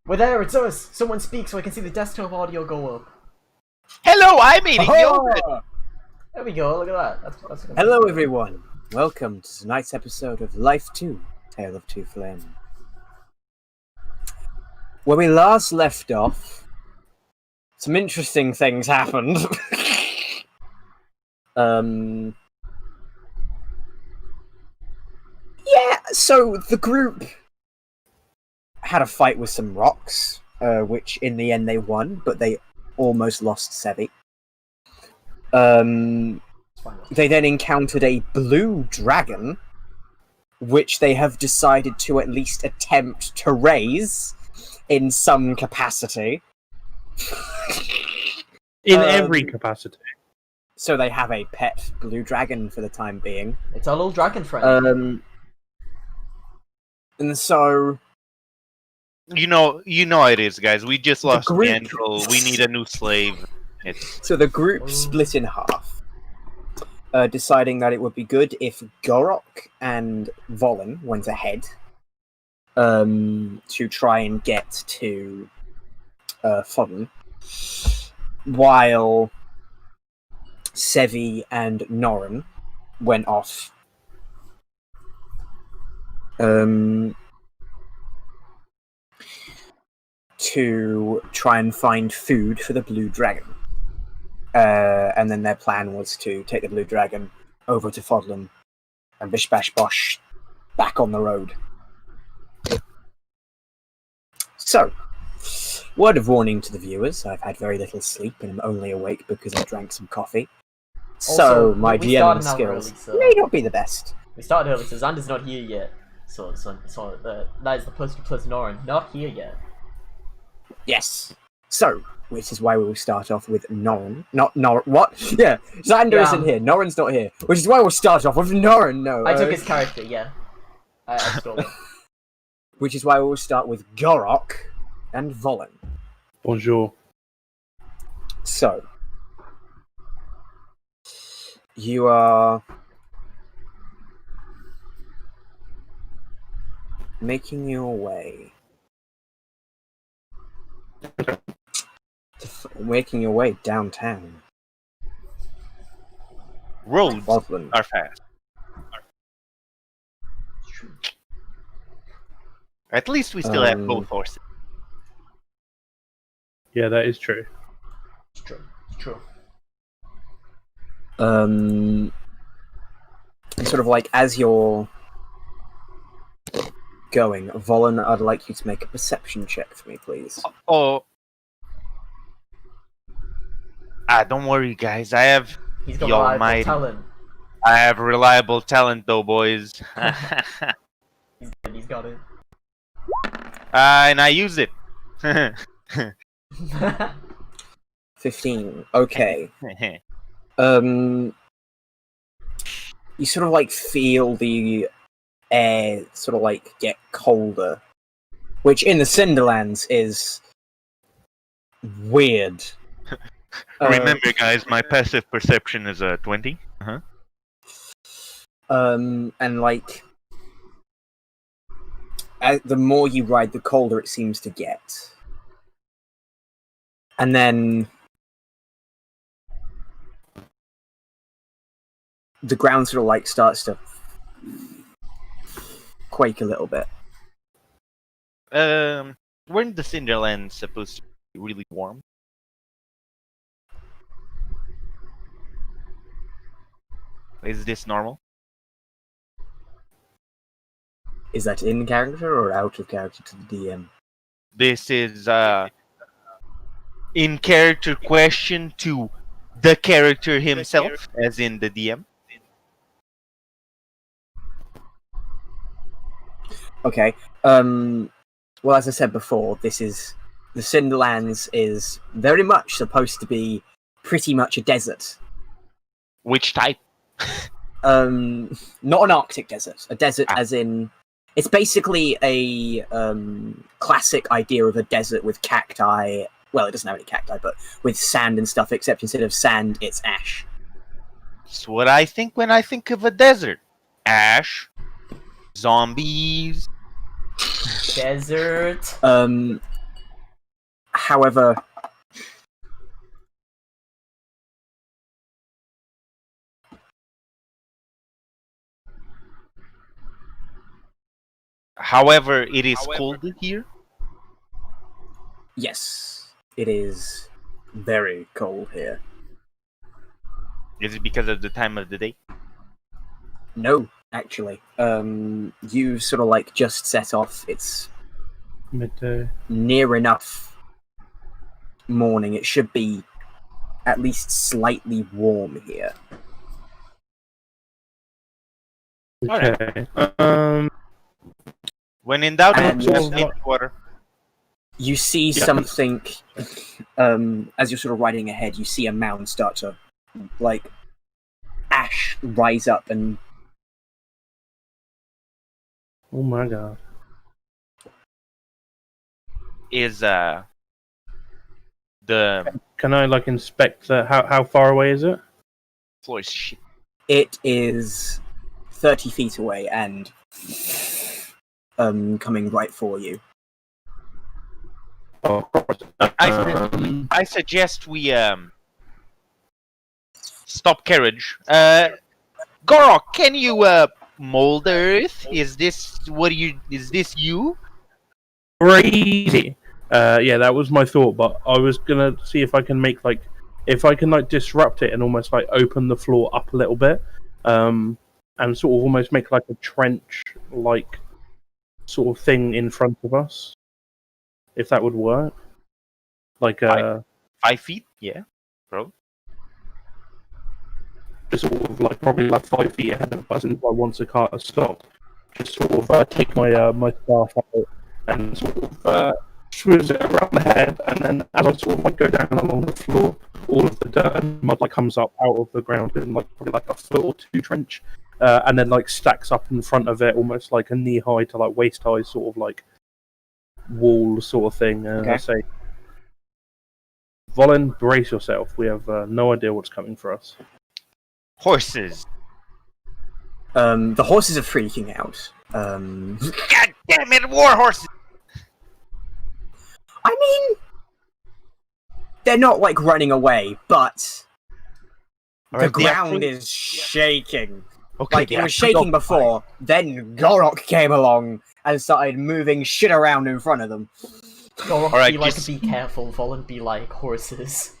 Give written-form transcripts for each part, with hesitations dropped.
We're there, it's us! Someone speak so I can see the desktop audio go up. Hello, I'm eating yogurt. There we go, look at that. That's Hello everyone, welcome to tonight's episode of Life 2, Tale of Two Flame. Where we last left off, some interesting things happened. Yeah, so the group had a fight with some rocks, which in the end they won, but they almost lost Sevi. They then encountered a blue dragon, which they have decided to at least attempt to raise in some capacity. In every capacity. So they have a pet blue dragon for the time being. It's our little dragon friend. And so... You know how it is, guys. We just lost group- Angel. We need a new slave. So the group split in half, deciding that it would be good if Gorok and Volin went ahead to try and get to Fodden, while Sevi and Norrin went off to try and find food for the blue dragon. And then their plan was to take the blue dragon over to Fodlan and bish bash bosh back on the road. So, word of warning to the viewers, I've had very little sleep and I'm only awake because I drank some coffee. Also, So, my we DM started an hour skills early, so- may not be the best. We started early, so Xander's not here yet. So that is the person plus Norin, not here yet. Yes. So, which is why we will start off with Norrin. Not Norrin. What? Yeah, Xander isn't here. Norrin's not here. Which is why we'll start off with Norrin. No. I took his character, yeah. I stole it. Which is why we'll start with Gorok and Volin. Bonjour. So, you are making your way. Making your way downtown. Roads Fodlan. are fast. At least we still have both horses. Yeah, that is true. It's true. It's true. Sort of like as you're going, Volin, I'd like you to make a perception check for me, please. Oh. Don't worry, guys. I have He's got the reliable almighty. talent. I have reliable talent, though, boys. He's got it. And I use it. 15. Okay. You sort of like feel the air sort of like get colder, which in the Cinderlands is weird. Remember, guys, my passive perception is 20. And like the more you ride, the colder it seems to get, and then the ground sort of like starts to quake a little bit. Weren't the Cinderlands supposed to be really warm? Is this normal? Is that in character or out of character to the DM? This is in character question to the character himself, as in the DM. Okay. Well, as I said before, this is the Cinderlands is very much supposed to be pretty much a desert. Which type? Not an Arctic desert. A desert as in... It's basically a classic idea of a desert with cacti. Well, it doesn't have any cacti, but with sand and stuff, except instead of sand, it's ash. That's what I think when I think of a desert. Ash, zombies, Desert. However, However, it is cold here. yes, it is very cold here. Is it because of the time of the day? No, actually. You sort of like just set off. It's Midday. near enough morning. It should be at least slightly warm here. Okay. When in doubt, And- just need water. You see Yeah. something, as you're sort of riding ahead, you see a mound start to, like, ash rise up and Oh my god. Is the Can I like inspect the how far away is it? floor is shit. it is 30 feet away and coming right for you. Oh, I suggest we stop carriage. Gorok, can you mold the earth? Is this you? crazy. Yeah, that was my thought, but I was gonna see if I can make if I can disrupt it and almost open the floor up a little bit, and sort of almost make a trench sort of thing in front of us, if that would work. 5 feet? Yeah, bro. Just sort of probably 5 feet ahead of us, and once the car has stopped, just sort of take my my staff out and sort of swizz it around the head, and then as I sort of go down along the floor, all of the dirt and mud comes up out of the ground in probably a foot or two trench, and then stacks up in front of it, almost like a knee high to waist high sort of wall sort of thing. And I Okay. say, Volin, brace yourself. We have no idea what's coming for us. Horses. The horses are freaking out. God damn it, war horses! I mean, they're not running away, but the Alright, they are ground free- is shaking. Okay, It was shaking before, then Gorok came along and started moving shit around in front of them. Gorok, Alright, be just- be careful. Volin, be like horses.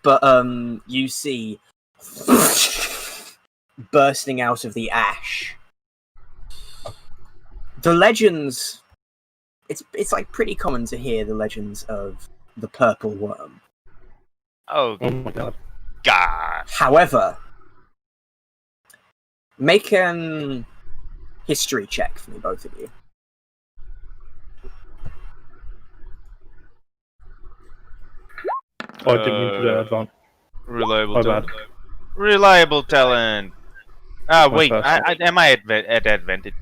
But you see bursting out of the ash. The legends. It's pretty common to hear the legends of the purple worm. Oh Oh my god. god. However, make an history check for me, both of you. I didn't mean to do that, Advan. Reliable My talent. bad. Reliable talent. Ah, My wait. first Am I at advantage?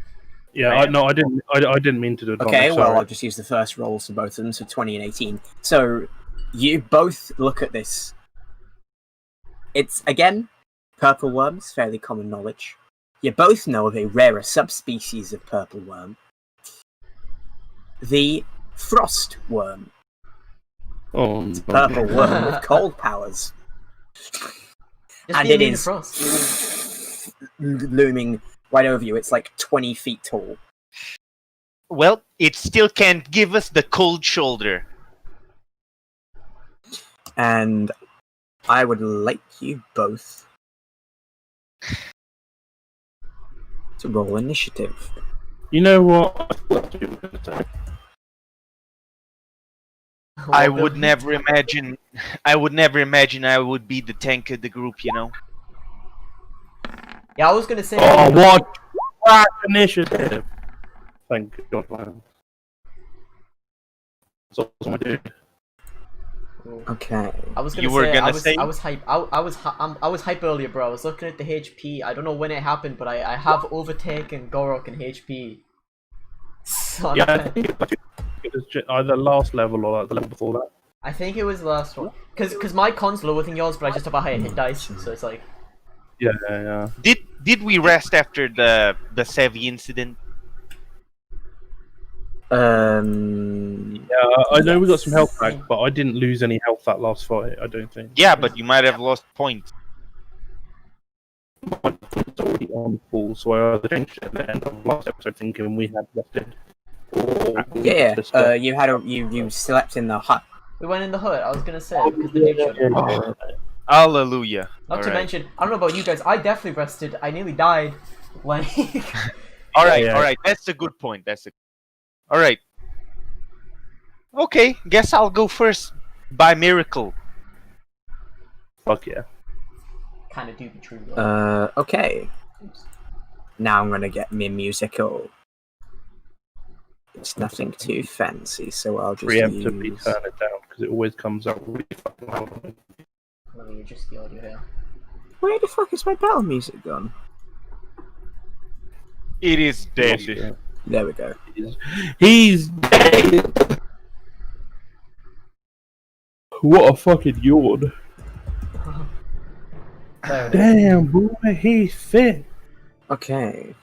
Yeah, Man. I didn't mean to do it. Okay, well, sorry. I'll just use the first rolls for both of them, so 20 and 18. So, you both look at this. It's, again, purple worms, fairly common knowledge. You both know of a rarer subspecies of purple worm. The frost worm. Oh, no. Purple worm with cold powers. Just And be it immune to is frost. looming right over you. It's 20 feet tall. Well, it still can't give us the cold shoulder. And I would like you both to roll initiative. You know what? I thought you were going to say. I Welcome. would never imagine. I would never imagine I would be the tank of the group. You know. Yeah, I was gonna say. Oh, what? Crap initiative. Thank God, man. That's awesome, my dude. Okay. I was gonna You were say, gonna I was, say? I was hype. I was hype earlier, bro. I was looking at the HP. I don't know when it happened, but I have overtaken Gorok in HP. Son Yeah, of I a- think it was either last level or the level before that. I think it was the last one. Cause my con's lower than yours, but I just have a higher hit dice, so it's like. Yeah. Did we rest after the Sevi incident? I know we got some health back, but I didn't lose any health that last fight. I don't think. Yeah, but you might have lost points. My points already on full, so I either changed it at the end of the last episode, thinking we had left it. You slept in the hut. We went in the hut. I was gonna say because the dude showed up. Hallelujah. Not to Alright. mention, I don't know about you guys. I definitely rested. I nearly died. Like, Alright, Yeah. alright. That's a good point. Alright. Okay, guess I'll go first by miracle. Fuck yeah. kind of do be true though. Okay. Now I'm gonna get me musical. It's nothing too fancy, so I'll just Preemptively use... turn it down because it always comes out really fucking loud. Let me adjust the audio here. Where the fuck is my battle music gone? It is dead. Yeah. There we go. He's dead. What a fucking yawn. There it is. Damn, boy, he's fit. Okay.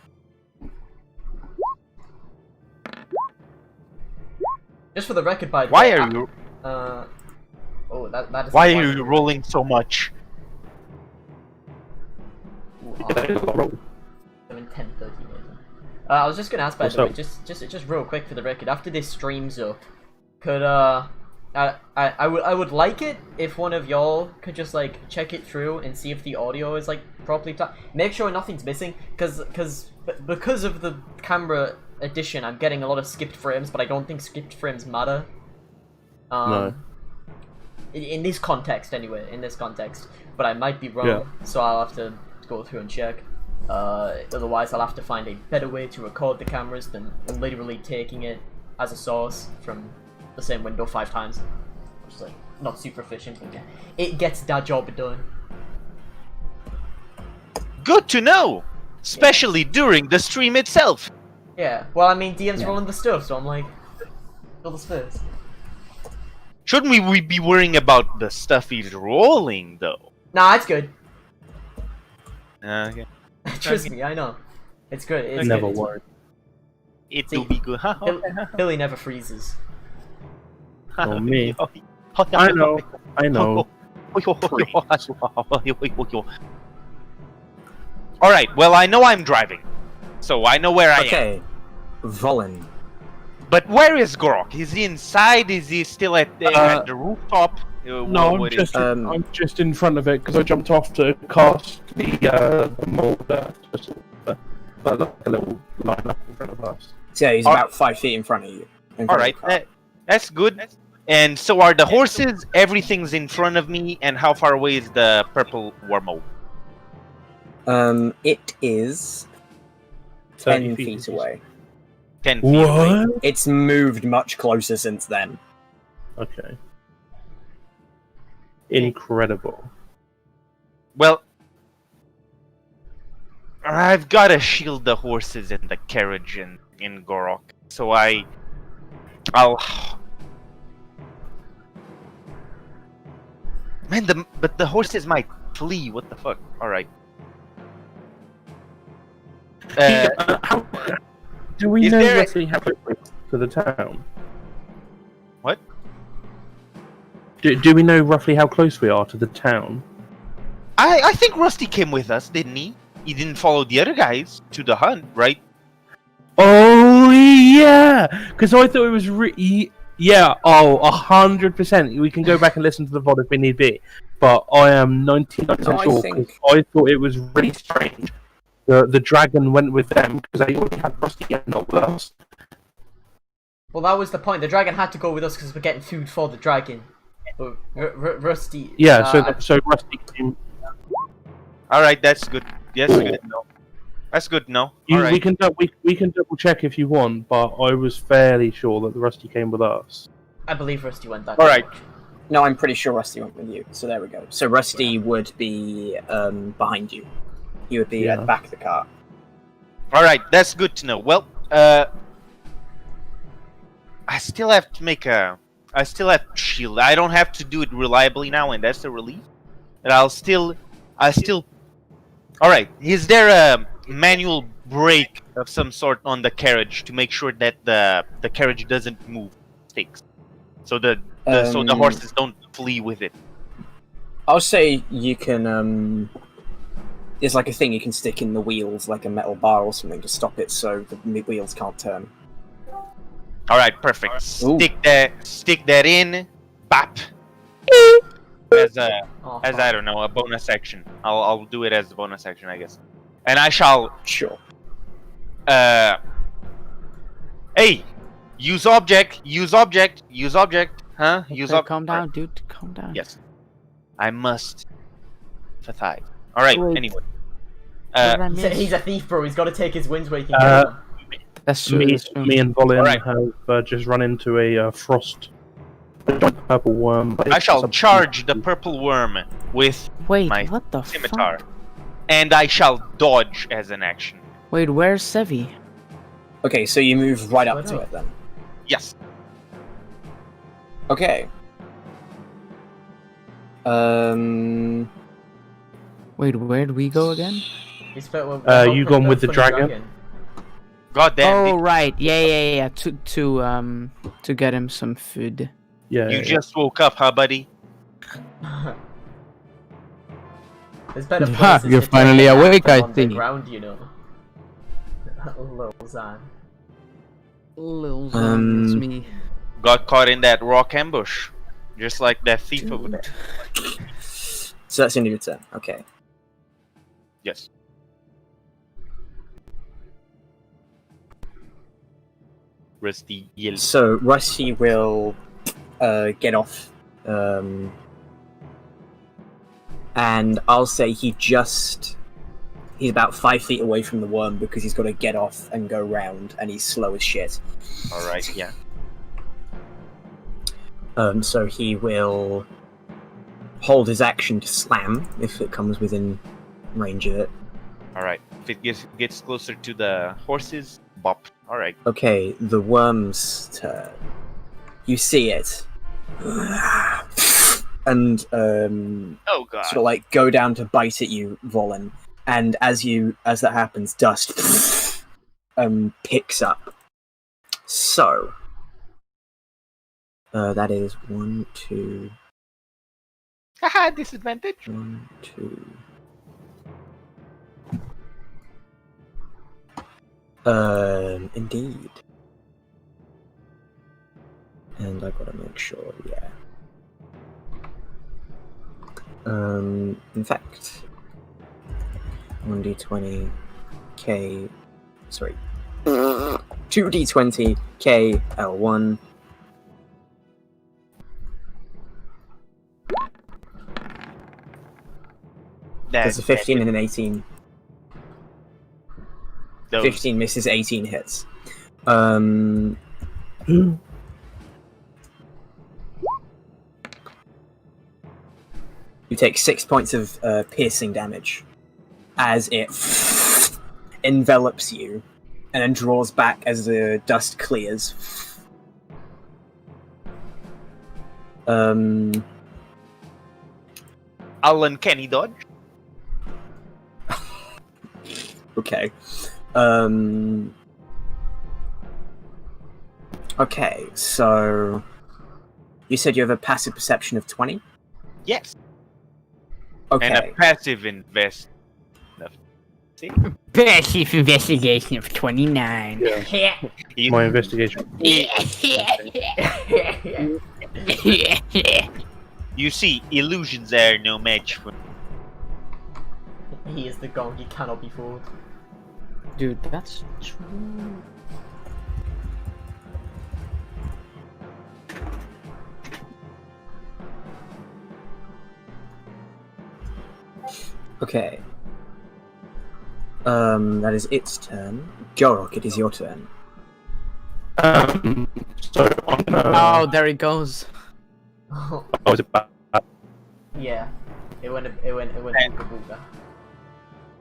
Just for the record, by the Why way, are you? Oh, that is. Why are you rolling so much? Ooh, 7, 10, 13. I was just gonna ask by What's the way, up? just real quick for the record. After this stream's up, could I would like it if one of y'all could just like check it through and see if the audio is like properly make sure nothing's missing, because of the camera edition, I'm getting a lot of skipped frames, but I don't think skipped frames matter. No. In this context, anyway, but I might be wrong, Yeah. so I'll have to go through and check. Otherwise, I'll have to find a better way to record the cameras than literally taking it as a source from the same window 5 times. Which is like not super efficient, but yeah, it gets that job done. Good to know, especially during the stream itself. Yeah, well, I mean, DM's rolling the stuff, so I'm like, fill the space. Shouldn't we be worrying about the stuff he's rolling, though? Nah, it's good. Okay. Trust me, I know. It's good. It's Never good. It's- worry. It See, will be good. Billy never freezes. Oh, me. I know. I know. Alright, well, I know I'm driving. So I know where I am. Okay. Volin. But where is Gorok? Is he inside? Is he still at the rooftop? No, I'm just in front of it because I jumped off to cast the molder. Just like a little line up in front of us. So yeah, he's about 5 feet in front of you. Alright, that's good. And so are the horses, everything's in front of me, and how far away is the purple wormhole? It is 10 feet away. 10 feet away. What? It's moved much closer since then. Okay. Incredible. Well, I've got to shield the horses and the carriage in Gorok. So I'll... Man, but the horses might flee. What the fuck? Alright. How, do we is know there- roughly how close we are to the town? What? Do we know roughly how close we are to the town? I think Rusty came with us, didn't he? He didn't follow the other guys to the hunt, right? Oh yeah, because I thought it was yeah. Oh, 100%. We can go back and listen to the VOD if we need be, but I am 99% No, I sure think- because I thought it was really strange. The dragon went with them because they already had Rusty and not with us. Well, that was the point. The dragon had to go with us because we're getting food for the dragon. But Rusty. Yeah, so Rusty came. Alright, that's good. Yes, good. No. That's good, no. Alright. We can double check if you want, but I was fairly sure that the Rusty came with us. I believe Rusty went that. Alright. direction. No, I'm pretty sure Rusty went with you. So there we go. So Rusty would be behind you. He would be at Yeah. the back of the car. Alright, that's good to know. Well, I still have to shield. I don't have to do it reliably now, and that's a relief. But Alright, is there a manual brake of some sort on the carriage to make sure that the carriage doesn't move stakes, so the horses don't flee with it. I'll say you can. There's like a thing you can stick in the wheels, like a metal bar or something, to stop it so the wheels can't turn. All right, perfect. Ooh. Stick that in. Bap. As I don't know, a bonus action. I'll do it as a bonus action, I guess. And I shall. Sure. Hey, use object. Huh? Use object. Calm down, dude. Calm down. Yes. I must. Fatide. All right. Wait. Anyway. What did I miss? He's a thief, bro. He's got to take his wins where he can get them. That's true. Me, That's true. me and Volin Alright. have just run into a frost. Purple worm. I shall charge the purple worm with Wait, my what the scimitar, fuck? and I shall dodge as an action. Wait, where's Sevi? Okay, so you move right up Why to not? it then. Yes. Okay. Wait, where'd we go again? He's fit with- you gone with the for dragon? God damn. Oh right, yeah. To get him some food. Yeah. You just woke up, huh, buddy? There's better Ha, places you're to take finally a nap awake, than I on the think. ground, you know. Lil Zan. Lil Zan, it's me. Got caught in that rock ambush, just like that thief over there. So that's the end of your turn. Okay. Yes. Rusty yells. So Rusty will get off, and I'll say he's about 5 feet away from the worm because he's got to get off and go round, and he's slow as shit. All right. Yeah. So he will hold his action to slam if it comes within range of it. All right. If it gets closer to the horses, bop. All right. Okay, the worm's turn. You see it. And Oh god. sort of like go down to bite at you, Volin. And as that happens, dust picks up. So that is 1, 2, Haha, disadvantage. 1, 2. Indeed. And I gotta make sure, yeah. In fact, 1d20 K. Sorry. 2d20 K L1. There's a 15 and an 18. Those. 15 misses, 18 hits. You take 6 points of piercing damage as it envelops you and then draws back as the dust clears. Alan Kenny dodge. Okay. Okay, so you said you have a passive perception of 20? Yes. Okay. And a passive invest. See? Passive investigation of 29. You- My investigation. You see, illusions are no match for. He is the gong, he cannot be fooled. Dude, that's true. Okay. That is its turn. Jorok, it is your turn. So I'm gonna. Oh, there it goes. Oh, is it bad? Yeah. It went booga booga.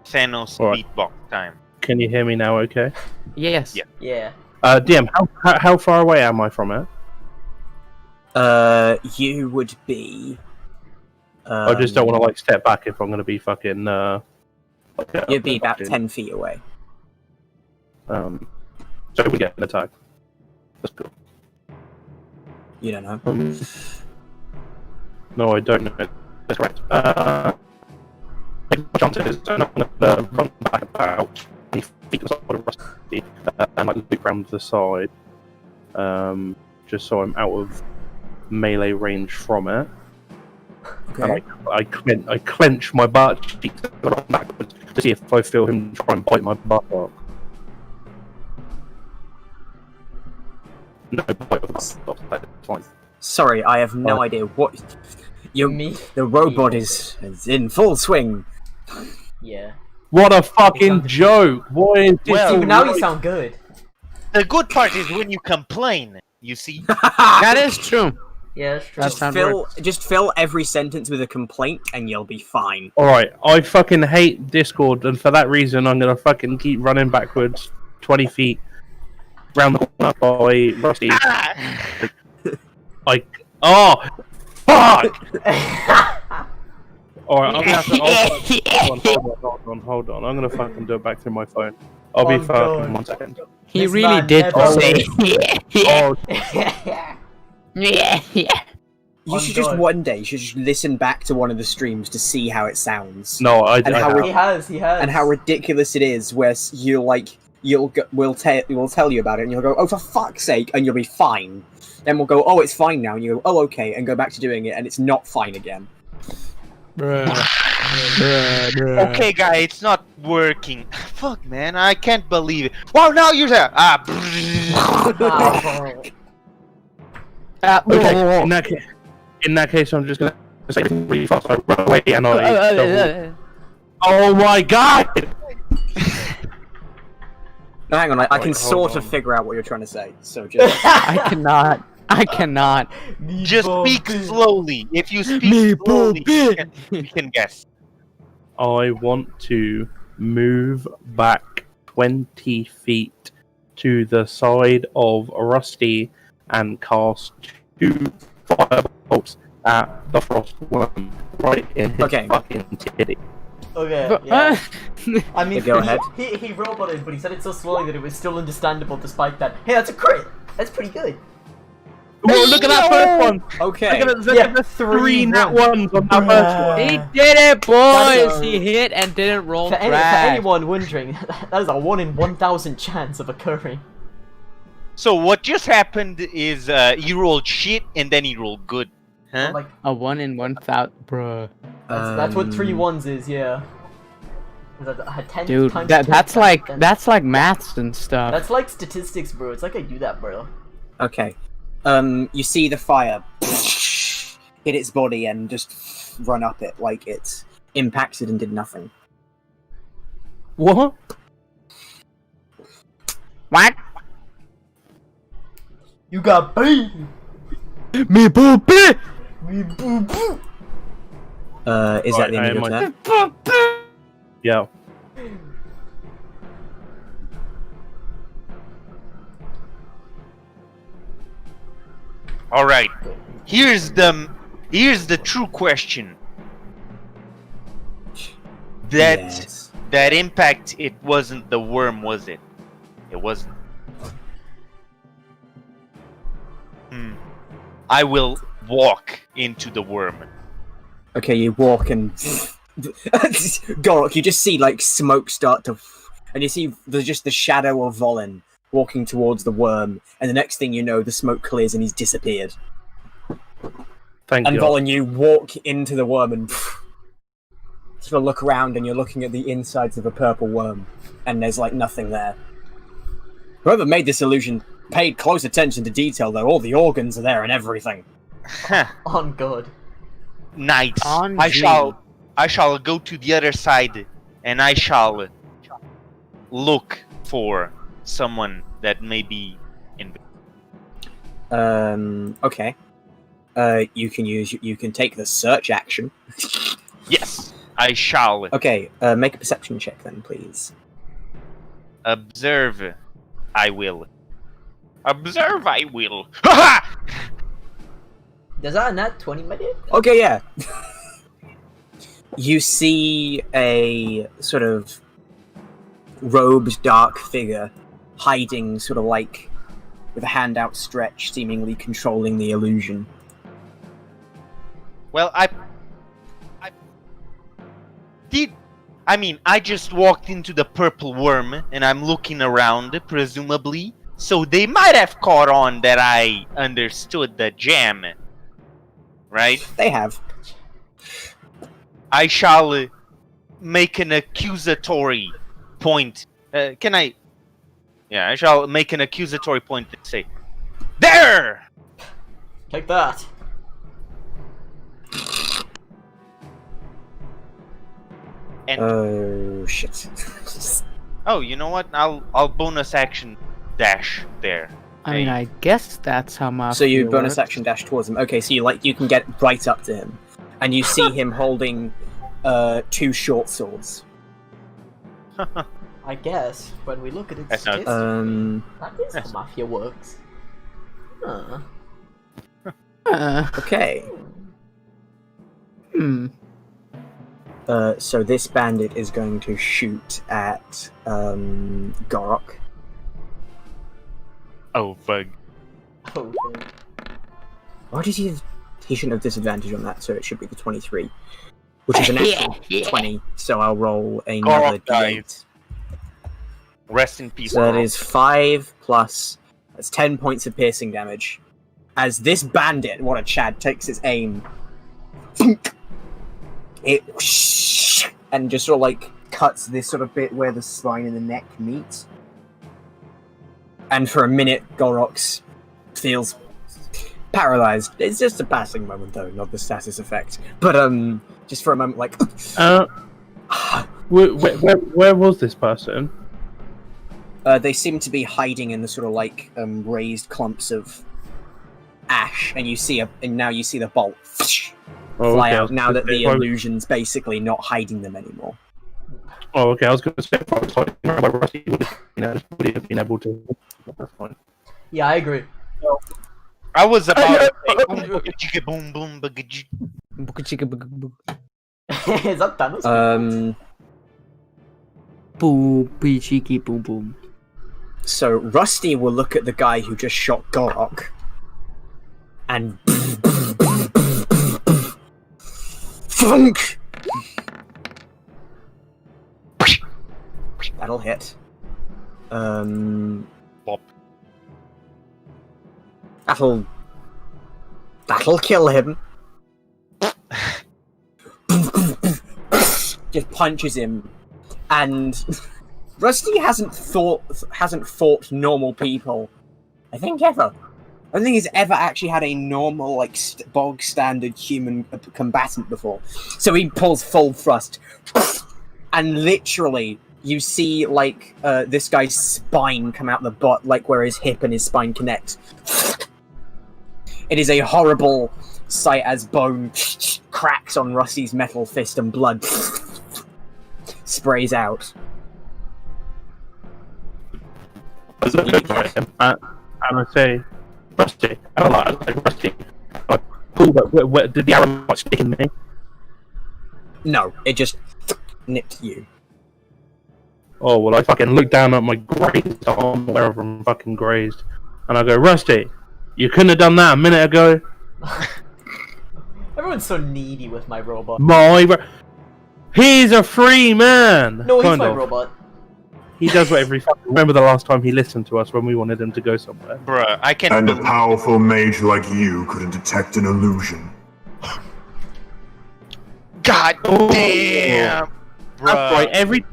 Thanos Alright. beatbox time. Can you hear me now? Okay. Yes. Yeah. Yeah. DM, how far away am I from it? You would be. I just don't want to like step back if I'm gonna be fucking. You'd be about 10 feet away. So we get an attack. That's cool. You don't know. No, I don't know. That's correct. My chance is I'm going to run back about 20 feet to the side of Rusty and like loop around the side, just so I'm out of melee range from it. Okay. And I clench my butt cheeks backwards to see if I feel him try and bite my butt off. No bite of the butt off. That's fine. Sorry, I have no idea what. The robot is in full swing. Yeah. What a fucking joke! Why is this? Well, See, now you sound good. The good part is when you complain. You see. That is true. Yeah, that's true. That's not Just fill every sentence with a complaint, and you'll be fine. Alright, I fucking hate Discord, and for that reason, I'm gonna fucking keep running backwards 20 feet round the corner by Rusty. Oh! Fuck! Alright, I'm gonna have to. Hold on. I'm gonna fucking do it back through my phone. I'll be Oh, fucking God. 1 second. He This really man did never say. Oh, Yeah. You should just just listen back to one of the streams to see how it sounds. no, I And how He has. and how ridiculous it is, where we'll tell you about it, and you'll go, oh, for fuck's sake, and you'll be fine. Then we'll go, oh, it's fine now, and you go, oh, okay, and go back to doing it, and it's not fine again. Okay, guy, it's not working. Fuck, man, I can't believe it. Wow, now you're there. okay. In that case, I'm just gonna say really fast. I run away and I. Oh my god! No, hang on, I can Hold sort of on. figure out what you're trying to say, so just... I cannot. Just speak slowly. If you speak slowly, you can guess. I want to move back 20 feet to the side of Rusty and cast 2 firebolts at the frost worm right in his fucking titty. Okay. Yeah. I mean, Go ahead. He roboted, but he said it so slowly that it was still understandable despite that. Hey, that's a crit. That's pretty good. Whoa, look at that first one! Okay. Look Yeah, at the 3 3 nat ones on that first one. He did it, That's boys! He hit and didn't roll For trash. anyone wondering, that is a 1 in 1,000 chance of occurring. So what just happened is you rolled shit and then you rolled good. Huh? Like, A 1 in 1,000, bruh. that's what 3 ones is, yeah. Is that a 10 Dude, times 10 that's times like 10? that's like maths and stuff. That's like statistics, bro. It's like I do that, bro. Okay. You see the fire hit its body and just run up it like it's impacted and did nothing. What? What? You got beat! Me boopy! Me boo boo! Is that the end of your turn? Yeah. All right. Here's the true question. Yes. That impact, it wasn't the worm, was it? It wasn't. I will walk into the worm. Okay, you walk and... Gorok, you just see, like, smoke start to... And you see there's just the shadow of Volin walking towards the worm, and the next thing you know, the smoke clears and he's disappeared. Thank And you. Volin, you walk into the worm and... sort of look around and you're looking at the insides of a purple worm, and there's, like, nothing there. Whoever made this illusion paid close attention to detail, though. All the organs are there and everything. On God. Nice. On I G. shall go to the other side, and I shall look for someone that may be in. Okay. You can take the search action. Yes, I shall Okay, make a perception check then, please. observe. I will. Observe. I will. Ha Does that a nat 20 make it? Okay, yeah. You see a sort of robed dark figure hiding, sort of like with a hand outstretched, seemingly controlling the illusion. Well, I just walked into the purple worm, and I'm looking around, presumably. So they might have caught on that I understood the jam. Right? They have. I shall make an accusatory point. I shall make an accusatory point and say, there! Take that. And Oh shit. oh, you know what? I'll bonus action dash there. I mean, I guess that's how my. So you bonus action dash towards him. Okay, so you can get right up to him, and you see him holding 2 short swords. I guess when we look at its That's not- history, that is how mafia works. Huh. Okay. Hmm. So this bandit is going to shoot at Gorok. Oh, bug. Okay. Why did he? He shouldn't have disadvantage on that, so it should be the 23, which is an actual 20. So I'll roll another Gorok dies. d8. Rest in peace. So that Gorok. is 5 plus. That's 10 points of piercing damage. As this bandit, what a Chad, takes its aim. It and just sort of like cuts this sort of bit where the spine and the neck meet. And for a minute, Gorox feels paralyzed. It's just a passing moment, though, not the status effect. But just for a moment, like. Where was this person? They seem to be hiding in the sort of like raised clumps of ash, and now you see the bolt fly out. Now that the illusion's basically not hiding them anymore. Oh, okay. I was going to say, if I was like, Rusty would have been able to. That's fine. Yeah, I agree. I was about to say, boom, boom, boom, Is that Thanos? Boom, cheeky, boom, boom. So Rusty will look at the guy who just shot Gorok, and funk. That'll hit. Bop. That'll kill him. Just punches him, and Rusty hasn't fought normal people, I think, ever. I don't think he's ever actually had a normal, like, bog standard human combatant before. So he pulls full thrust, and literally you see like this guy's spine come out the butt, like where his hip and his spine connect. It is a horrible sight as bone cracks on Rusty's metal fist and blood sprays out. And I say, Rusty, I like Rusty. I pull that. Where did the arrow not stick in me? No, it just nipped you. Oh well, I fucking look down at my grazed arm, wherever I'm fucking grazed, and I go, Rusty, you couldn't have done that a minute ago. Everyone's so needy with my robot. He's a free man. No, he's kind my of. robot. He does whatever he fucking. Remember the last time he listened to us when we wanted him to go somewhere? Bruh, I can't. And a powerful mage like you couldn't detect an illusion. God damn! That's right.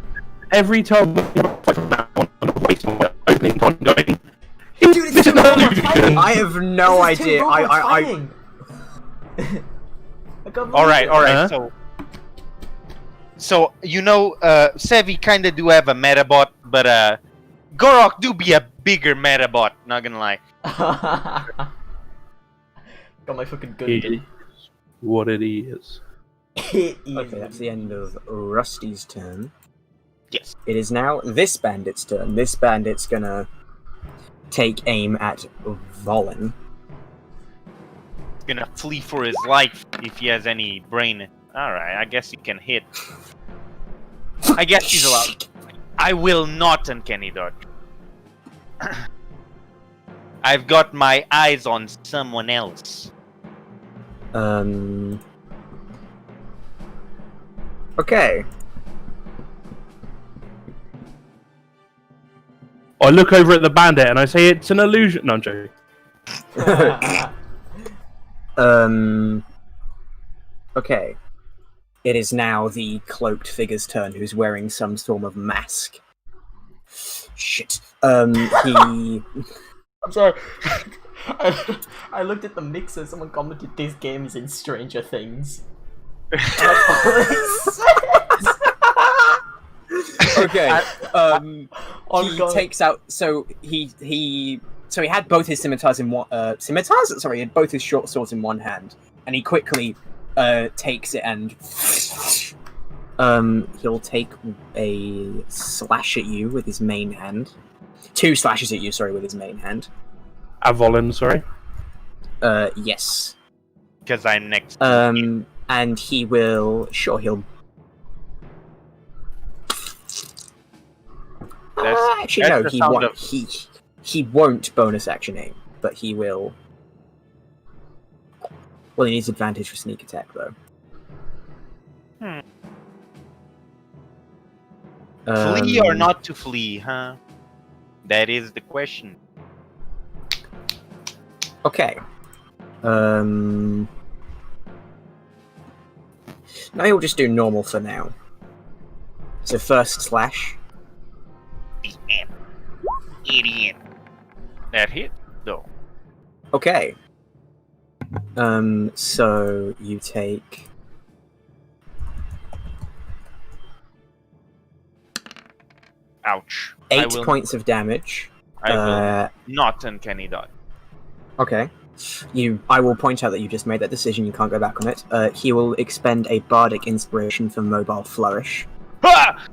Every time we fight from now on, I'm wasting my opening time going. Dude, This is not an Tim illusion. I have no This is idea. Tim I fighting. I can't All right, believe it. Huh? So you know, Sevi kinda do have a metabot, but Gorok do be a bigger metabot. Not gonna lie. Got my fucking He gun. is what it is. Okay, that's the end of Rusty's turn. Yes. It is now this bandit's turn. This bandit's gonna take aim at Volin. Gonna flee for his life if he has any brain. All right, I guess he can hit. I guess he's allowed. I will not uncanny dodge. I've got my eyes on someone else. Okay. I look over at the bandit and I say it's an illusion. No, I'm joking. Okay. It is now the cloaked figure's turn, who's wearing some form of mask. Shit. He... I'm sorry. I looked at the mixer, someone commented this game is in Stranger Things. Okay. He God. takes out. So he had both his scimitars in one. Scimitars? Sorry, he had both his short swords in one hand, and he quickly takes it and he'll take a slash at you with his main hand. 2 slashes at you, sorry, with his main hand. Avolin, sorry. Yes. Because I'm next. And he will. Sure, he'll. Actually, no, he won't. He won't bonus action aim, but he will. Well, he needs advantage for sneak attack, though. Flee or not to flee, huh? That is the question. Okay. Now he'll just do normal for now. So first slash. Idiot. That hit, though. Okay. So you take. Ouch. 8 points of damage. I will not uncanny dodge. Okay. I will point out that you just made that decision, you can't go back on it. He will expend a bardic inspiration for mobile flourish. Ha!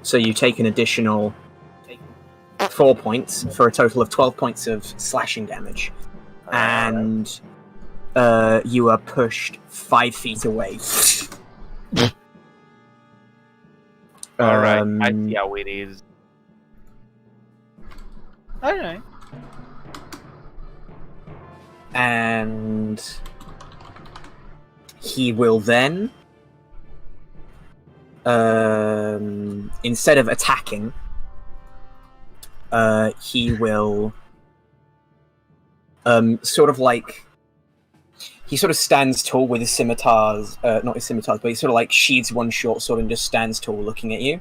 So you take an additional 4 points for a total of 12 points of slashing damage. And you are pushed 5 feet away. Alright, I see how it is. Alright. And he will then, instead of attacking, he will sort of like, he sort of stands tall with his scimitars, not his scimitars, but he sort of like sheathes one short sword and just stands tall looking at you.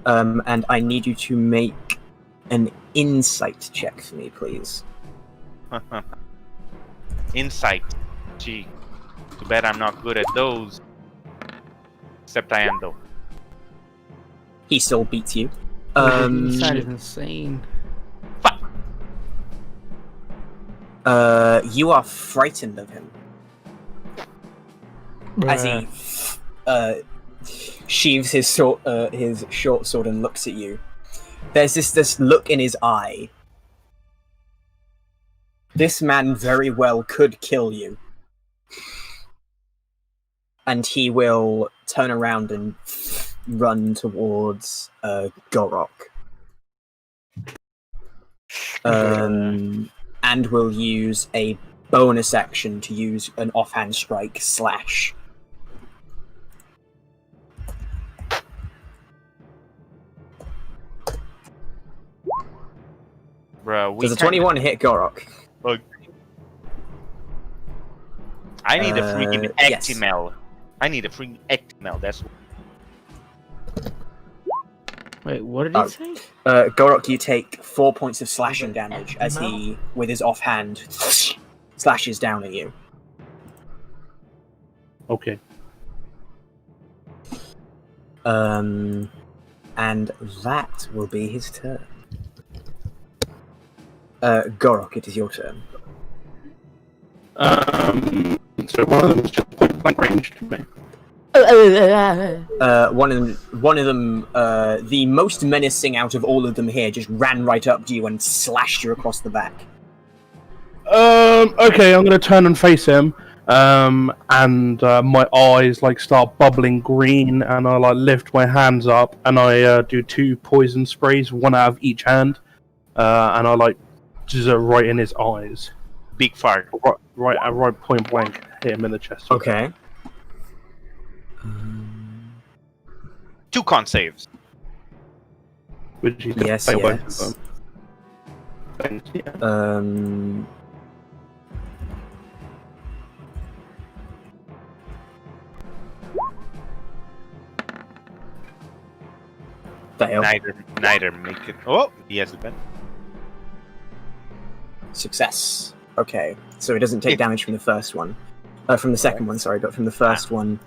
And I need you to make an insight check for me, please. Insight. Gee. Too bad I'm not good at those. Except I am, though. He still beats you. Inside is insane. You are frightened of him. As he sheaves his short sword and looks at you. There's this look in his eye. This man very well could kill you. And he will turn around and run towards Gorok. And will use a bonus action to use an offhand strike slash. Bro, Does a 21 hit Gorok? I need a freaking yes. Actimel. I need a freaking Actimel, that's what. Wait, what did he say? Gorok, you take 4 points of slashing damage as he, with his offhand, slashes down at you. Okay. And that will be his turn. Gorok, it is your turn. So one of them is just point blank range to me. One of them, the most menacing out of all of them here, just ran right up to you and slashed you across the back. Okay, I'm gonna turn and face him, and my eyes like start bubbling green, and I like lift my hands up, and I do 2 poison sprays, 1 out of each hand, and I like just right in his eyes, Big fart. right point blank, hit him in the chest. Okay. 2 con saves. Which you Yes, fail both yes. of them. Thanks, yeah. Fail. Neither make it. Oh, he has advantage. Success. Okay, so it doesn't take damage from the first one. From the second one, sorry, but from the first one.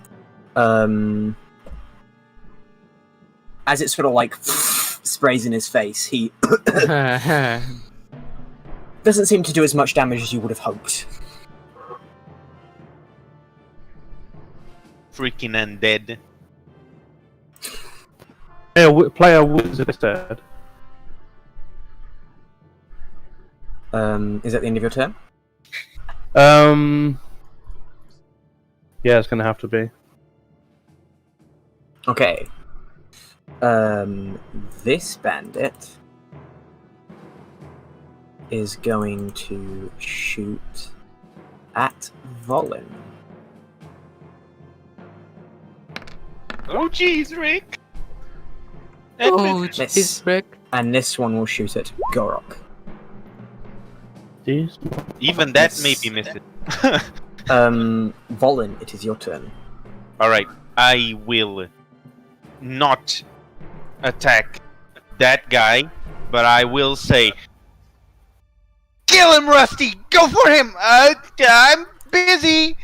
As it sort of like sprays in his face, he doesn't seem to do as much damage as you would have hoped. Freaking undead. Play a wizard instead. Is that the end of your turn? Yeah, it's gonna have to be. Okay. This bandit is going to shoot at Volin. Oh, jeez, Rick. Oh, Miss. jeez, Rick. And this one will shoot at Gorok. Jeez. Even that may be missing. Volin, it is your turn. Alright, I will not attack that guy, but I will say, kill him, Rusty! Go for him! I'm busy!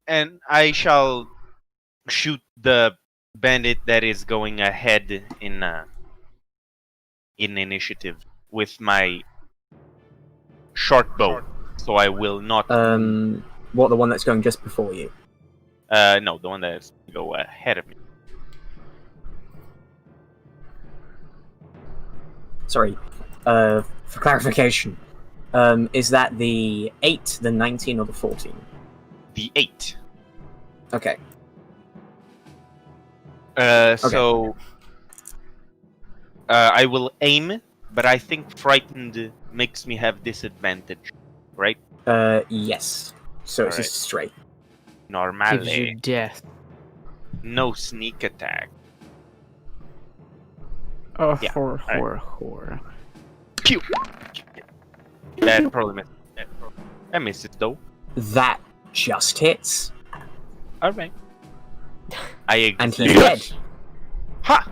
And I shall shoot the bandit that is going ahead in initiative with my short bow. So I will not. What, the one that's going just before you? No, the one that's go ahead of me. Sorry. For clarification, is that the 8, the 19, or the 14? The 8. Okay. So I will aim, but I think frightened makes me have disadvantage, right? Yes. So it's Alright. just straight. Gives you Normally, death. no sneak attack. Oh, Yeah, whore. Pew! That probably missed. I missed it though. That just hits, Alright. I and exit. he's dead. Ha!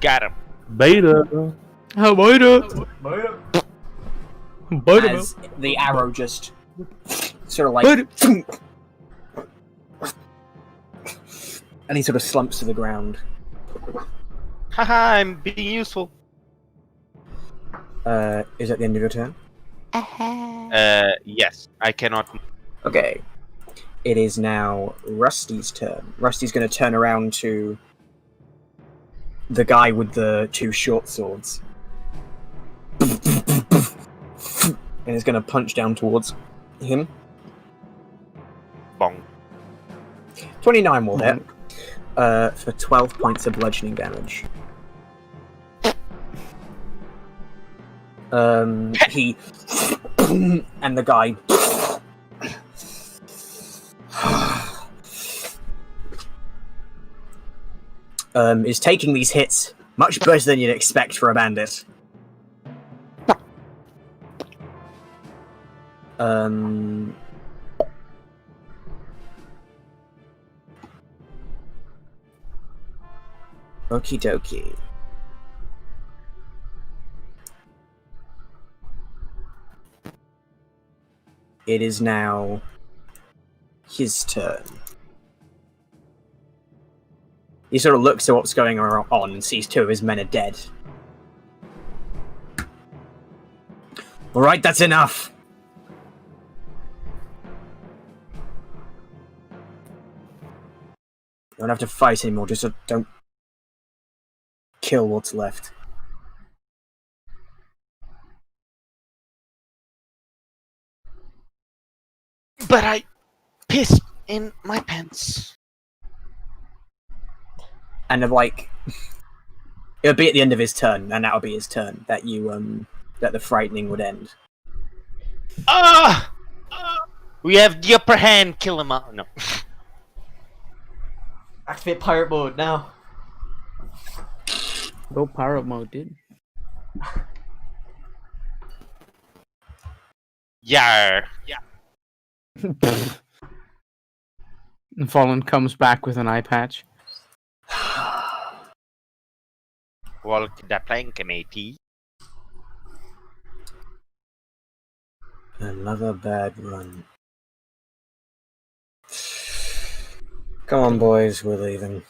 Got him. Beta. How about As the arrow just sort of like, and he sort of slumps to the ground. Haha, I'm being useful. Is that the end of your turn? Yes. I cannot. Okay. It is now Rusty's turn. Rusty's going to turn around to the guy with the 2 short swords. And is going to punch down towards him. Bong. 29 will hit. For 12 points of bludgeoning damage. He... and the guy... is taking these hits much better than you'd expect for a bandit. Okie dokie. It is now his turn. He sort of looks at what's going on and sees 2 of his men are dead. Alright, that's enough! You don't have to fight anymore, just don't kill what's left. but I pissed in my pants. And like, it'll be at the end of his turn, and that'll be his turn that you that the frightening would end. We have the upper hand. Kill him out. No. Activate pirate mode now. Go pirate mode, dude. Yar. And Fallen comes back with an eye patch. Walk the plank, matey. Another bad run. Come on, boys, we're leaving.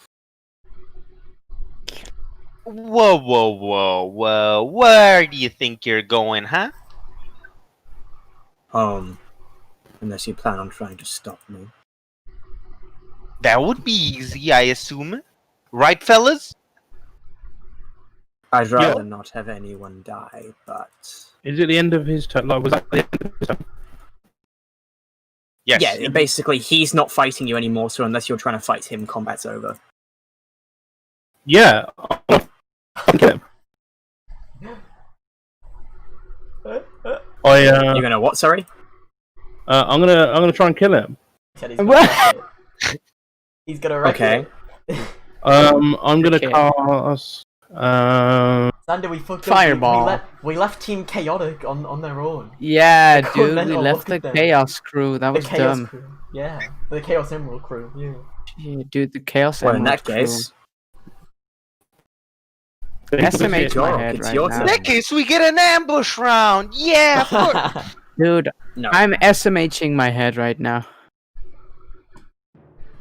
Whoa. Where do you think you're going, huh? Home. Unless you plan on trying to stop me. That would be easy, I assume. Right, fellas? I'd rather not have anyone die, but... Is it the end of his turn? Like, was that the end of his turn? Yes. Yeah, basically, he's not fighting you anymore, so unless you're trying to fight him, combat's over. Yeah. Okay. You're gonna what, sorry? I'm gonna try and kill him. Said he's gonna wreck it. He's gonna wreck Okay. it. I'm gonna Okay. cast. Xander, we fucked Fireball. up. We left Team Chaotic on their own. Yeah, The dude, we Covenant left the looked at them. Chaos crew. That The was Chaos dumb. crew. Yeah. The Chaos Emerald crew. Yeah. Yeah, dude, the Chaos Well, in Emerald that crew. case, SMH my York, head it's right your now. turn. In that case, we get an ambush round. Yeah, of course. Dude, no. I'm SMHing my head right now.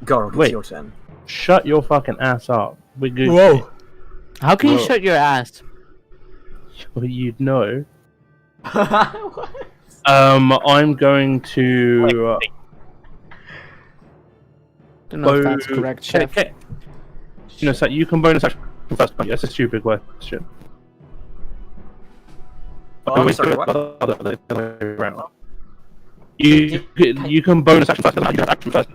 Gorok, it's Wait. your turn. Shut your fucking ass up. We're good. Whoa. How can you Whoa. shut your ass? Well, you'd know. What? I'm going to. Don't know if that's bo- correct, Chef. Okay. You know, so you can bonus action first. That's a stupid question. Oh, I'm Wait, sorry, do it what? the other way around. You can bonus action first. You have action first.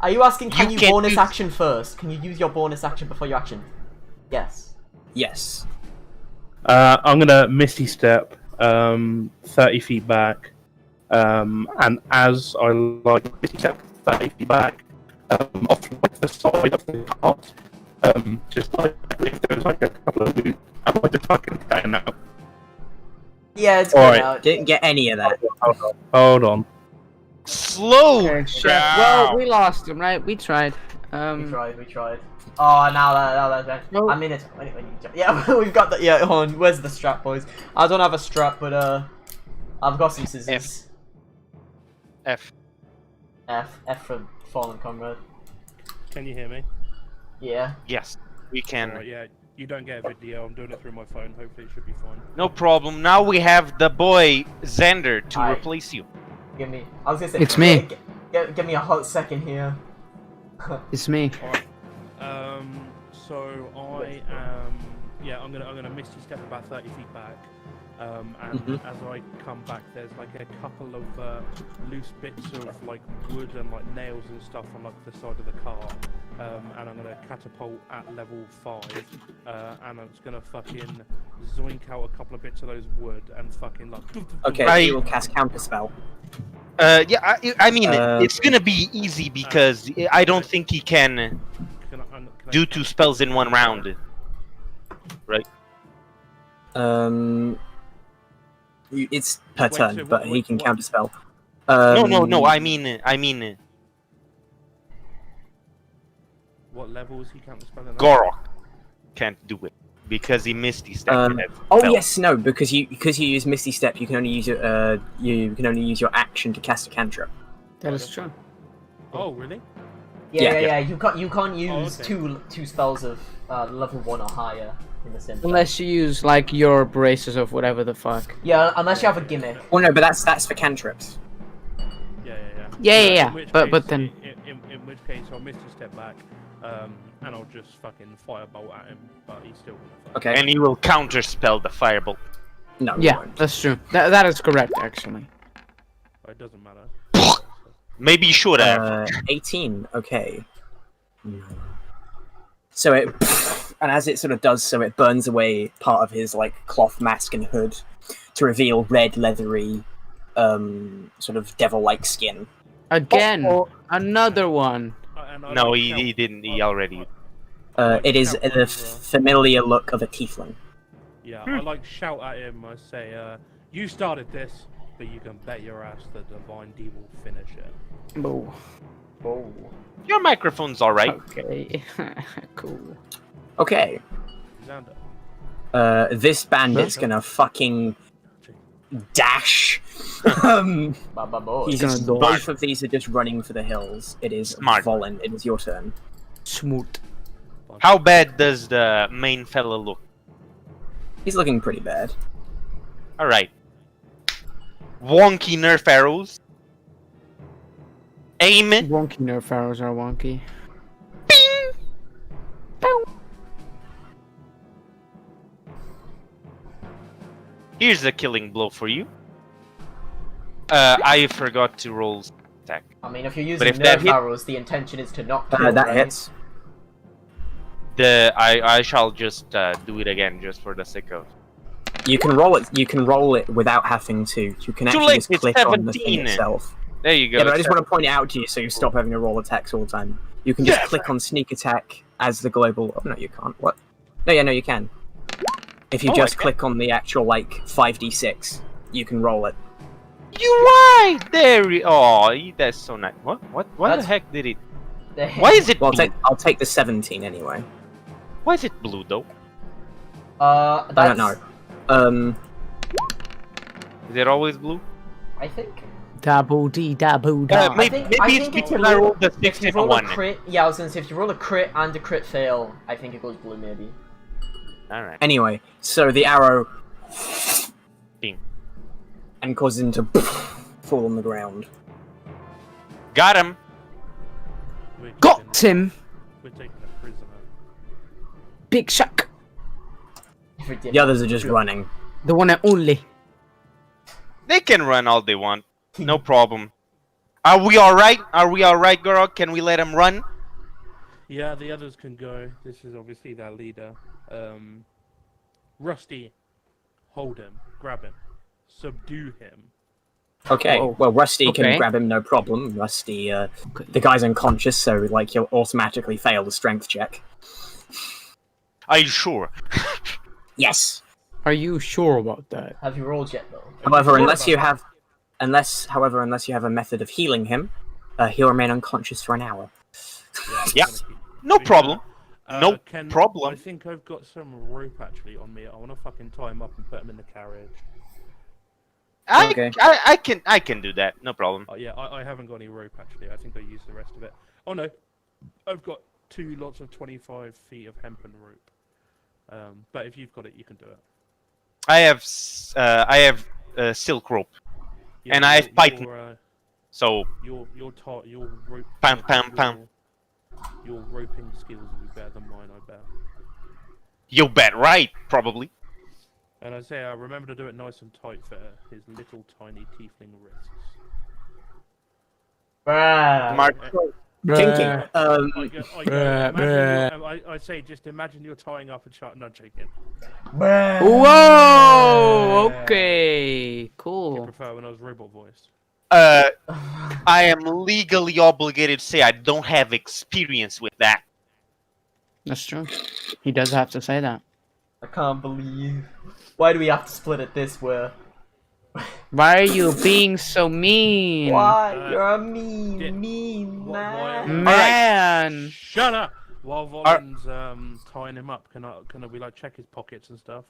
Are you asking can You you can't bonus use- action first? Can you use your bonus action before your action? Yes. Yes. I'm gonna Misty Step 30 feet back, and as I like Misty Step 30 feet back, off like the side of the cart, just like if there's like a couple of loot, I'm like just fucking cutting out. Yeah, it's All good right. out. Didn't get any of that. Hold on. Slow Okay, Chef. down. Well, we lost him, right? We tried. We tried. Oh, now that's No. I mean it. Yeah, we've got the. Yeah, hold on. Where's the strap, boys? I don't have a strap, but I've got some scissors. F. F for fallen comrade. Can you hear me? Yeah. Yes, we can. Alright, yeah. You don't get a video. I'm doing it through my phone. Hopefully, it should be fine. No problem. Now we have the boy Xander to Aye. replace you. Give me. I was gonna say. It's me. Give me a hot second here. It's me. So I am. Yeah, I'm gonna Misty Step about 30 feet back. And as I come back, there's like a couple of loose bits of like wood and like nails and stuff on like the side of the car. And I'm gonna catapult at level 5, and I'm just gonna fucking zoink out a couple of bits of those wood and fucking like. Okay, Right. he will cast Counterspell. Yeah, I mean, Uh, it's gonna be easy because I don't think he can Can I do 2 spells in 1 round. Right? It's per Wait, turn, so but what- he can what- Counterspell. No. I mean, What level is he counterspelling? at? Gorok can't do it because he missed his step. Oh yes, no, because you use Misty Step, you can only use your action to cast a cantrip. That is true. Oh, really? Yeah. Yeah. You can't use okay. two spells of level 1 or higher in the same. Unless you use like your braces of whatever the fuck. Yeah, unless you have a gimmick. Well, no, but that's for cantrips. Yeah. In which But case- then in which case I'll Misty Step back, and I'll just fucking firebolt at him, but he's still gonna fuck. Okay. And he will counterspell the firebolt. No, you Yeah, won't. that's true. That is correct, actually. Oh, it doesn't matter. Maybe you should have. 18. Okay. So it, and as it sort of does so, it burns away part of his like cloth mask and hood to reveal red, leathery, sort of devil-like skin. Again, Oh, another one. And I No, like he shout- didn't. He already. It is shout the over- familiar look of a tiefling. Yeah, I like shout at him. I say, "You started this, but you can bet your ass the Divine D will finish it." Oh, Oh. Your microphone's alright. okay. Cool. Okay. Xander. This bandit's gonna fucking dash. Baba boy. He's gonna just, dodge. both of these are just running for the hills. It is Smart. Volin. It is your turn. Smooth. How bad does the main fella look? He's looking pretty bad. Alright. Wonky nerf arrows. Aim it. Wonky nerf arrows are wonky. Here's a killing blow for you. I forgot to roll attack. I mean, if you're But using if that nerf hit- arrows, the intention is to not kill, That right? hits. I shall just do it again just for the sake of. You can roll it. You can roll it without having to. You can Too actually late, just it's click on the thing 17. itself. There you go. Yeah, but I just want to point it out to you so you stop having to roll attacks all the time. You can just Yeah. click on sneak attack as the global. Oh no, you can't. What? No, yeah, no, you can. If you Oh, I just can. click on the actual like 5d6, you can roll it. You're right. There. Oh, that's so nice. What? What the That's- heck did it? Why is it Well, blue? I'll take the 17 anyway. Why is it blue though? That's... I don't know. Is it always blue? I think. Dabble dee dabble da. maybe I it's think it's because I blue. rolled the If 6 you and a roll a 1. crit, yeah, I was gonna say if you roll a crit and a crit fail, I think it goes blue maybe. Alright. Anyway, so the arrow Bing. and causes him to fall on the ground. Got him. We're keeping- Got him. We're taking a prisoner. Big Shack. If it did The others are just running. The one and only. They can run all they want. No problem. Are we alright? Are we alright, girl? Can we let them run? Yeah, the others can go. This is obviously their leader. Rusty, hold him, grab him, subdue him. Okay, Whoa. well, Rusty can Okay. grab him, no problem. Rusty, the guy's unconscious, so like he'll automatically fail the strength check. Are you sure? Yes. Are you sure about that? Have you rolled yet though? However, sure unless about you that? have, unless you have a method of healing him, he'll remain unconscious for an hour. Yeah. I'm gonna keep- No Yeah. problem. No Ken, problem. I think I've got some rope actually on me. I want to fucking tie him up and put him in the carriage. Okay. I can do that. No problem. Oh yeah, I haven't got any rope actually. I think I used the rest of it. Oh no, I've got 2 lots of 25 feet of hempen rope. But if you've got it, you can do it. I have silk rope. Yeah, And I have python. So Your rope. Pam, pam, pam. Your roping skills will be better than mine, I bet. you bet right, probably. And I say, remember to do it nice and tight for his little tiny tiefling wrists. Bruh. Mark, Kinky. I say, just imagine you're tying up a child. No, joking. Bruh. Whoa. Okay. I Cool. prefer when I was robot voiced. I am legally obligated to say I don't have experience with that. That's true. He does have to say that. I can't believe. Why do we have to split it this way? Why are you being so mean? Why? Uh, You're a mean, yeah. mean Why- man. Man. Shut up! While Volin's tying him up, can we like check his pockets and stuff,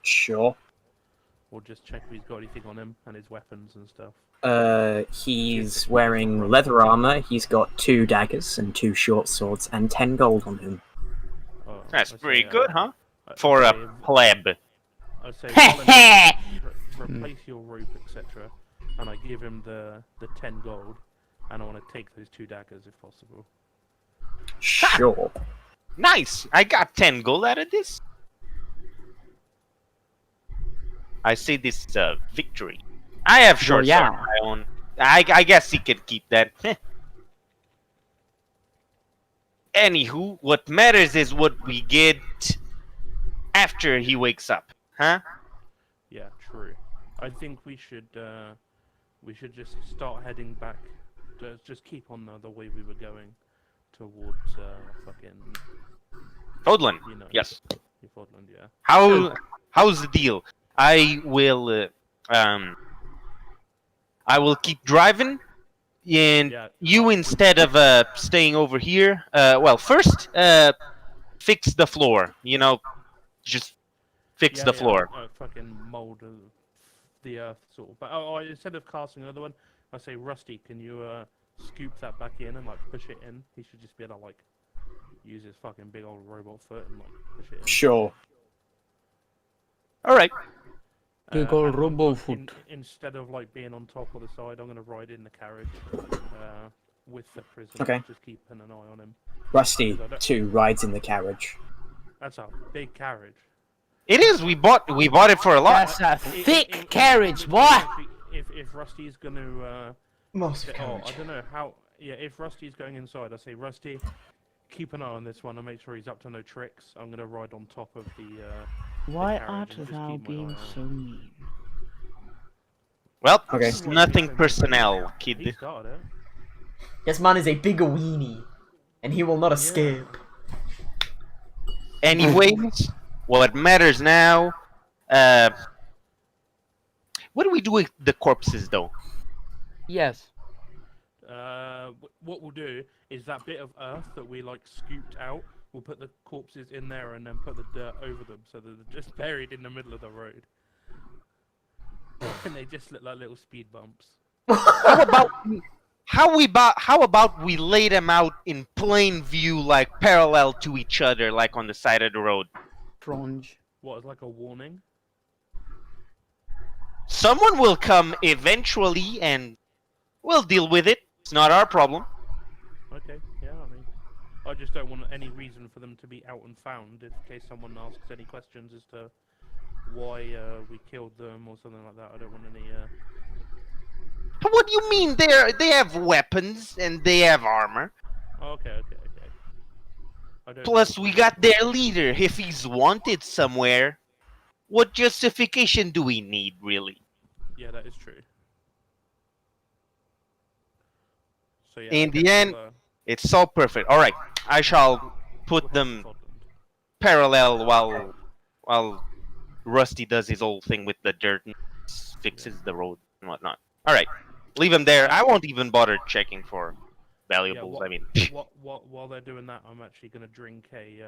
Sure. or just check if he's got anything on him and his weapons and stuff? He's wearing leather armor. He's got 2 daggers and 2 short swords and 10 gold on him. Oh, That's I say, pretty good, huh? I- For I a say, pleb. I say, Volin, replace your rope, etc. And I give him the 10 gold, and I want to take those 2 daggers if possible. Sure. Nice. I got 10 gold out of this. I say this is a victory. I have short yeah. sword of my own. I guess he could keep that. Anywho, what matters is what we get after he wakes up, huh? Yeah, true. I think we should just start heading back. Just keep on the way we were going towards fucking Odlin, yes. Fodland, yeah. How's the deal? I will keep driving, and Yeah. you, instead of staying over here, first fix the floor. Just fix the floor. Fucking mold the earth sort of. But instead of casting another one, I say, Rusty, can you scoop that back in and like push it in? He should just be able to like use his fucking big old robot foot and like push it in. Sure. All right. Big old And, robo foot. Instead of like being on top or the side, I'm gonna ride in the carriage with the prisoner. Okay. Just keeping an eye on him. Rusty, too, rides in the carriage. That's a big carriage. It is. We bought it for a lot. That's a thick carriage, boy. If Rusty's gonna Massive I carriage. don't know how. Yeah, if Rusty's going inside, I say, Rusty, keep an eye on this one and make sure he's up to no tricks. I'm gonna ride on top of the. Why carriage art and just thou keep my being eye on so mean? Well, Okay. it's nothing personnel, He kid. started it. This man is a bigger weenie, and he will not escape. Anyways, what matters now? What do we do with the corpses, though? Yes. What we'll do is that bit of earth that we like scooped out. We'll put the corpses in there and then put the dirt over them so that they're just buried in the middle of the road. And they just look like little speed bumps. How about we lay them out in plain view, like parallel to each other, like on the side of the road? Tronge. What, is like a warning? Someone will come eventually, and we'll deal with it. It's not our problem. Okay, yeah, I mean, I just don't want any reason for them to be out and found in case someone asks any questions as to why we killed them or something like that. I don't want any. What do you mean? They have weapons and they have armor. Okay. I don't Plus, we got their leader. If he's wanted somewhere, what justification do we need, really? Yeah, that is true. So yeah. In I the guess end, we'll, it's all perfect. All right, I shall put we'll them Fodland. parallel while Rusty does his old thing with the dirt and fixes the road and whatnot. All right, leave him there. I won't even bother checking for valuables. what- I mean, While they're doing that, I'm actually gonna drink a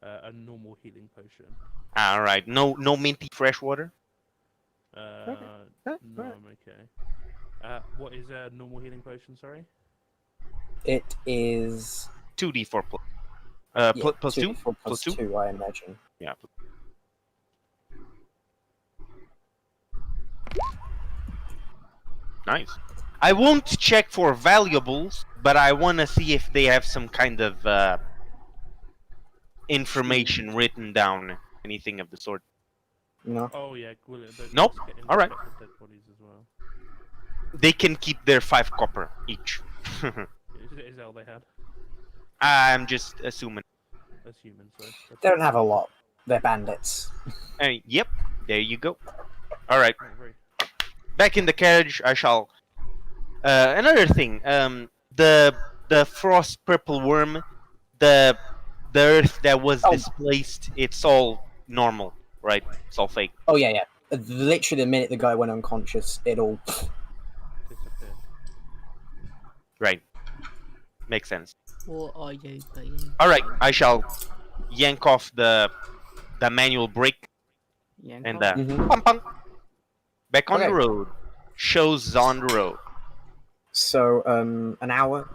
a normal healing potion. all right. No minty fresh water. No, alright. I'm okay. What is a normal healing potion? Sorry. It is 2d4 plus. yeah, Plus 2? 2d4 Plus 2? 2, I imagine. Yeah. Nice. I won't check for valuables, but I want to see if they have some kind of information written down, anything of the sort. No. Oh yeah. Well, Nope. Alright. Dead bodies as well. They can keep their 5 copper each. Is that all they had? I'm just assuming. That's human, so. They don't have a lot. They're bandits. Yep, there you go. Alright, Very. back in the carriage, I shall... another thing, the frost purple worm, the earth that was Oh. displaced, it's all normal, right? It's all fake. Oh, yeah. Literally, the minute the guy went unconscious, it all. Disappeared. Right. Makes sense. What are you doing? Alright, I shall yank off the manual brake and Mhm. pum pum. Back on Okay. the road. Shows on the road. So, an hour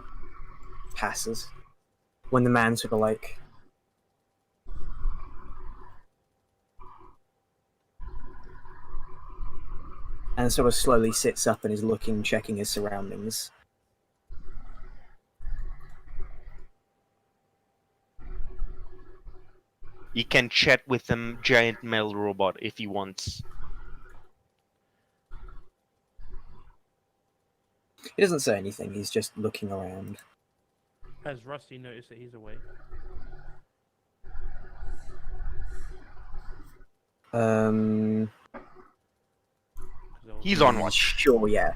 passes when the man sort of like. And sort of slowly sits up and is looking, checking his surroundings. He can chat with a giant metal robot if he wants. He doesn't say anything. He's just looking around. Has Rusty noticed that he's awake? Um, 'Cause I was- He's on watch. Sure, yeah.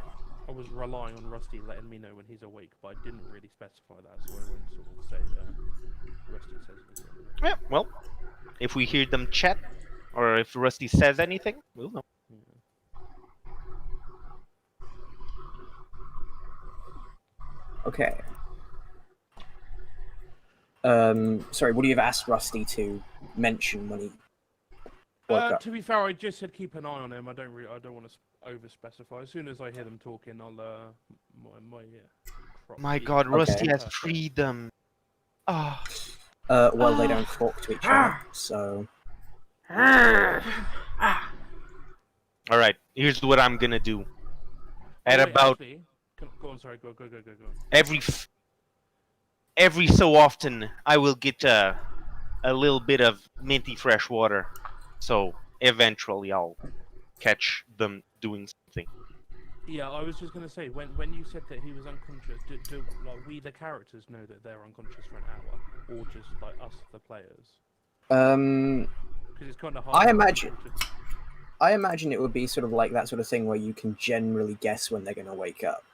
I was relying on Rusty letting me know when he's awake, but I didn't really specify that, so I won't sort of say Rusty says anything. Yeah, well, if we hear them chat, or if Rusty says anything, we'll know. Okay. Sorry, would you have asked Rusty to mention when he woke up? To be fair, I just said keep an eye on him. I don't want to over specify. As soon as I hear them talking, I'll My God, Rusty Okay. has freedom. Ah, Well, they don't talk to each other, so... all right. Here's what I'm gonna do. At about Go on, sorry, go. every so often, I will get a little bit of minty fresh water. So eventually, I'll catch them doing something. Yeah, I was just gonna say when you said that he was unconscious, do like we the characters know that they're unconscious for an hour, or just like us the players? Because it's kind of hard. I for imagine- people to- I imagine it would be sort of like that sort of thing where you can generally guess when they're going to wake up.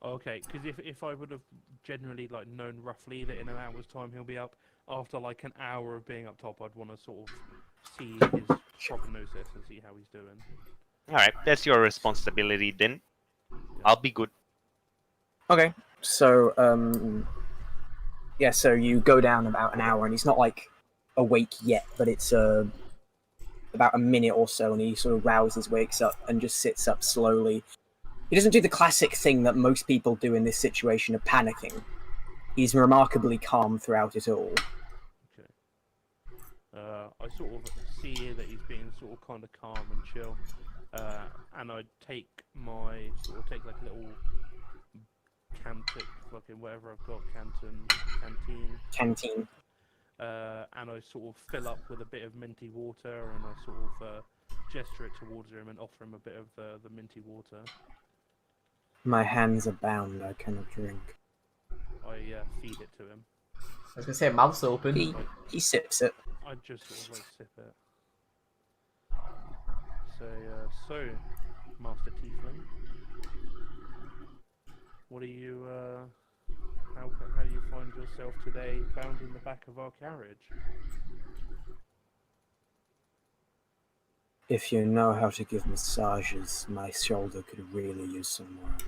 Okay, because if I would have generally like known roughly that in an hour's time he'll be up, after like an hour of being up top, I'd want to sort of see his prognosis and see how he's doing. All right, that's your responsibility then. I'll be good. Okay, so, yeah, so you go down about an hour, and he's not, like, awake yet, but it's, about a minute or so, and he sort of rouses, wakes up, and just sits up slowly. He doesn't do the classic thing that most people do in this situation of panicking. He's remarkably calm throughout it all. Okay. I sort of see that he's being sort of kind of calm and chill, and I take like a little Cantic, fucking whatever I've got, canteen. And I sort of fill up with a bit of minty water, and I sort of gesture it towards him and offer him a bit of the minty water. My hands are bound, I cannot drink. I feed it to him. I was gonna say mouth's open. He sips it. I just sort of like sip it. So, Master Tiefling, what are you? How do you find yourself today, bound in the back of our carriage? If you know how to give massages, my shoulder could really use some work.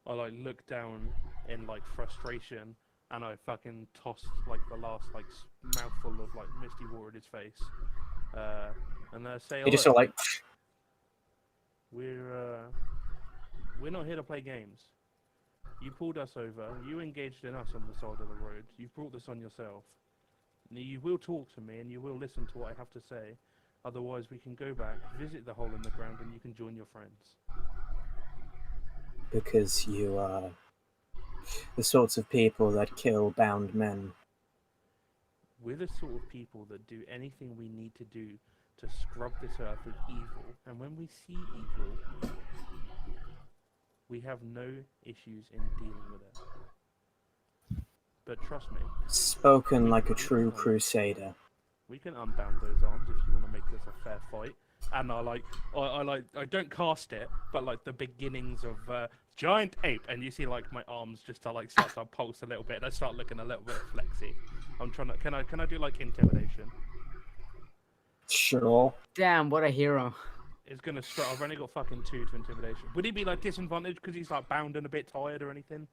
I like look down in like frustration, and I fucking toss like the last like mouthful of like misty water in his face, and I say, He just sort of like, We're not here to play games. You pulled us over. You engaged in us on the side of the road. You brought this on yourself. You will talk to me and you will listen to what I have to say. Otherwise, we can go back, visit the hole in the ground, and you can join your friends. because you are the sorts of people that kill bound men. We're the sort of people that do anything we need to do to scrub this earth of evil. And when we see evil, we have no issues in dealing with it. But trust me, Spoken like a true crusader. we can unbound those arms if you want to make this a fair fight. And I don't cast it, but like the beginnings of giant ape, and you see like my arms just start to pulse a little bit, and I start looking a little bit flexy. I'm trying to. Can I do like intimidation? Sure. Damn, what a hero. It's gonna start. I've only got fucking 2 to intimidation. Would he be like disadvantaged because he's like bound and a bit tired or anything?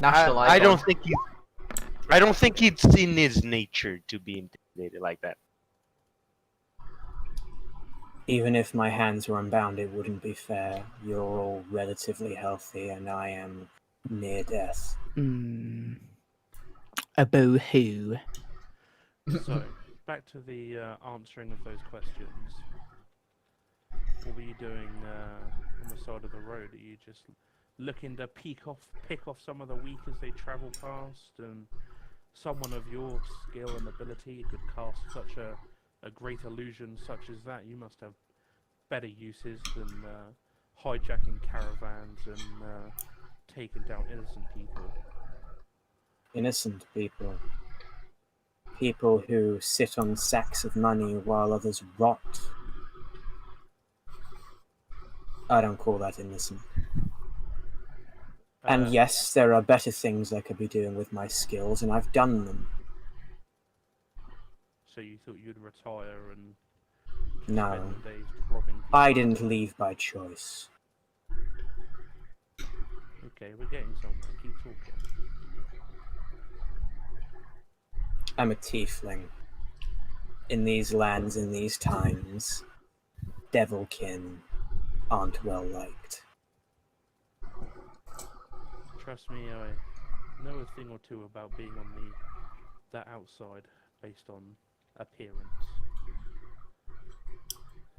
National I icon. don't think it's in his nature to be intimidated like that. Even if my hands were unbound, it wouldn't be fair. You're all relatively healthy, and I am near death. A boo-hoo. So, back to the answering of those questions. What were you doing on the side of the road? Are you just looking to pick off some of the weak as they travel past, and someone of your skill and ability could cast such a great illusion such as that, you must have better uses than hijacking caravans and taking down innocent people. Innocent people. People who sit on sacks of money while others rot. I don't call that innocent. And yes, there are better things I could be doing with my skills, and I've done them. So you thought you'd retire and No, spend the days robbing people? I didn't leave by choice. Okay, we're getting somewhere. Keep talking. I'm a tiefling. In these lands, in these times, devilkin aren't well liked. Trust me, I know a thing or two about being on the outside based on appearance.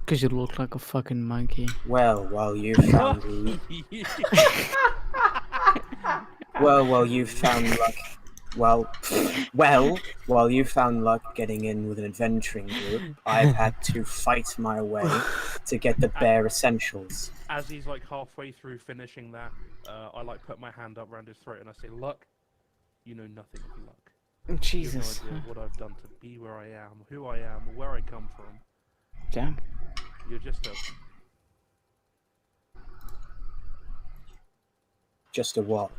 Because you look like a fucking monkey. Well, while you found while you found luck, while you found luck getting in with an adventuring group, I've had to fight my way to get the bare essentials. As he's like halfway through finishing that, I like put my hand up around his throat and I say, "Luck, you know nothing of luck. Jesus. You have no idea what I've done to be where I am, who I am, or where I come from. Damn. You're just a what?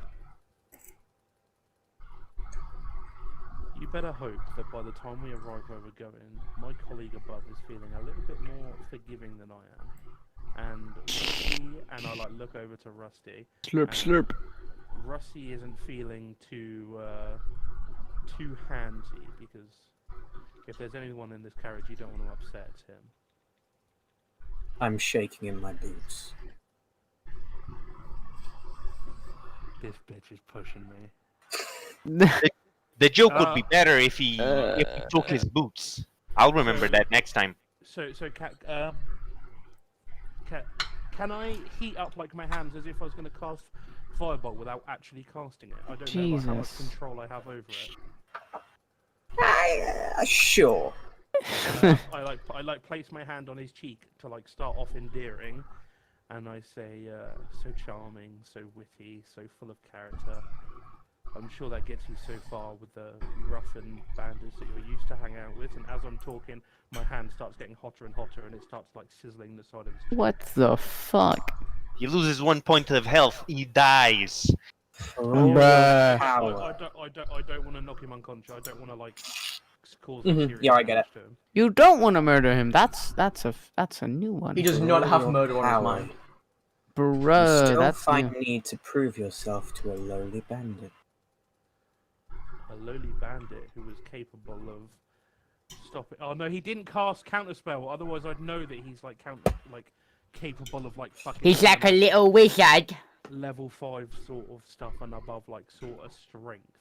You better hope that by the time we arrive where we're going, my colleague above is feeling a little bit more forgiving than I am. And I like look over to Rusty. Slurp, slurp. Rusty isn't feeling too handsy, because if there's anyone in this carriage you don't want to upset, it's him. I'm shaking in my boots. This bitch is pushing me. The joke would be better if he took his boots. I'll remember that next time. So, can I heat up like my hands as if I was going to cast Fireball without actually casting it? I don't know like, how much control I have over it. Sure. I like place my hand on his cheek to like start off endearing, and I say, so charming, so witty, so full of character. I'm sure that gets you so far with the roughened bandits that you're used to hang out with. And as I'm talking, my hand starts getting hotter and hotter, and it starts like sizzling the side of his chest. What the fuck? He loses 1 point of health. He dies. Bruh. I don't want to knock him unconscious. I don't want to like cause serious Yeah, I get damage it. to him. You don't want to murder him. That's a new one. He does not have murder on his mind. You Bruh, still that's find new. need to prove yourself to a lowly bandit. A lowly bandit who was capable of stopping. Oh no, he didn't cast counterspell. Otherwise, I'd know that he's like capable of like fucking. He's like a little wizard. Level 5 sort of stuff and above, like sort of strength.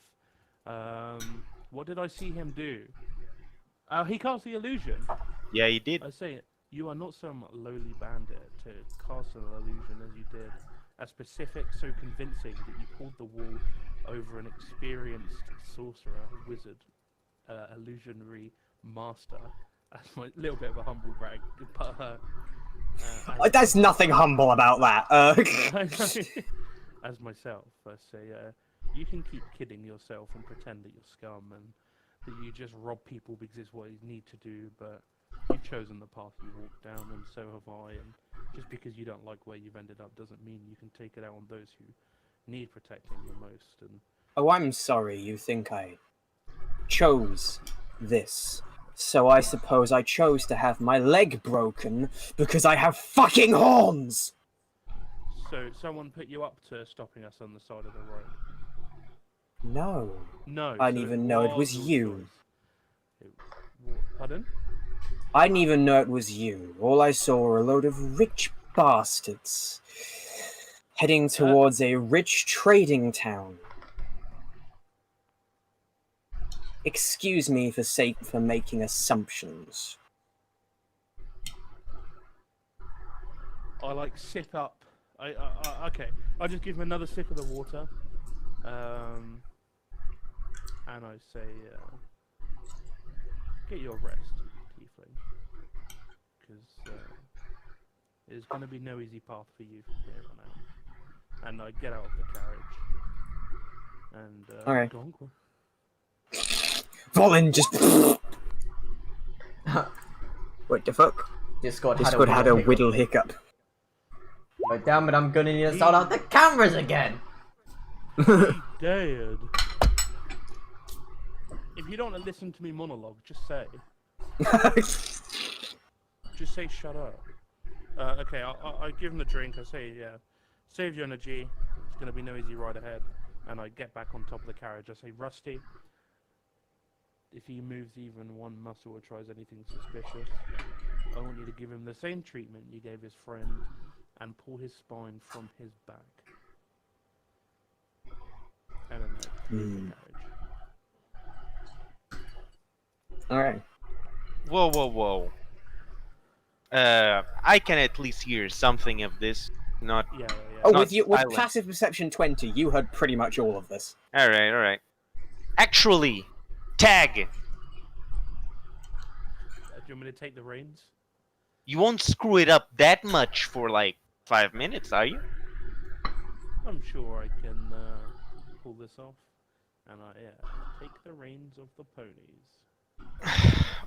What did I see him do? He cast the illusion. Yeah, he did. I say, you are not some lowly bandit to cast an illusion as you did. As specific, so convincing that you pulled the wool over an experienced sorcerer, wizard, illusionary master. That's my little bit of a humble brag, but There's nothing humble about that. as myself, I say, you can keep kidding yourself and pretend that you're scum and that you just rob people because it's what you need to do, but you've chosen the path you walk down, and so have I, and just because you don't like where you've ended up doesn't mean you can take it out on those who need protecting the most. And Oh, I'm sorry you think I chose this. So I suppose I chose to have my leg broken because I have fucking horns! so someone put you up to stopping us on the side of the road? No. No. I didn't so even know it was your you. choice. Pardon? I didn't even know it was you. All I saw were a load of rich bastards heading towards a rich trading town. Excuse me for making assumptions. I like sip up. Okay. I'll just give him another sip of the water. and I say, get your rest, Tiefling, because there's going to be no easy path for you from here on out. And I get out of the carriage, and Alright. Gonk. Volin just. What the fuck? Discord Discord had a whittle hiccup. But damn it, I'm gonna need to sort out the cameras again! Dead. If you don't want to listen to me monologue, just say. Just say shut up. Okay, I give him the drink. I say, yeah, save your energy. It's gonna be no easy ride ahead. And I get back on top of the carriage. I say, Rusty, if he moves even one muscle or tries anything suspicious, I want you to give him the same treatment you gave his friend and pull his spine from his back. And then leave the carriage. Alright. Whoa. I can at least hear something of this. Not. Yeah. Oh, Not with silent. passive perception 20, you heard pretty much all of this. Alright. Actually, Tag, Do you want me to take the reins? you won't screw it up that much for like 5 minutes, are you? I'm sure I can pull this off. And take the reins of the ponies.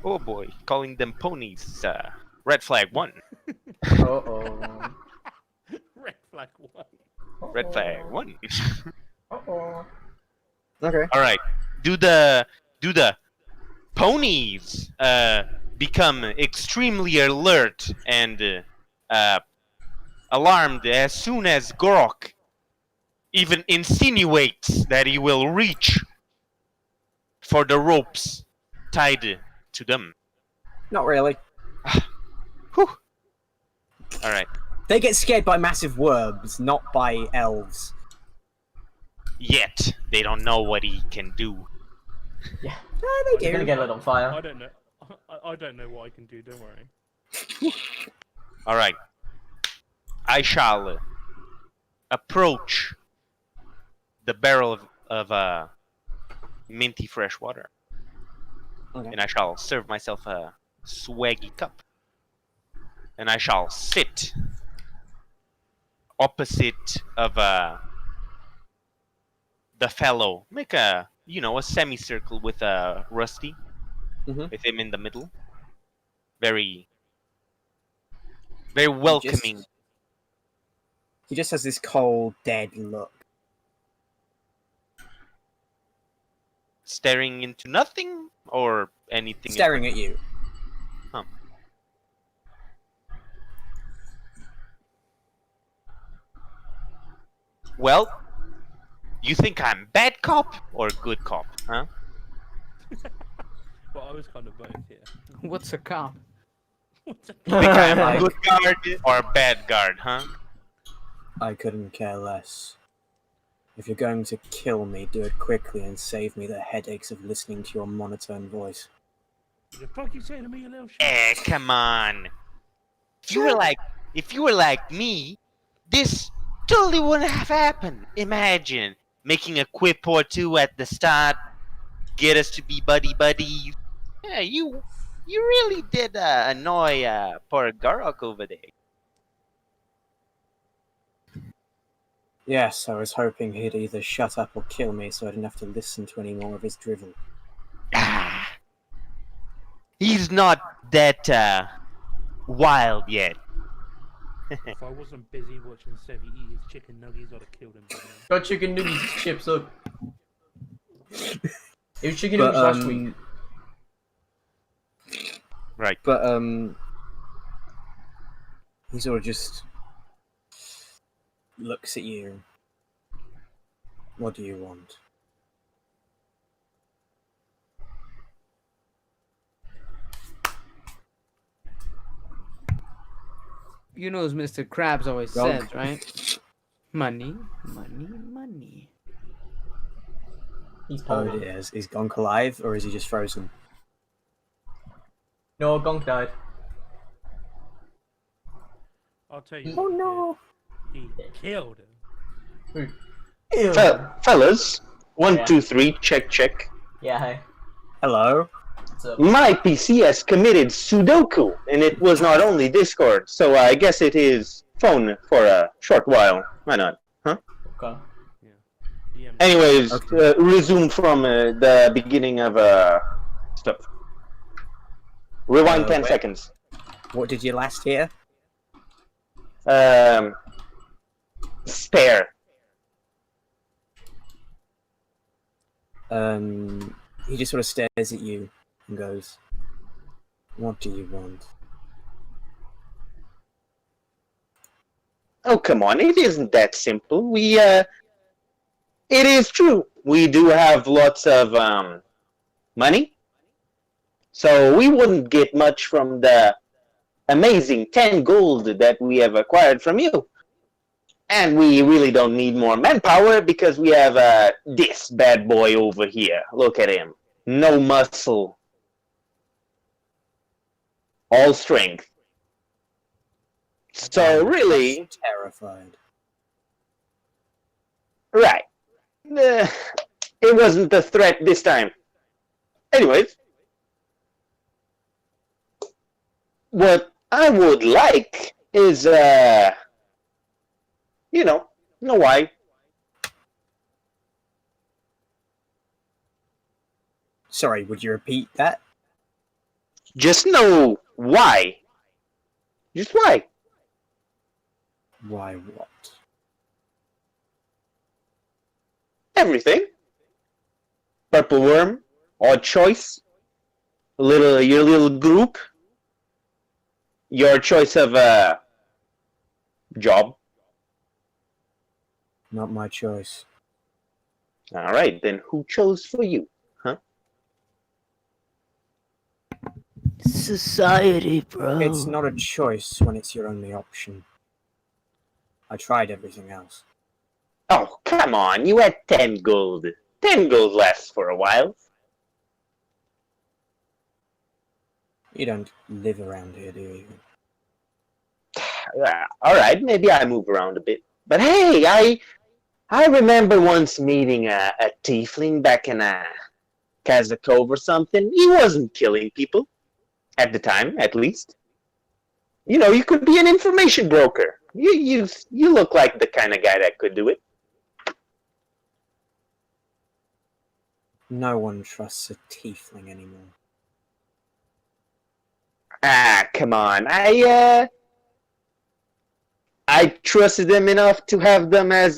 Oh boy, calling them ponies. Red flag 1. Uh-oh. Red flag 1. Red flag 1. Uh-oh. Okay. Alright. Do the ponies become extremely alert and alarmed as soon as Gorok even insinuates that he will reach for the ropes tied to them. Not really. Whew. Alright. They get scared by massive worms, not by elves. Yet they don't know what he can do. Yeah, They you're gonna do. get lit on fire. I don't know. I don't know what I can do, don't worry. Alright. I shall approach the barrel of minty fresh water. Okay. And I shall serve myself a swaggy cup. And I shall sit opposite of the fellow. Make a semicircle with Rusty. Mhm. With him in the middle. Very welcoming. He just has this cold, dead look. Staring into nothing or anything. Staring at you. Huh. Well, you think I'm bad cop or good cop, huh? Well, I was kind of both here. What's a cop? What's a Think I'm a good guard or a bad guard, huh? I couldn't care less. If you're going to kill me, do it quickly and save me the headaches of listening to your monotone voice. the fuck you say to me, you little shit? Come on. If you were like me, this totally wouldn't have happened. Imagine making a quip or two at the start, get us to be buddy. Yeah, you really did annoy poor Garok over there. Yes, I was hoping he'd either shut up or kill me so I didn't have to listen to any more of his drivel. Ah, he's not that wild yet. If I wasn't busy watching Sevi eat his chicken nuggets, I'd have killed him by now. Got chicken noodles chips up. It was chicken But, noodles last week. Right. But, he sort of just looks at you. What do you want? You know, as Mr. Krabs always Gonk. says, right? Money, money, money. He's Oh, poor. it is. Is Gonk alive, or is he just frozen? No, Gonk died. I'll tell you. Oh what, no! He killed him. Ew. Fellas, one, Yeah. two, three, check. Yeah, hi. Hello. What's up? My PC has committed Sudoku, and it was not only Discord, so I guess it is phone for a short while. Why not? Okay. DM. Anyways, Okay. resume from the beginning of stuff. Rewind 10 where- seconds. What did you last hear? Spare. He just sort of stares at you and goes, "What do you want?" Oh, come on, it isn't that simple. It is true. We do have lots of, money. So we wouldn't get much from the amazing 10 gold that we have acquired from you. And we really don't need more manpower because we have this bad boy over here. Look at him. No muscle. All strength. So really, Terrified. right. It wasn't a threat this time. Anyways, what I would like is, know why. Sorry, would you repeat that? Just know why. Just why. Why what? Everything. Purple Worm, Odd Choice, your little group, your choice of job. Not my choice. All right, then who chose for you? Society, bro. It's not a choice when it's your only option. I tried everything else. Oh, come on, you had 10 gold. 10 gold lasts for a while. You don't live around here, do you? All right, maybe I move around a bit. But hey, I remember once meeting a tiefling back in Kazakov or something. He wasn't killing people. At the time, at least. You could be an information broker. You look like the kind of guy that could do it. No one trusts a tiefling anymore. Ah, come on. I trusted them enough to have them as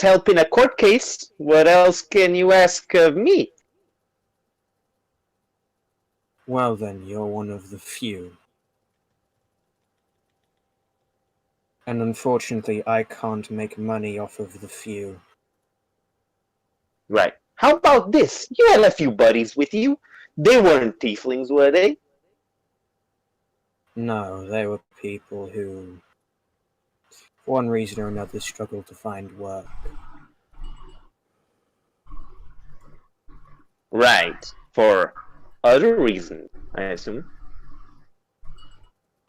help in a court case. What else can you ask of me? Well then, you're one of the few. And unfortunately, I can't make money off of the few. Right. How about this? You had a few buddies with you. They weren't tieflings, were they? No, they were people who, for one reason or another, struggled to find work. Right. For other reasons, I assume.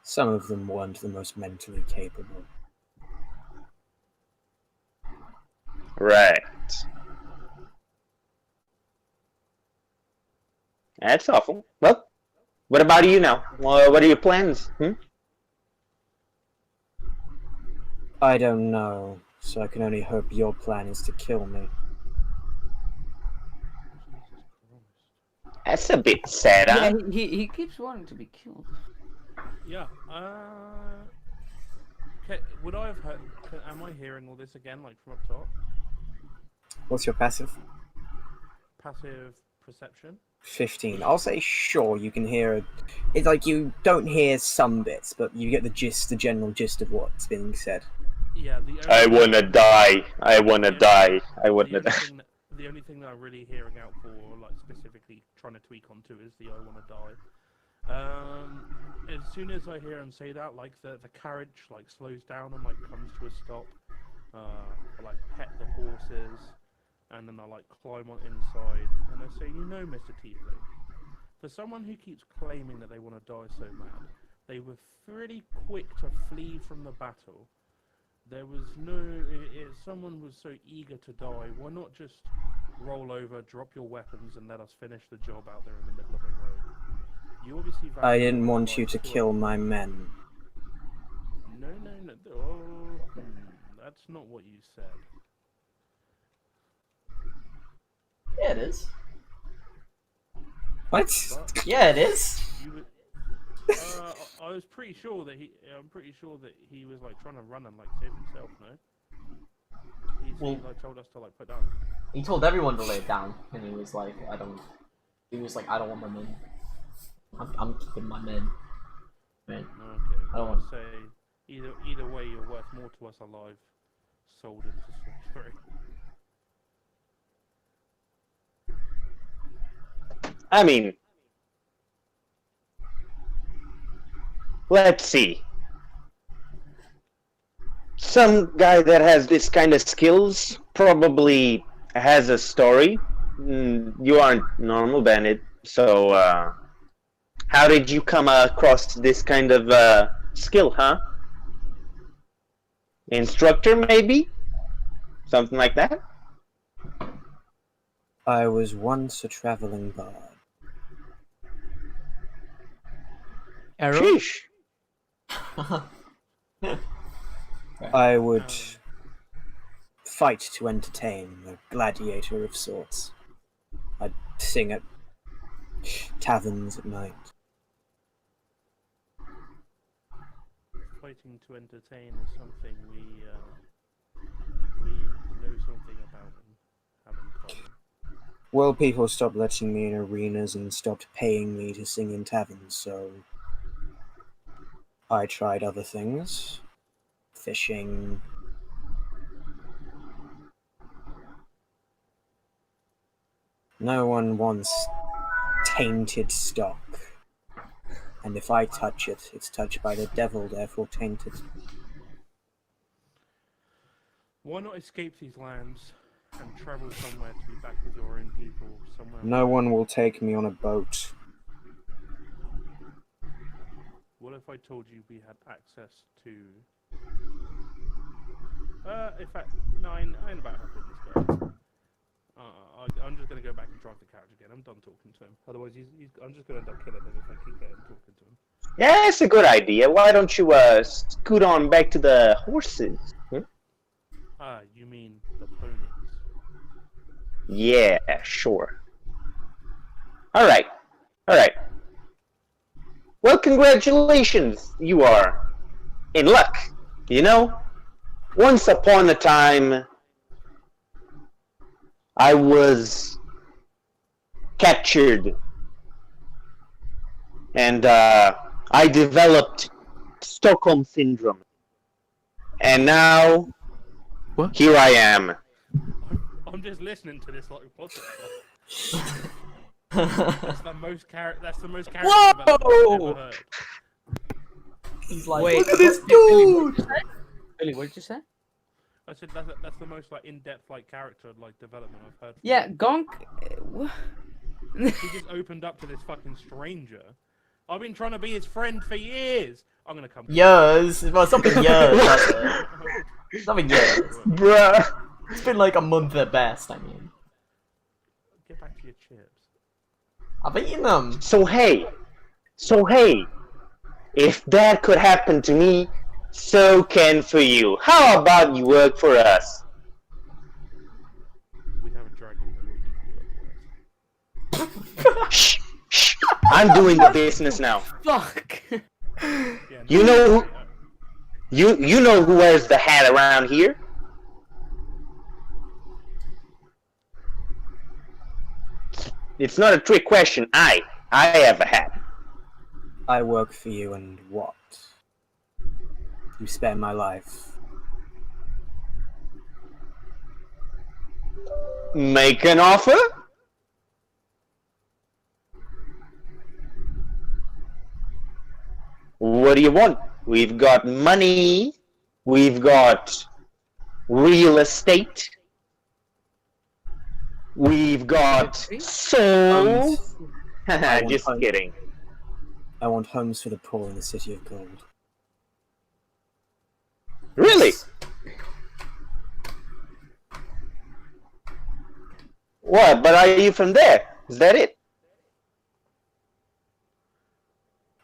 Some of them weren't the most mentally capable. Right. That's awful. Well, what about you now? What are your plans? I don't know, so I can only hope your plan is to kill me. That's a bit sad, huh? Yeah, he keeps wanting to be killed. Yeah. Would I have heard? Am I hearing all this again, like from up top? What's your passive? Passive perception. 15. I'll say sure, you can hear it. It's like you don't hear some bits, but you get the general gist of what's being said. Yeah. I wanna die. I wanna die. I wanna die. The only thing that I'm really hearing out for, like specifically trying to tweak onto, is the "I wanna die." As soon as I hear him say that, like the carriage like slows down and like comes to a stop. I like pet the horses, and then I like climb on inside, and I say, Mr. Tiefling, for someone who keeps claiming that they want to die so mad, they were pretty quick to flee from the battle. There was no, if someone was so eager to die, why not just roll over, drop your weapons, and let us finish the job out there in the middle of the road. You obviously I value didn't your want you life to to kill a- my men. No. Oh, that's not what you said. Yeah, it is. What? But Yeah, it is. you would. I was pretty sure that he. I'm pretty sure that he was like trying to run and like save himself. No. He like told us to like put down. He told everyone to lay it down, and he was like, I don't want my men. I'm keeping my men. Man. Okay. I don't I'd want- say either way, you're worth more to us alive, sold into slavery. I mean, let's see. Some guy that has this kind of skills probably has a story. You aren't normal, Bandit. So, how did you come across this kind of skill, huh? Instructor, maybe? Something like that? I was once a traveling bard. Arrow? Sheesh. I would fight to entertain, a gladiator of sorts. I'd sing at taverns at night. Fighting to entertain is something we know something about and have in common. Well, people stopped letting me in arenas and stopped paying me to sing in taverns, so I tried other things. Fishing. No one wants tainted stock. And if I touch it, it's touched by the devil, therefore tainted. Why not escape these lands and travel somewhere to be back with your own people? Somewhere. No one will take me on a boat. What if I told you we had access to? In fact, no, I ain't about helping this guy. I'm just gonna go back and drive the carriage again. I'm done talking to him. Otherwise, I'm just gonna end up killing him if I keep getting talking to him. Yeah, it's a good idea. Why don't you scoot on back to the horses? Ah, you mean the ponies? Yeah, sure. All right. Well, congratulations. You are in luck. You know, once upon a time, I was captured, and I developed Stockholm Syndrome. And now, What? here I am. I'm just listening to this like what the fuck? That's the most character development I've ever heard. He's like, Wait, look at this Billy, dude! Billy, what did you say? I said that's the most like in-depth like character like development I've heard. Yeah, Gonk. What? He just opened up to this fucking stranger. I've been trying to be his friend for years. I'm gonna come. Years. Well, it's not been years, has it? It's not been years. Bruh. It's been like a month at best, I mean. Get back to your chips. I've eaten them. So hey, if that could happen to me, so can for you. How about you work for us? We have a dragon that will eat you otherwise. Shh. I'm doing the business now. Fuck. Yeah, You know you know who wears the hat around here? It's not a trick question. I have a hat. I work for you, and what? You spare my life. Make an offer? What do you want? We've got money. We've got real estate. We've got souls. Just homes. kidding. I want homes for the poor in the city of gold. Really? What? But are you from there? Is that it?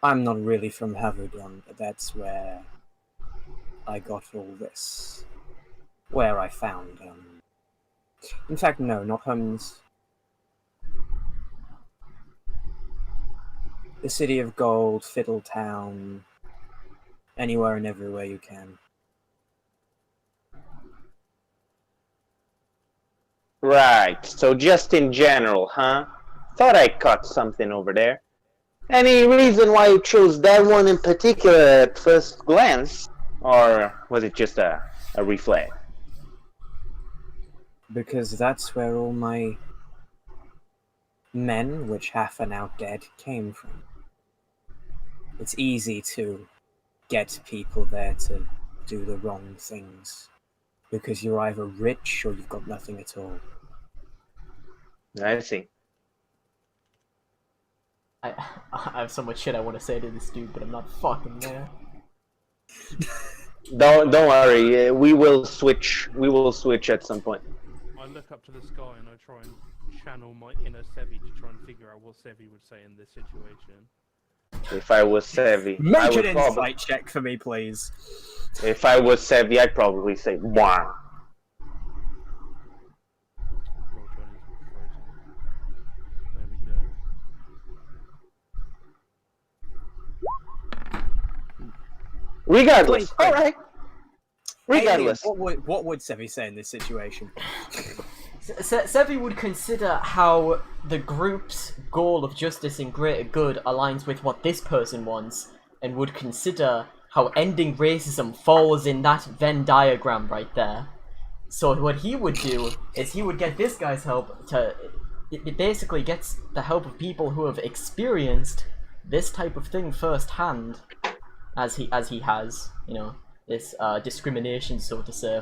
I'm not really from Haverdon, but that's where I got all this. Where I found, In fact, no, not Homes. The City of Gold, Fiddletown, anywhere and everywhere you can. Right, so just in general, huh? Thought I caught something over there. Any reason why you chose that one in particular at first glance? Or was it just a reflex? Because that's where all my men, which half are now dead, came from. It's easy to get people there to do the wrong things. Because you're either rich or you've got nothing at all. I see. I have so much shit I want to say to this dude, but I'm not fucking there. Don't worry. We will switch. We will switch at some point. I look up to the sky and I try and channel my inner Sevi to try and figure out what Sevi would say in this situation. If I was savvy, I Make would an probably, insight check for me, please. if I was savvy, I'd probably say "Wow." Roll 20 is frozen. There we go. Regardless, 23. all right. Regardless, Alien, what would Sevi say in this situation? Sevi would consider how the group's goal of justice and greater good aligns with what this person wants, and would consider how ending racism falls in that Venn diagram right there. So what he would do is he would get this guy's help to... It basically gets the help of people who have experienced this type of thing firsthand, as he has, you know, this discrimination, so to say,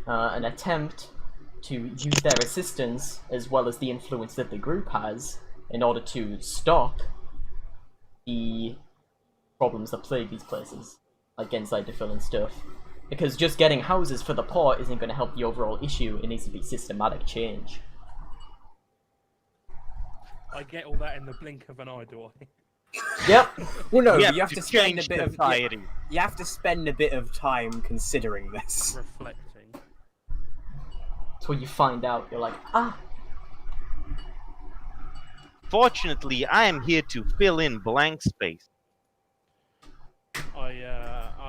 an attempt to use their assistance as well as the influence that the group has in order to stop the problems that plague these places, like Gensai Defil and stuff. Because just getting houses for the poor isn't going to help the overall issue. It needs to be systematic change. I get all that in the blink of an eye, do I? Yep. Well, no, We but you have to spend change a bit of society. you have to spend a bit of time considering this. Reflecting. That's when you find out. You're like, ah. Fortunately, I am here to fill in blank space.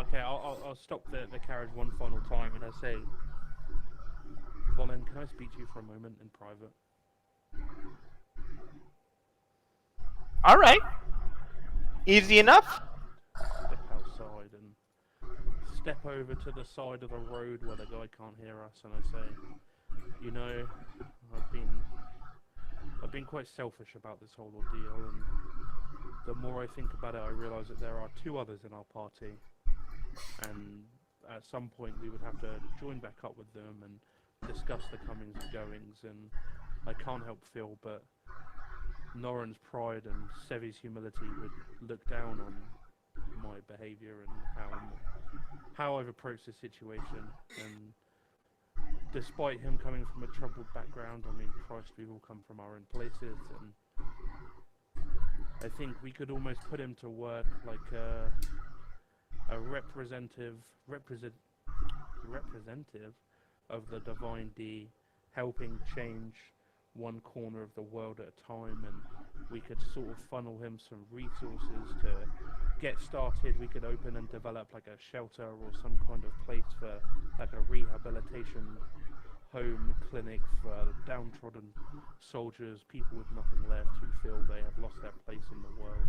Okay, I'll stop the carriage one final time and I say, Volin, can I speak to you for a moment in private? All right. Easy enough. Step outside and step over to the side of the road where the guy can't hear us, and I say, you know, I've been quite selfish about this whole ordeal, and the more I think about it, I realise that there are two others in our party, and at some point we would have to join back up with them and discuss the comings and goings, and I can't help feel but Noran's pride and Sevi's humility would look down on my behaviour and how I've approached the situation. And despite him coming from a troubled background, I mean, Christ, we've all come from our own places, and I think we could almost put him to work like a representative of the Divine D, helping change one corner of the world at a time, and we could sort of funnel him some resources to get started. We could open and develop like a shelter or some kind of place for like a rehabilitation home clinic for downtrodden soldiers, people with nothing left who feel they have lost their place in the world,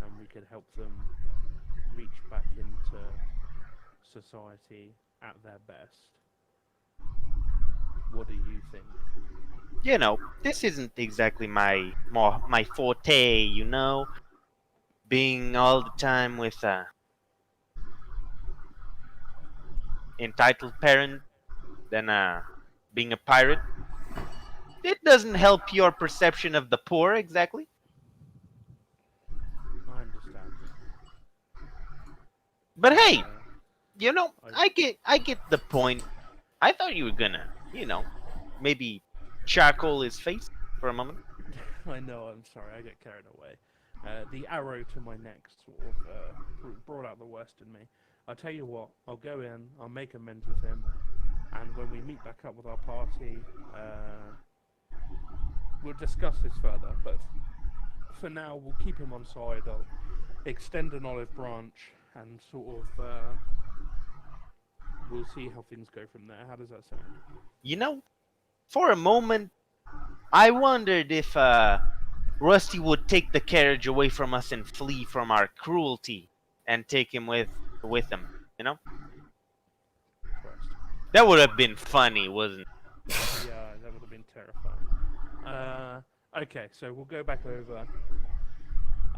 and we could help them reach back into society at their best. What do you think? You know, this isn't exactly my forte, you know? Being all the time with a entitled parent, then being a pirate. It doesn't help your perception of the poor, exactly. I understand. But hey, you know, I get the point. I thought you were gonna, you know, maybe charcoal his face for a moment. I know, I'm sorry, I get carried away. The arrow to my neck sort of brought out the worst in me. I'll tell you what, I'll go in, I'll make amends with him, and when we meet back up with our party, we'll discuss this further, but for now, we'll keep him on side. I'll extend an olive branch and sort of, we'll see how things go from there. How does that sound? You know, for a moment, I wondered if Rusty would take the carriage away from us and flee from our cruelty and take him with him, you know? Christ. That would have been funny, wasn't it? Yeah, that would have been terrifying. Okay, so we'll go back over.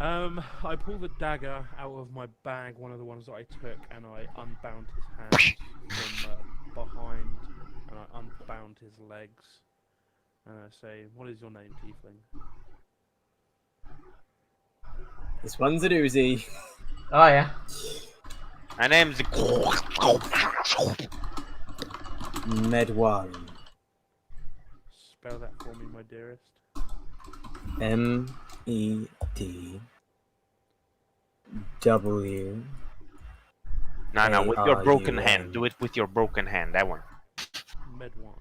I pull the dagger out of my bag, one of the ones that I took, and I unbound his hands from behind, and I unbound his legs. And I say, "What is your name, Tiefling?" This one's a doozy. Oh yeah. My name's Medwari. Spell that for me, my dearest. MEDW. No, with your broken ARUN. hand. Do it with your broken hand, that one. Medwan.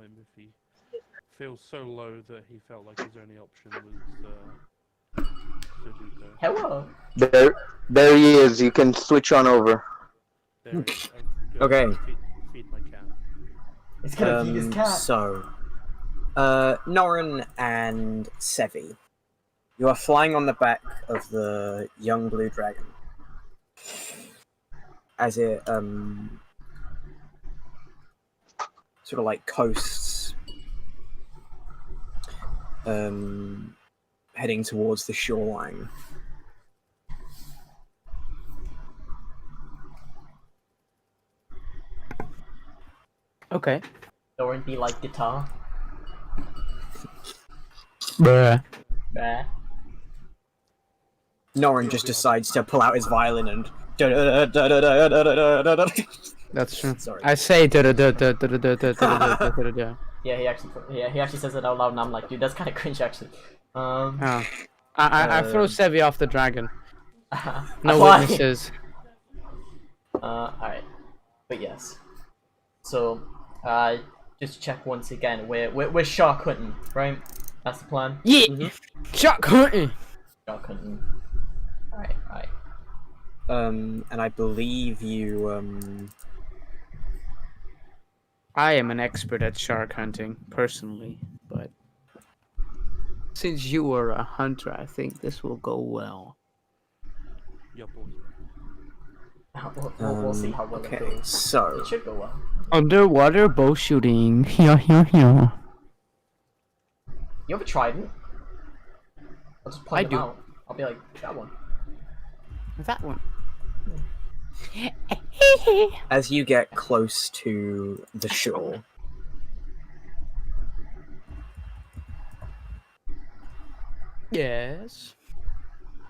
him if he feels so low that he felt like his only option was Sudoku. Hello. There he is. You can switch on over. There he is. Go Okay. Feed my cat. It's gonna feed his cat. So, Norin and Sevi, you are flying on the back of the young blue dragon as it sort of like coasts, heading towards the shoreline. Okay. Doran be like guitar. Bruh. Bah. Norin just decides to pull out his violin and That's true. Sorry. I say da da da da da da da da da da da da. Yeah, he actually says it out loud, and I'm like, dude, that's kind of cringe, actually. Oh. I throw Sevi off the dragon. No Why? witnesses. Alright. But yes. So, just check once again. We're shark hunting, right? That's the plan. Yeah. Shark hunting. Shark hunting. Alright. And I believe you I am an expert at shark hunting, personally, but since you are a hunter, I think this will go well. Yeah, boy. We'll see how well it okay, goes. so It should go well. Underwater bow shooting. Yeah. You ever tried it? I'll just point I them do. out. I'll be like, that one. That one. as you get close to the shore, Yes.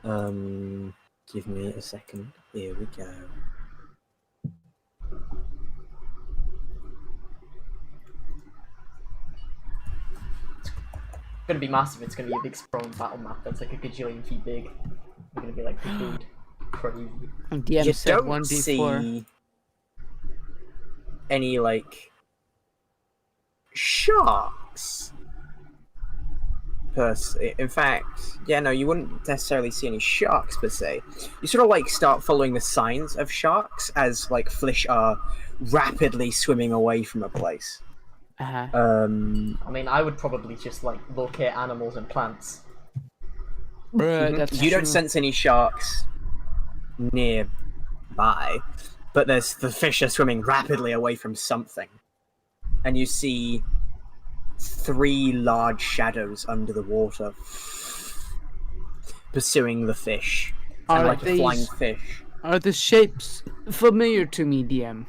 give me a second. Here we go. It's gonna be massive. It's gonna be a big sprawling battle map that's like a gajillion feet big. We're gonna be like, dude, crazy. DM You said don't 1d4. see any like sharks. In fact, yeah, no, you wouldn't necessarily see any sharks per se. You sort of like start following the signs of sharks as like fish are rapidly swimming away from a place. Uh-huh. I mean, I would probably just like locate animals and plants. Bruh, that's You don't true. sense any sharks nearby, but the fish are swimming rapidly away from something, and you see 3 large shadows under the water pursuing the fish, and Are like a flying these- fish. Are the shapes familiar to me, DM?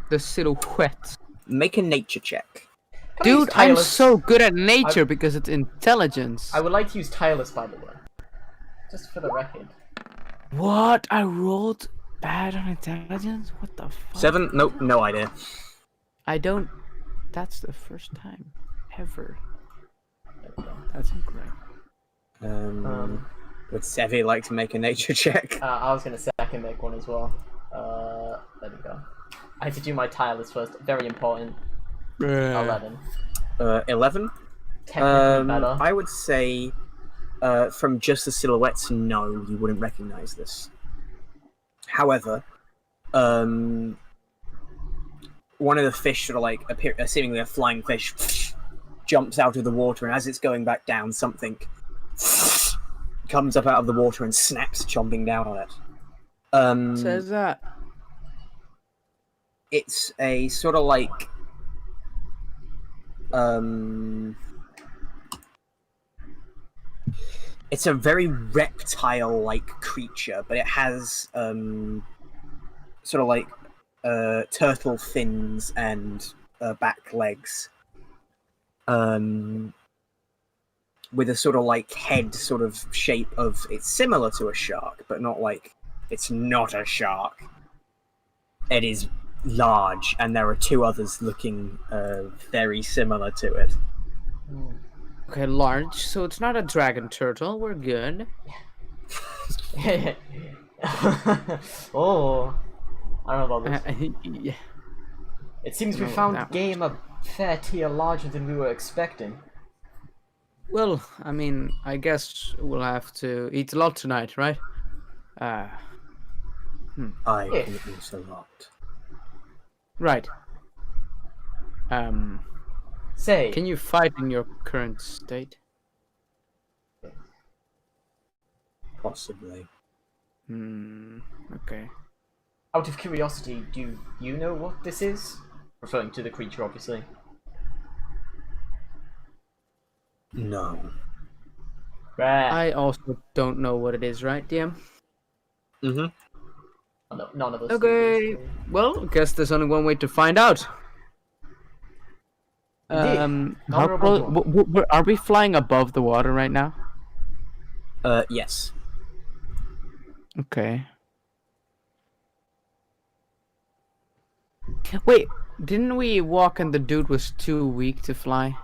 The silhouette. Make a nature check. Can I use Dude, I'm tireless? so good at nature because it's intelligence. I would like to use tireless, by the way. Just for the record. What? I rolled bad on intelligence? What the fuck? 7? Nope, no idea. I don't... That's the first time. Ever. There we go. That's incorrect. Would Sevi like to make a nature check? I was gonna say I can make one as well. There we go. I had to do my tireless first. Very important. 11. 11? Technically better. I would say, from just the silhouettes, no, you wouldn't recognize this. However, one of the fish sort of like seemingly a flying fish jumps out of the water, and as it's going back down, something comes up out of the water and snaps, chomping down on it. Says that. It's a sort of like it's a very reptile-like creature, but it has sort of like turtle fins and back legs, with a sort of like head sort of shape of, it's similar to a shark, but not like, it's not a shark. It is large, and there are 2 others looking very similar to it. Okay, large. So it's not a dragon turtle. We're good. Oh, I don't know about this. Yeah. It seems we No, found that game a fair tier larger than we were expecting. Well, I mean, I guess we'll have to eat a lot tonight, right? I Yeah. can eat a lot. Right. Say, Can you fight in your current state? Possibly. Okay. out of curiosity, do you know what this is? Referring to the creature, obviously. No. Right. I also don't know what it is, right, DM? Mm-hmm. No, none of us. do, Okay. basically. Well, I guess there's only one way to find out. Indeed. How Honorable close, are we flying above the water right now? Yes. Okay. Wait, didn't we walk and the dude was too weak to fly?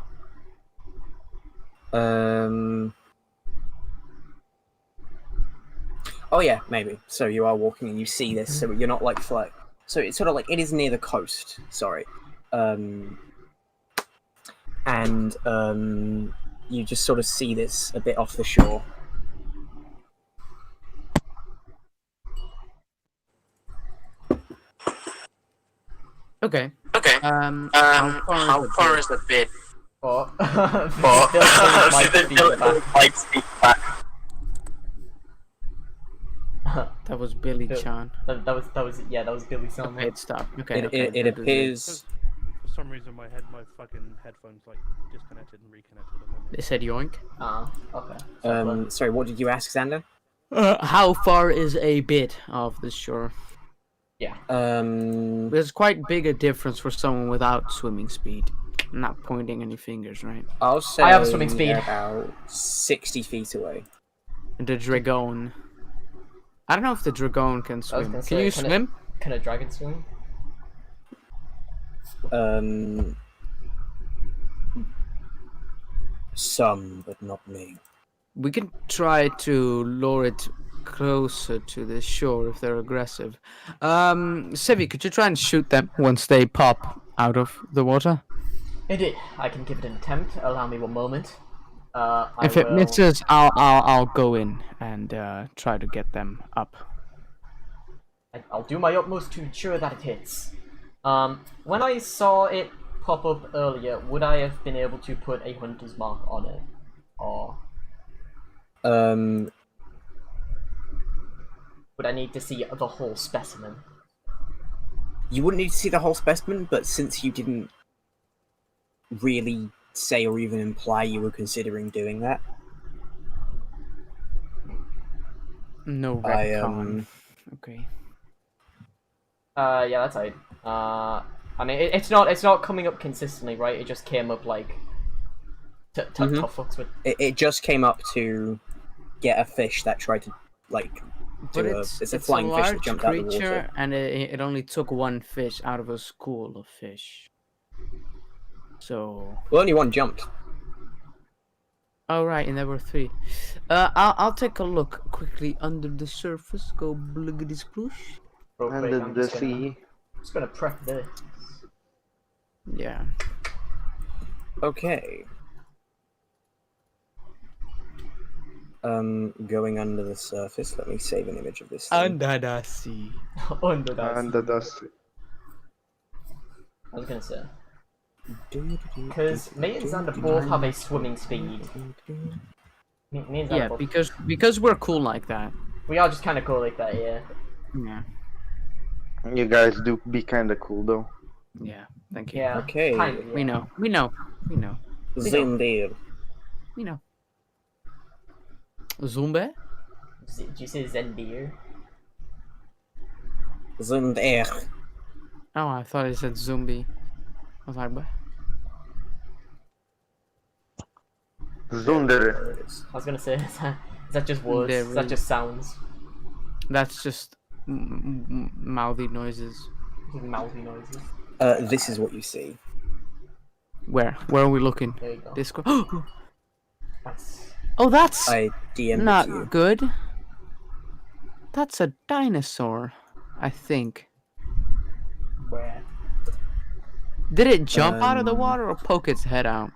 Oh yeah, maybe. So you are walking and you see this, so you're not like flying. So it's sort of like it is near the coast. Sorry. You just sort of see this a bit off the shore. Okay. Okay. How far is the bit? Or Might speak back. That was Billy Bill- Chan. that was Billy Selma. Okay, stop. Okay. It appears. For some reason, my fucking headphones like disconnected and reconnected. At the moment. They said yoink. Okay. Sorry, what did you ask, Xander? How far is a bit of the shore? Yeah. There's quite big a difference for someone without swimming speed. I'm not pointing any fingers, right? I'll say I have swimming speed. about 60 feet away. The Dragon. I don't know if the Dragon can I was swim. gonna Can say, you can swim? Can a dragon swim? Some, but not me. We can try to lure it closer to the shore if they're aggressive. Sevi, could you try and shoot them once they pop out of the water? Indeed, I can give it an attempt. Allow me one moment. If it misses, I'll go in and try to get them up. I'll do my utmost to ensure that it hits. When I saw it pop up earlier, would I have been able to put a hunter's mark on it? Or would I need to see the whole specimen? You wouldn't need to see the whole specimen, but since you didn't really say or even imply you were considering doing that, No retcon. Okay. Yeah, that's right. I mean, it's not coming up consistently, right? It just came up like to fucks with. it just came up to get a fish that tried to like. But It's a flying fish that jumped out of the creature, water. and it only took one fish out of a school of fish. So. Well, only one jumped. Oh right, and there were 3. I'll take a look quickly under the surface. Go bliggity sploosh. Real quick, Under I'm the just gonna- sea. I'm just gonna prep this. Yeah. Okay. Going under the surface. Let me save an image of this. thing. Under the sea. Under that. Under the sea. I was gonna say. Because me and Xander both have a swimming speed. Me and Xander Yeah, both- because we're cool like that. we are just kind of cool like that, yeah. Yeah. You guys do be kind of cool though. Yeah. Thank you. Yeah. Okay. Kind of, yeah. We know. Zindir. We know. Zumbe? Do you say Zendir? Zindir. Oh, I thought it said zombie. I was like, what? Zunder. There it is. I was gonna say, is that just words? There Is that is. just sounds? That's just mouthy noises. Mouthy noises. This is what you see. Where? Where are we looking? There you go. Discord. That's... Oh, that's I DM'd not you. good. That's a dinosaur, I think. where? Did it jump out of the Um, water or poke its head out?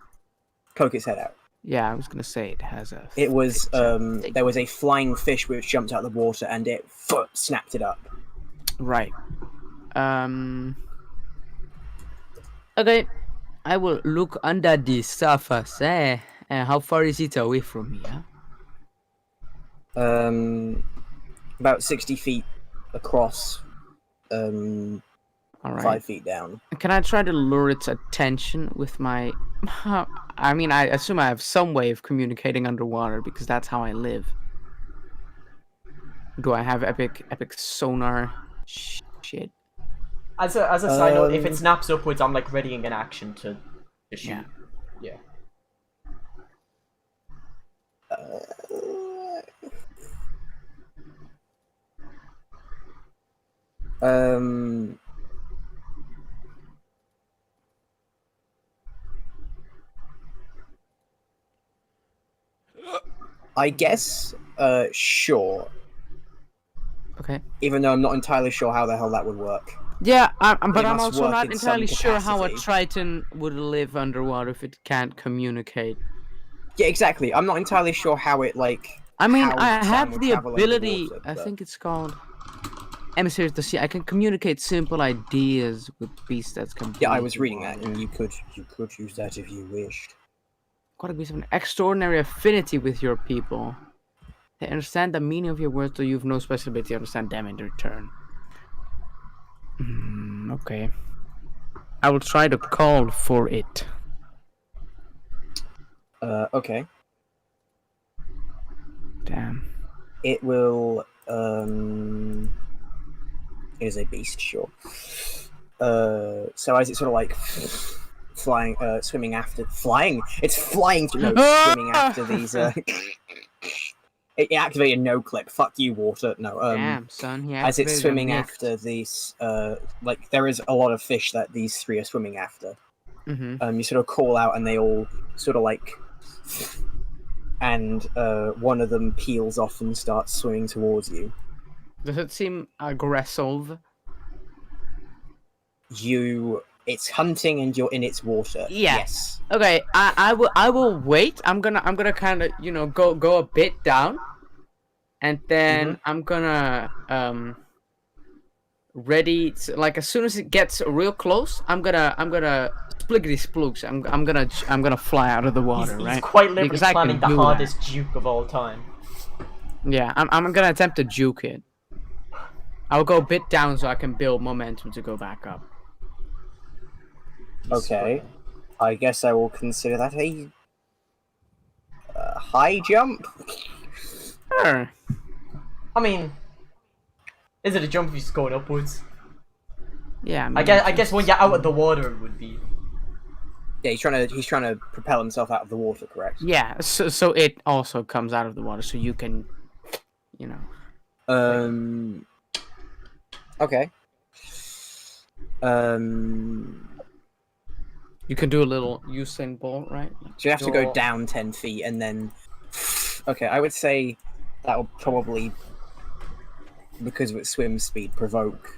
Poke its head out. Yeah, I was gonna say it has a. It was thick there was a flying fish which jumped out of the water and it snapped it up. Right. Okay. I will look under the surface. How far is it away from me? Huh? About 60 feet across. All right. 5 feet down. Can I try to lure its attention with my? I mean, I assume I have some way of communicating underwater because that's how I live. Do I have epic sonar? Shit. As a side note, if it snaps upwards, I'm like readying an action to shoot. Yeah. Yeah. I guess, sure. Okay. Even though I'm not entirely sure how the hell that would work. Yeah, but It I'm must also work not in some entirely sure how a capacity. Triton would live underwater if it can't communicate. Yeah, exactly. I'm not entirely sure how it, like... I mean, how I sound have would the travel ability. underwater, I but- think it's called Emissaries of the Sea. I can communicate simple ideas with beasts that's completely. Yeah, I was reading that, wild. and you could use that if you wished. Gotta be some extraordinary affinity with your people. They understand the meaning of your words, though you've no special ability to understand them in return. Okay. I will try to call for it. Okay. Damn. It will, It is a beast, sure. So as it's sort of like flying, swimming after... Flying? It's flying through... No, swimming after these, It activated no clip. Fuck you, water. No, Damn, son. He as it's activated a swimming myth. after these, like, there is a lot of fish that these three are swimming after. You sort of call out and they all sort of like... And, one of them peels off and starts swimming towards you. Does it seem aggressive? It's hunting and you're in its water. Yeah. Yes. Okay, I will wait. I'm gonna kind of go a bit down, and then I'm gonna ready to, like as soon as it gets real close, I'm gonna spliggity splooks. I'm gonna fly out of the water, He's right? quite literally Because I can planning the do that. hardest juke of all time. Yeah, I'm gonna attempt to juke it. I'll go a bit down so I can build momentum to go back up. Okay. I guess I will consider that a high jump. Sure. I mean, is it a jump if he's going upwards? Yeah. I guess when you're out of the water it would be. Yeah, he's trying to propel himself out of the water, correct? Yeah. So it also comes out of the water, so you can, Okay. You can do a little Usain Bolt, right? So you have to go Sure. down 10 feet and then... Okay, I would say that will probably, because of its swim speed, provoke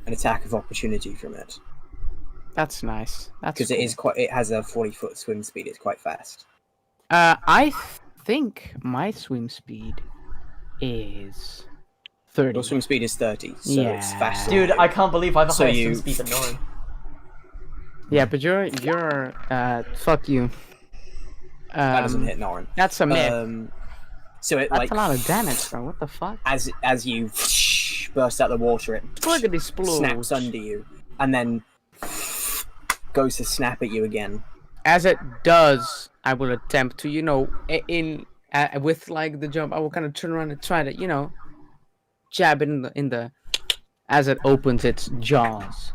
an attack of opportunity from it. That's nice. That's Because it has a 40-foot swim speed, it's quite fast. I think my swim speed is 30. Your swim speed is 30, so it's Yeah. faster. Dude, I can't believe I have a So higher you- swim speed than Norin. Yeah, but you're fuck you. That doesn't hit Norin. That's a myth. So it That's like a lot of damage, bro. What the fuck? as you burst out the water, it Spliggity splooge. snaps under you, and then goes to snap at you again. As it does, I will attempt to, with like the jump, I will kind of turn around and try to, jab it in the as it opens its jaws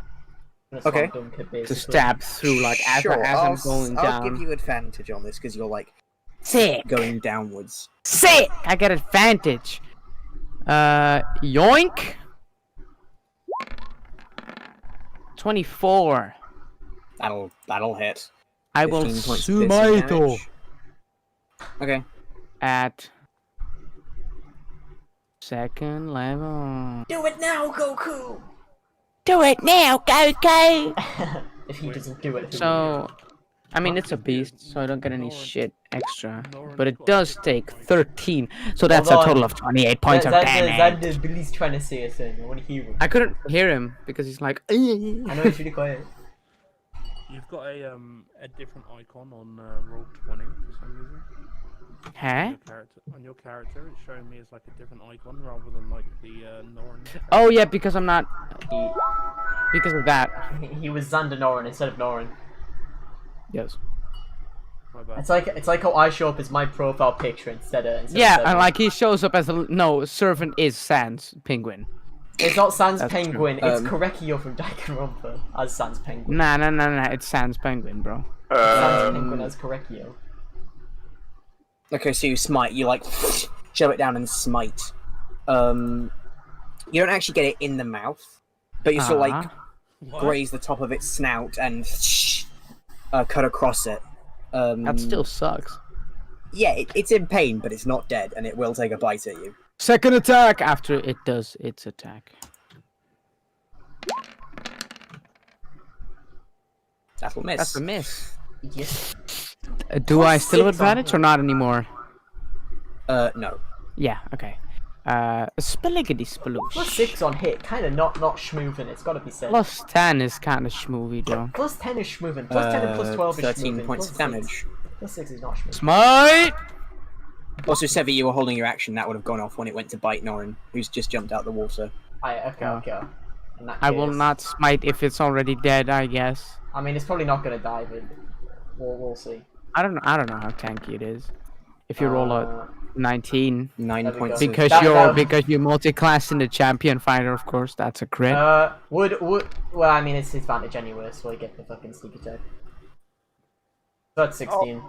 That's Okay. what Dunk it, to basically. stab through, like as Sure, I'm going I'll down. give you advantage on this because you're like Sick. going downwards. Sick! I get advantage. Yoink. 24. That'll hit. I will 15 points of piercing sumaito damage. Okay. at second level. Do it now, Goku! Do it now, Goku! if he doesn't do it. So, I mean, it's a beast, so I don't get any shit extra. But it does take 13, so that's a Hold on. total of 28 points of damage. Xander, Billy's trying to say a thing. I want to hear him. I couldn't hear him because he's like. I know he's really quiet. You've got a different icon on Roll20 for some reason. Huh? On your character, it's showing me as like a different icon rather than like the Norin. Oh yeah, because I'm not. Because of that. He was Xander Norin instead of Norin. Yes. My bad. It's like how I show up as my profile picture instead of. Yeah, of and like he shows up as a no servant is Sans Penguin. It's not Sans That's Penguin. true. It's Korekio from Danganronpa as Sans Penguin. Nah, it's Sans Penguin, bro. Sans Penguin as Korekio. Okay, so you smite, you like shove it down and smite. You don't actually get it in the mouth, but you sort of like What? graze the top of its snout and cut across it. That still sucks. Yeah, it's in pain, but it's not dead, and it will take a bite at you. Second attack after it does its attack. That'll miss. That's a miss. Yes. Do I still have 6 on advantage her. or not anymore? No. Yeah, okay. Spiliggity sploosh. Plus 6 on hit, kind of not schmoovin'. It's got to be said. Plus 10 is kind of schmoovy, though. Plus 10 is schmoovin'. Plus 10 and plus 12 is 13 schmoovin'. points Plus of 6 damage. Plus 6 is not schmoovin'. Smite! Also, Sevi, you were holding your action. That would have gone off when it went to bite Norin, who's just jumped out the water. Okay. In that I will case- not smite if it's already dead, I guess. I mean, it's probably not gonna die, but we'll see. I don't know how tanky it is. If you roll a 19. 9 There we points go. of Because you're multi-class in the champion fighter, of course, that's a crit. Well, I mean, it's advantage anyway, so I get the fucking sneak attack. So that's 16.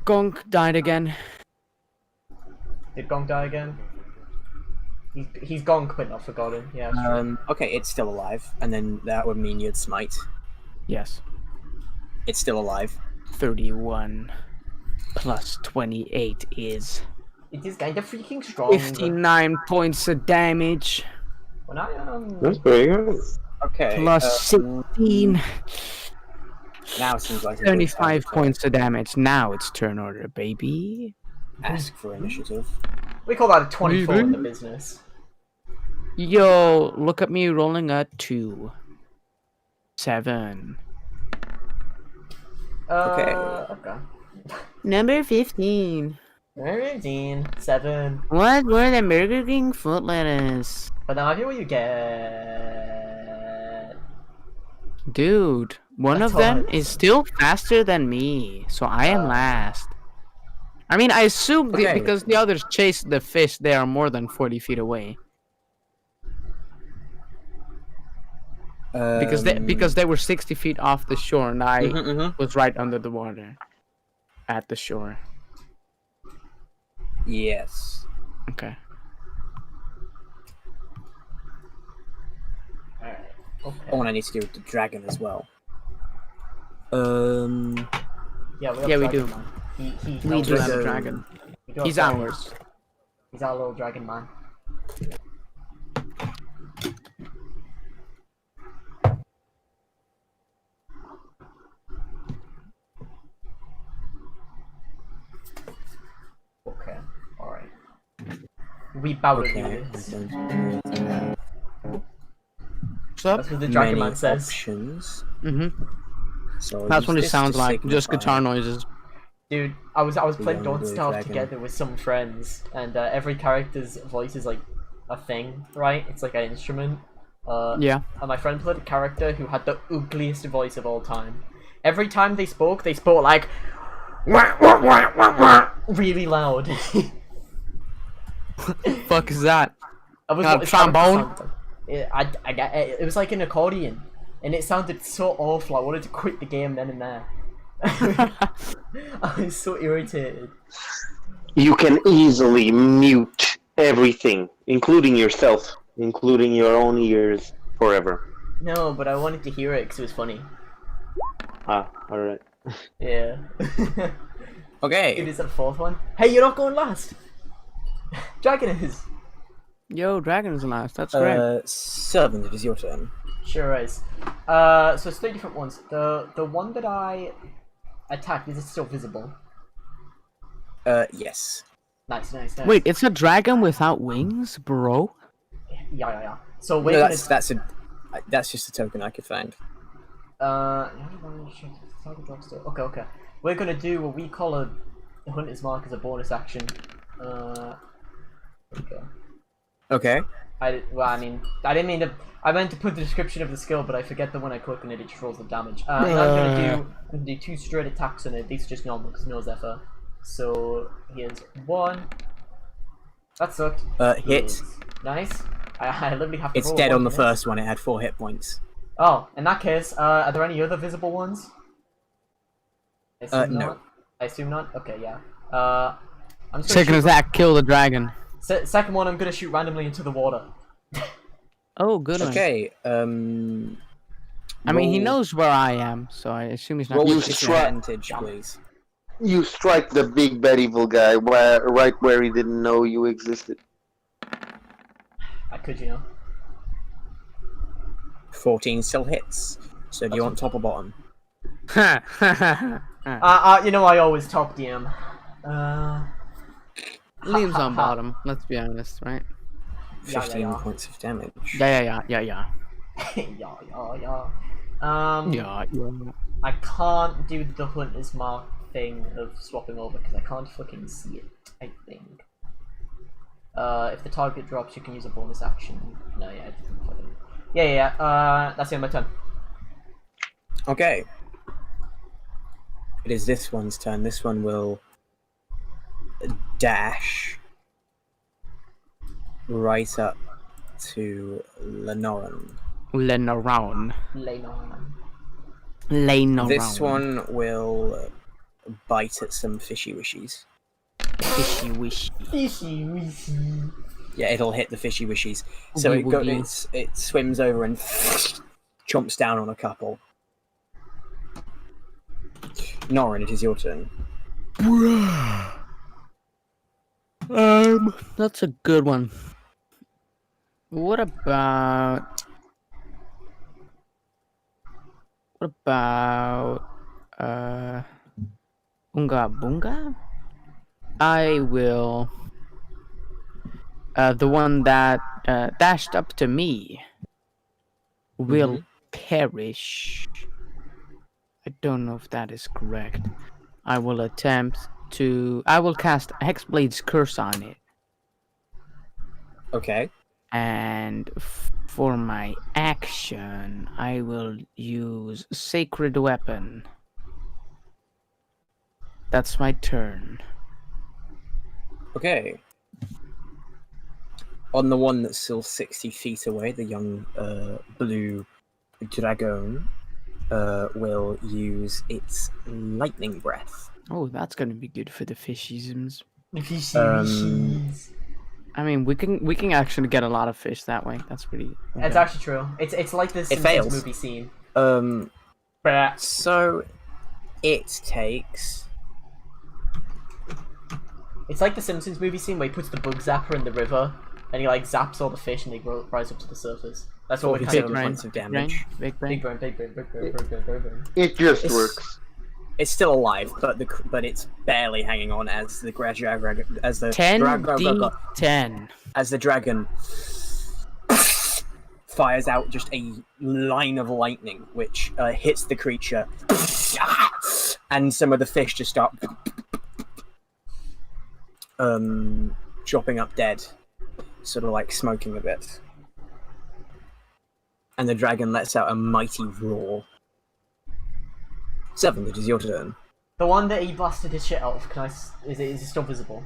Gonk died again. Did Gong die again? He's Gong, but not forgotten. Yeah. that's true. Okay, it's still alive, and then that would mean you'd smite. Yes. It's still alive. 31 plus 28 is It is kind of freaking strong. 59 points of damage. When I That's pretty good. Okay. Plus 16. Now it seems like a good time 75 to points of damage. Now it's turn order, baby. Ask for initiative. we call that a 24 in the Maybe. business. Yo, look at me rolling a 2. 7. Okay. Number 15. 15, 7. What were the Burger King foot lettuce? But then I feel what you get. Dude, one That's of them all. is still faster than me, so I am last. I mean, I assume Okay. because the others chase the fish, they are more than 40 feet away. Because they were 60 feet off the shore, and I was right under the water. At the shore. Yes. Okay. Alright. Okay. Oh, and I need to do with the dragon as well. Yeah, Yeah, we do. Man. He We helps do us. have a So- dragon. We do have He's dragon. ours. He's our little dragon man. Okay, alright. We bow to Okay. this. What's up? That's what the dragon Many man says. options. Mm-hmm. So I'll That's use what it this sounds to like. Just signify- guitar noises. Dude, I was playing young Don't blue Starve dragon. together with some friends, and every character's voice is like a thing, right? It's like an instrument. Yeah. And my friend played a character who had the ugliest voice of all time. Every time they spoke like really loud. Fuck is that? I was Got a what his character trombone? sounded like. It was like an accordion, and it sounded so awful. I wanted to quit the game then and there. I was so irritated. You can easily mute everything, including yourself, including your own ears, forever. No, but I wanted to hear it because it was funny. Ah, alright. Yeah. It Okay. is that fourth one. Hey, you're not going last. Dragon is. Yo, dragon is last. That's great. Servant, it is your turn. Sure is. So it's 3 different ones. The one that I attacked, is it still visible? Yes. Nice, nice, nice. Wait, it's a dragon without wings, bro? Yeah. So No, we're gonna... that's just a token I could find. Okay. We're gonna do what we call a Hunter's Mark as a bonus action. Okay. Okay. I didn't mean to. I meant to put the description of the skill, but I forget that when I click on it, it just rolls the damage. And I'm gonna do 2 straight attacks on it. These are just normal because no Zephyr. So here's 1. That sucked. Hit. Nice. I literally have to. It's roll dead one on the for first one. It had 4 hit points. this. Oh, in that case, are there any other visible ones? I assume No. not. I assume not. Okay, yeah. I'm just gonna Second shoot- attack, kill the dragon. Second one, I'm gonna shoot randomly into the water. Oh, good one. Okay. I mean, he roll- knows where I am, so I assume he's not. Roll You with strike- disadvantage, please. You strike the big bad evil guy right where he didn't know you existed. I could, you know. 14 still hits. So do you want top or bottom? You know, I always top DM. Liam's on bottom. Let's be honest, right? 15 points of damage. Yeah. Yeah. Yeah. I can't do the Hunter's Mark thing of swapping over because I can't fucking see it, I think. If the target drops, you can use a bonus action. No, yeah. Yeah. That's the end of my turn. Okay. It is this one's turn. This one will dash right up to Lenoran. Lenoran. This one will bite at some fishy wishies. Fishy wishy. Fishy wishy. Yeah, it'll hit the fishy wishies. So Wee wee. it swims over and chomps down on a couple. Norin, it is your turn. That's a good one. What about Unga Bunga? I will the one that dashed up to me will perish. I don't know if that is correct. I will attempt to I will cast Hexblade's Curse on it. Okay. And for my action, I will use Sacred Weapon. That's my turn. Okay. On the one that's still 60 feet away, the young blue dragon will use its lightning breath. Oh, that's gonna be good for the fishisms. Fishy Um, wishies. I mean, we can actually get a lot of fish that way. That's pretty. It's actually true. It's like this It fails. movie scene. So it takes. It's like the Simpsons movie scene where he puts the bug zapper in the river and he like zaps all the fish and they rise up to the surface. That's what we're kind 47 of points of damage. Big brain. Big brain. It just It's- works. It's still alive, but it's barely hanging on as the dragon 10. as the dragon fires out just a line of lightning, which hits the creature, and some of the fish just start dropping up dead, sort of like smoking a bit. And the dragon lets out a mighty roar. 7, it is your turn. The one that he blasted his shit out of, is it still visible?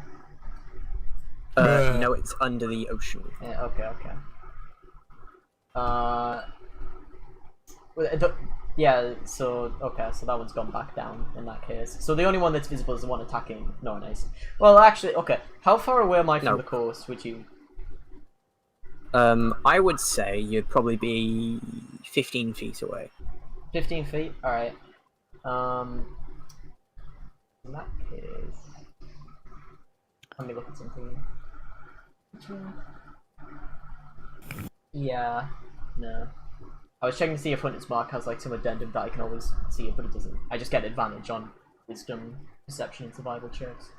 No, it's under the ocean. Yeah, okay. So that one's gone back down in that case. So the only one that's visible is the one attacking. No, nice. Well, actually, okay. How far away am I from the coast? Would you? I would say you'd probably be 15 feet away. 15 feet. All right. In that case, let me look at something. Yeah. No. I was checking to see if Hunter's Mark has like some addendum that I can always see it, but it doesn't. I just get advantage on wisdom, perception, and survival checks.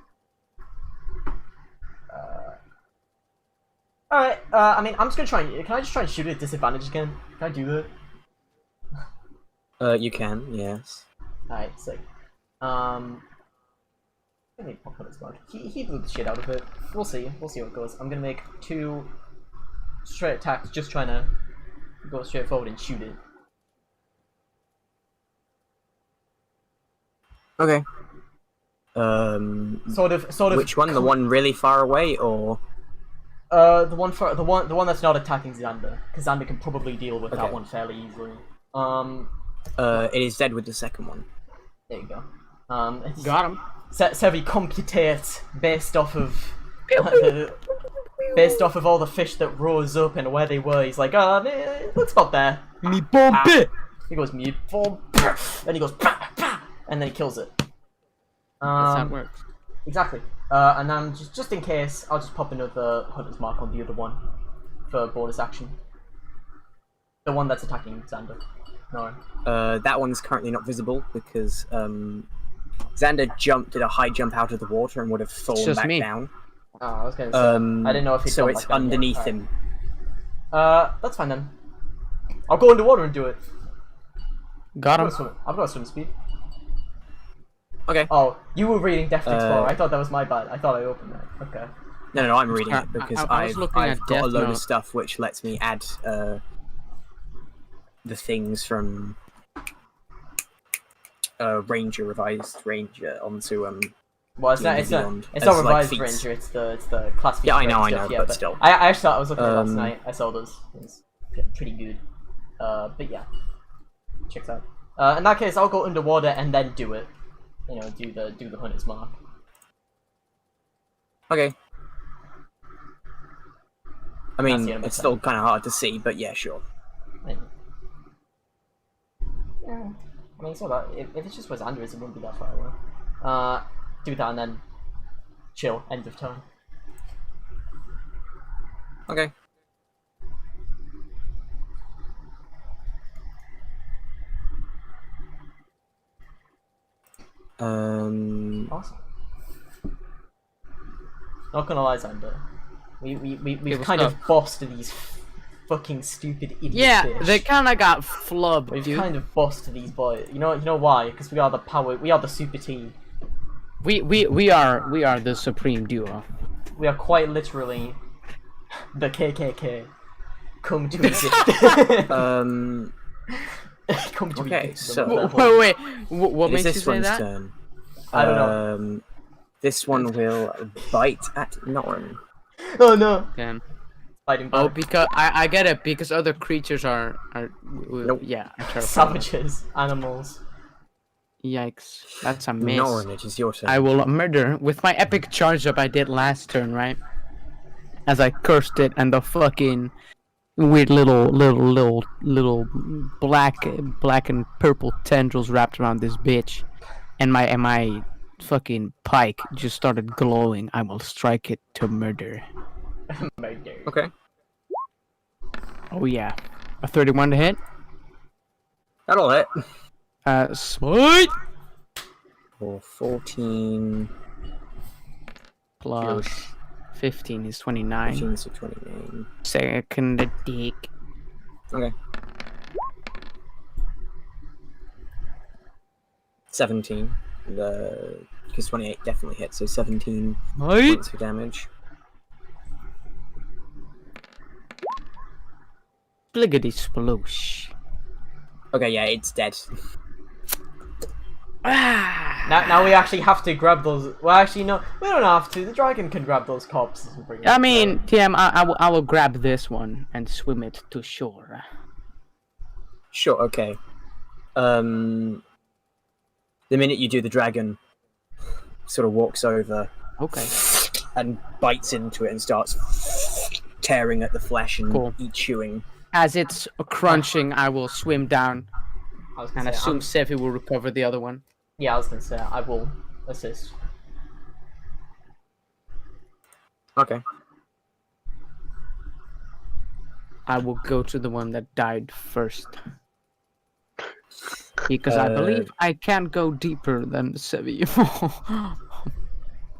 Alright, I mean, I'm just gonna try and... Can I just try and shoot it at disadvantage again? Can I do that? You can, yes. Alright, sick. Let me pop Hunter's Mark. He blew the shit out of it. We'll see how it goes. I'm gonna make 2 straight attacks, just trying to go straight forward and shoot it. Okay. Sort of. Which one? The one really far away, or? The one that's not attacking Xander, because Xander can probably deal with that Okay. one fairly easily. It is dead with the second one. There you go. Got him. Sevi computate based off of based off of all the fish that rose up and where they were. He's like, let's stop there. Me bomb it. He goes me bomb, then he goes and then he kills it. That's how it works. Exactly. And then just in case, I'll just pop another Hunter's Mark on the other one for bonus action. The one that's attacking Xander. No. That one's currently not visible because Xander did a high jump out of the water and would have fallen just back me. down. Oh, I was gonna say. I didn't know if he'd So gone it's back down yet. underneath Alright. him. That's fine then. I'll go underwater and do it. Got him. I've got swim speed. Okay. Oh, you were reading Deft Explorer. I thought that was my bad. I thought I opened that. Okay. No, I'm reading it because I was looking I've at got a Death load Note. of stuff which lets me add the things from Revised Ranger onto Well, it's not. D&D It's not. Beyond It's as, not like, revised feats. Ranger. It's the classification. Yeah, I know, stuff, yeah, but still. I actually thought I was looking at it last Um, night. I saw those. It's pretty good. But yeah, checks out. In that case, I'll go underwater and then do it. You know, do the Hunter's Mark. Okay. I mean, That's the end of it's my still kind of hard to see, but yeah, sure. Yeah. I mean, it's not that. If it's just where Xander is, it wouldn't be that far away. Do that and then chill. End of turn. Okay. Awesome. Not gonna lie, Xander. We've what's kind up? of bossed these fucking stupid idiot Yeah, fish. they kind of got flubbed, We've dude. kind of bossed these boys. You know why? Because we are the power. We are the super team. We are the supreme duo. We are quite literally the KKK. Come to exist. Come to Okay, exist. so- Wait, what It is makes you this say one's that? turn. I don't know. This one will bite at Norn. Oh no! Okay. Fighting Oh, back. because I get it because other creatures are Nope. yeah. Are terrifying. Savages, animals. Yikes, that's a miss. Norn, it is your turn. I will murder with my epic charge up I did last turn, right? As I cursed it and the fucking weird little black and purple tendrils wrapped around this bitch, and my fucking pike just started glowing. I will strike it to murder. Murder. Okay. Oh yeah, a 31 to hit. That'll hit. Smite For 14, plus 15 is 29. 15, so 29. Second attack. Okay. 17. Because 28 definitely hits, so 17 Smite. points of damage. Bliggity sploosh. Okay, yeah, it's dead. Now we actually have to grab those. Well, actually, no, we don't have to. The dragon can grab those corpses and bring I them mean, down. TM, I will grab this one and swim it to shore. Sure, okay. The minute you do, the dragon sort of walks over Okay. and bites into it and starts tearing at the flesh and Cool. chewing. As it's crunching, I will swim down I was and gonna say, assume Sefi will recover the other one. yeah, I was gonna say I will assist. Okay. I will go to the one that died first. Because I believe I can't go deeper than Sevi.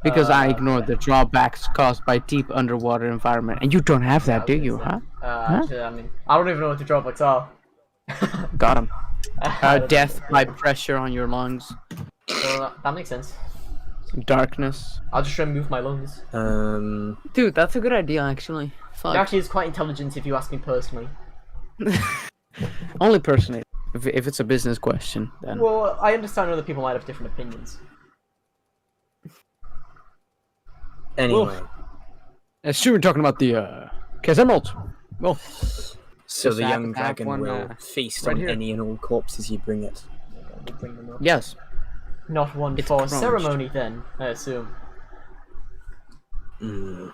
Because I ignored the drawbacks caused by deep underwater environment. And you don't have that, do you, huh? Actually, I mean, I don't even know what the drawbacks are. Got him. Death by pressure on your lungs. So that makes sense. Darkness. I'll just remove my lungs. Dude, that's a good idea, actually. Fuck. It actually is quite intelligent if you ask me personally. Only personally. If it's a business question, then. Well, I understand other people might have different opinions. Anyway, Assume we're talking about the Chaos Emeralds. Well, so just the have- young have dragon one, will feast right on here. any and all corpses you bring it. We'll bring them up. yes. Not one It's for crunched. ceremony, then, I assume. Mm.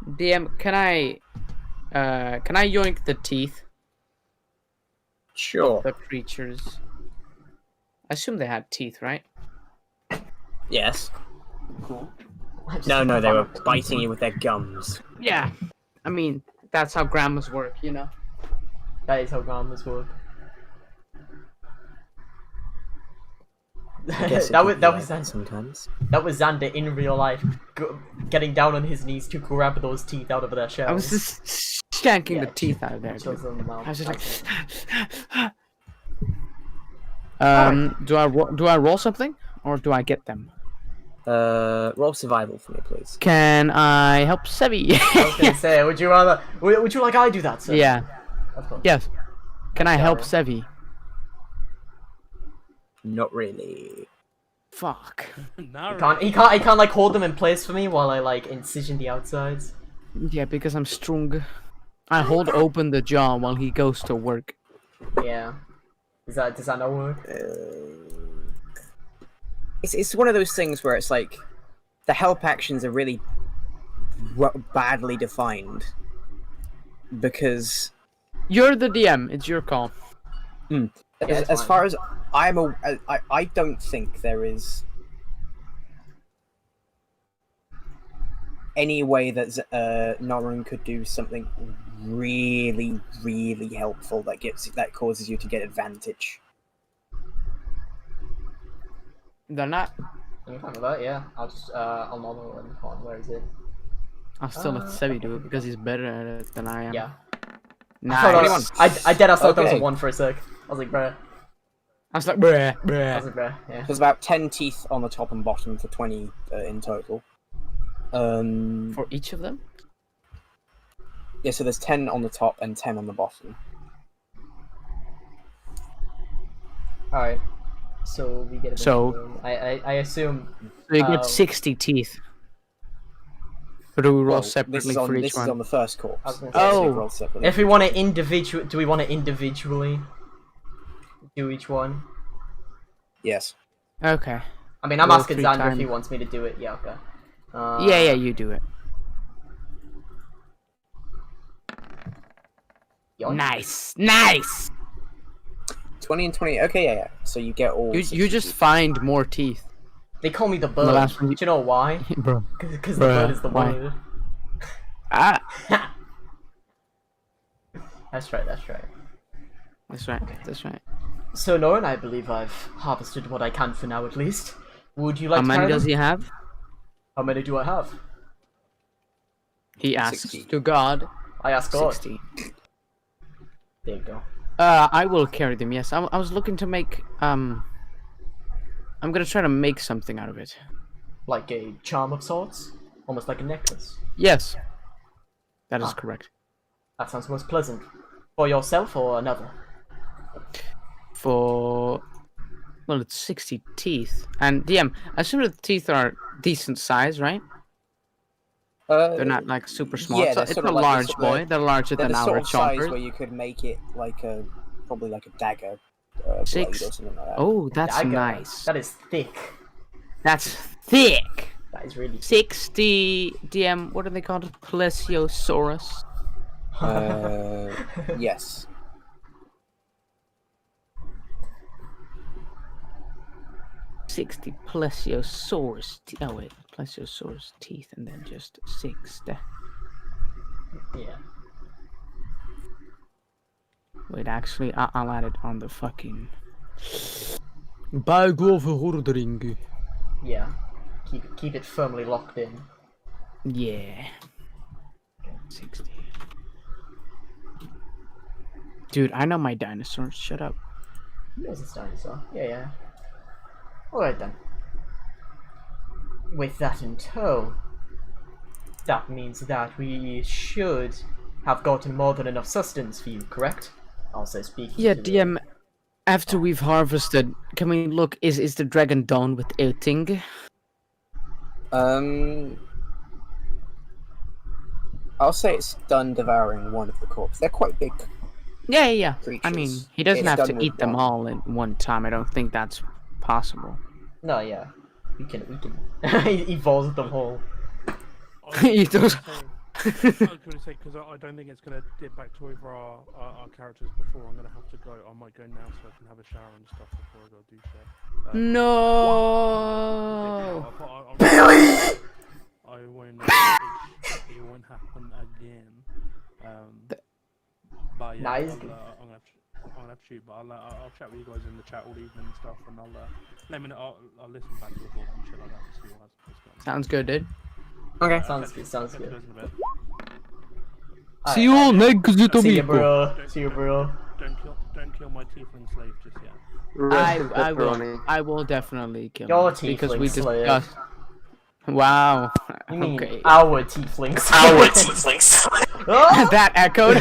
DM, can I yoink the teeth? Sure. The creatures. I assume they had teeth, right? Yes. I just- No, they were biting you with their gums. Yeah. I mean, that's how grandmas work, you know. That is how grandmas work. I guess it that could was be that like was that Xander. sometimes. That was Xander in real life, getting down on his knees to grab those teeth out of their shells. I was just shanking Yeah, the teeth out of there. Shows Dude. them the mouth. I was just like, Alright. do I roll something or do I get them? Roll survival for me, please. Can I help Sebi? I was gonna say, would you rather? Would you like I do that, sir? Yeah. Of course. Yes. Can I help Sorry. Sevi? Not really. Fuck. No, He can't like hold them in place for me while I like incision the outsides. Yeah, because I'm strong. I hold open the jaw while he goes to work. Yeah. Does that not work? It's one of those things where it's like the help actions are really badly defined because You're the DM. It's your call. it's as fine. far as I don't think there is any way that Norun could do something really, really helpful that causes you to get advantage. They're not. I'm fine with that. Yeah. I'll model and hold on. Where is it? I'll still let Sevi do it because he's better at it than I am. Yeah. I thought Nice. I thought that was a Okay. 1 for a sec. I was like, bruh. I was like, bruh, I bruh. was like, bruh. Yeah. There's about 10 teeth on the top and bottom for 20 in total. For each of them? Yeah, so there's 10 on the top and 10 on the bottom. All right. So we get a bit So- of room. I assume. So you get Um, 60 teeth. Or do we roll Well, separately for each this one? is on the first corpse. I was gonna so say, you Oh. roll separately. If we want to do we want to individually do each one? Yes. Okay. I mean, I'm Roll asking 3 Xander if times. he wants me to do it. Yeah, okay. Yeah, you do it. Yoink. Nice. 20 and 20. Okay, yeah. So you get all. You 60 just teeth. find more teeth. They call me the The bird. last one Do you know why? Bro. Because the Bruh, bird is the why? word. Ah. That's right. That's right. That's right. So, Noran, I believe I've harvested what I can for now, at least. Would you like How to many carry does them? he have? How many do I have? He asks 60. to God. I ask God. 60. There you go. I will carry them, yes. I was looking to make, I'm gonna try to make something out of it. Like a charm of sorts? Almost like a necklace. Yes. That is Ah. correct. That sounds most pleasant. For yourself or another? For... Well, it's 60 teeth. And, DM, I assume the teeth are decent size, right? They're not, like, super small. yeah, So they're it's sort a of like large the- boy. They're larger They're than the our sort of size chompers. where you could make it like a probably like a dagger. 6. Blade or something like that. Oh, that's Dagger. nice. That is thick. That's thick. That is really 60 DM, what are they called? Plesiosaurus. Yes. +60 plesiosaurus. Oh wait, plesiosaurus teeth, and then just 6. Yeah. Wait, actually, I'll add it on the fucking. Bijgelverordening. Yeah. Keep it firmly locked in. Yeah. 60. Dude, I know my dinosaurs. Shut up. There's this dinosaur. Yeah. Alright then. With that in tow, that means that we should have gotten more than enough sustenance for you, correct? Also speaking. Yeah, to the- DM. After we've harvested, can we look? Is the dragon done with eating? I'll say it's done devouring one of the corpses. They're quite big. Yeah. I Creatures. mean, he doesn't It's have done to with eat them one. all at one time. I don't think that's possible. No, yeah. We can evolve them all. He does. I was going to say, because I don't think it's going to dip back to over our characters before. I'm going to have to go. I might go now so I can have a shower and stuff before I go do shit. No. I won't. It won't happen again. But yeah, Nice. I'm gonna have to shoot. But I'll chat with you guys in the chat all evening and stuff, and let me know. I'll listen back to the vlog and shit like that to see what's going on. Sounds good, dude. Okay. Sounds good. Catch you guys in a bit. See you all next See you, week. bro. See you, bro. Don't kill my tiefling slave just yet. I will definitely kill Your him because tiefling we slave. discussed. Wow. You mean Okay. our tieflings? Our tieflings. That echoed.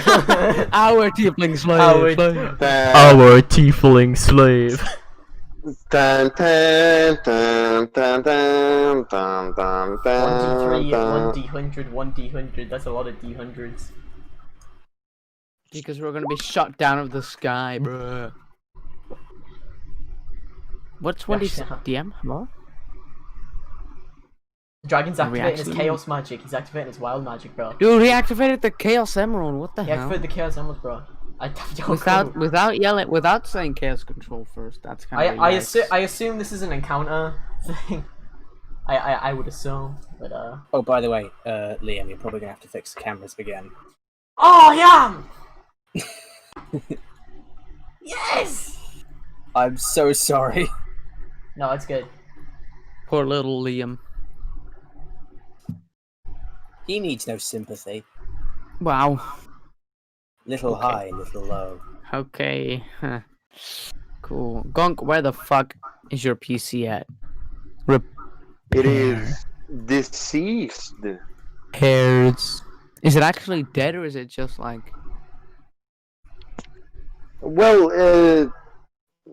Our tiefling slave. Our- Dun, tiefling slave. dun, dun, dun, dun, dun, dun, dun, 1d3, dun. 1d100, 1d100. That's a lot of d100s. Because we're gonna be shot down of the sky, bruh. What's 20 Yeah. DM? Hello? Dragon's Are we activating his actually- chaos magic. He's activating his wild magic, bro. Dude, he activated the Chaos Emerald. What the He hell? activated the chaos emeralds, bro. I don't Without yelling, without saying Chaos Control first. That's kind of. I assume this is an encounter thing. I would assume, but Oh, by the way, Liam, you're probably gonna have to fix the cameras again. Oh yeah! Yes! I'm so sorry. No, it's good. Poor little Liam. He needs no sympathy. Wow. Little Okay. high, little low. Okay. Huh. Cool. Gonk, where the fuck is your PC at? It is deceased. Hairs. Is it actually dead or is it just like? Well,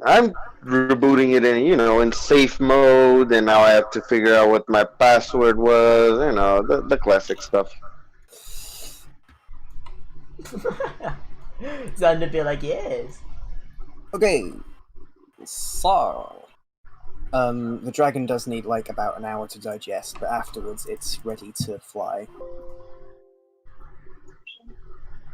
I'm rebooting it in safe mode, and now I have to figure out what my password was. The classic stuff. Xander be like, yes. Okay, so the dragon does need like about an hour to digest, but afterwards it's ready to fly.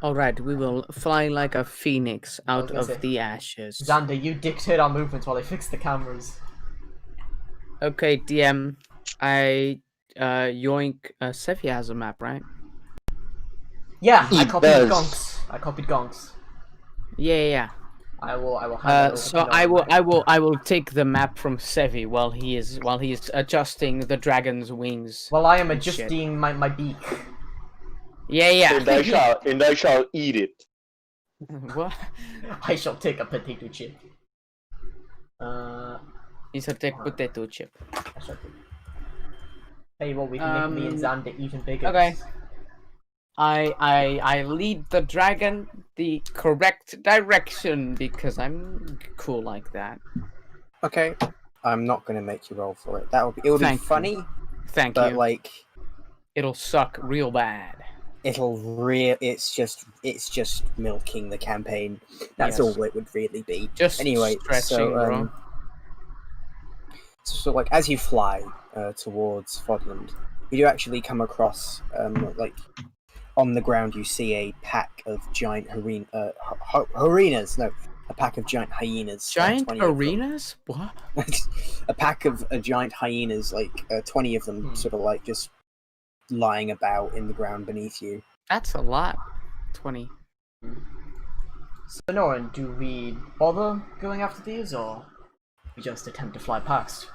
Alright, we will fly like a phoenix out gonna of say- the ashes. Xander, you dictate our movements while I fix the cameras. Okay, DM. I yoink. Sefi has a map, right? Yeah, I He copied does. Gonks. I copied Gonks. Yeah. I will hand that over So to I Gonk. will take the map from Sevi while he is adjusting the dragon's wings. Well, I am and shit. adjusting my beak. Yeah. And I shall eat it. What? I shall take a potato chip. He's a take potato chip. I shall take. Hey, well, we can make me and Xander even bigger. Okay. I lead the dragon the correct direction because I'm cool like that. Okay, I'm not gonna make you roll for it. It'll be Thank you. funny, Thank but you. like It'll suck real bad. it's just milking the campaign. That's Yes. all it would really be. Just Anyway, stretching, so bro. so like as you fly towards Fodland, you do actually come across like on the ground you see a pack of giant hyenas. No, a pack of giant hyenas. Giant 20 of them. arenas? What? A pack of giant hyenas, like 20 of them, sort of like just lying about in the ground beneath you. That's a lot. 20. So Norin, do we bother going after these, or we just attempt to fly past?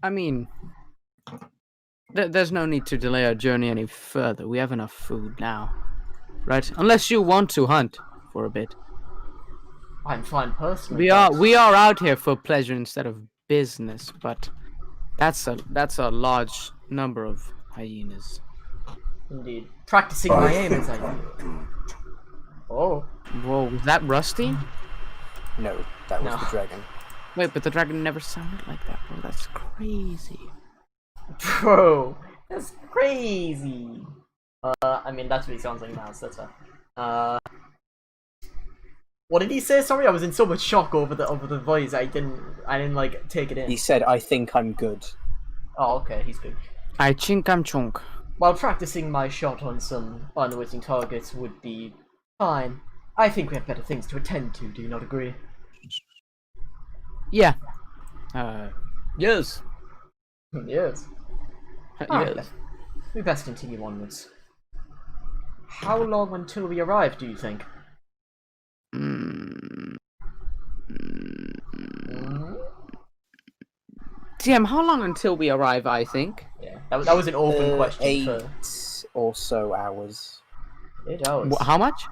I mean, there's no need to delay our journey any further. We have enough food now, right? Unless you want to hunt for a bit. I'm fine personally. We are out here for pleasure instead of business, but that's a large number of hyenas. Indeed. Practicing my aim as I do. Oh. Whoa, was that Rusty? No, that was No. the dragon. Wait, but the dragon never sounded like that, bro. That's crazy. Bro, that's crazy. I mean, that's what he sounds like now, so that's what did he say? Sorry, I was in so much shock over the voice. I didn't like take it in. He said, "I think I'm good." Oh, okay, he's good. I chink am chunk. While practicing my shot on some unwitting targets would be fine, I think we have better things to attend to. Do you not agree? Yeah. Yes. Yes. Yes. We best continue onwards. How long until we arrive, do you think? DM, how long until we arrive, I think? Yeah, that was an open question. 8 For or so hours. 8 hours. How much?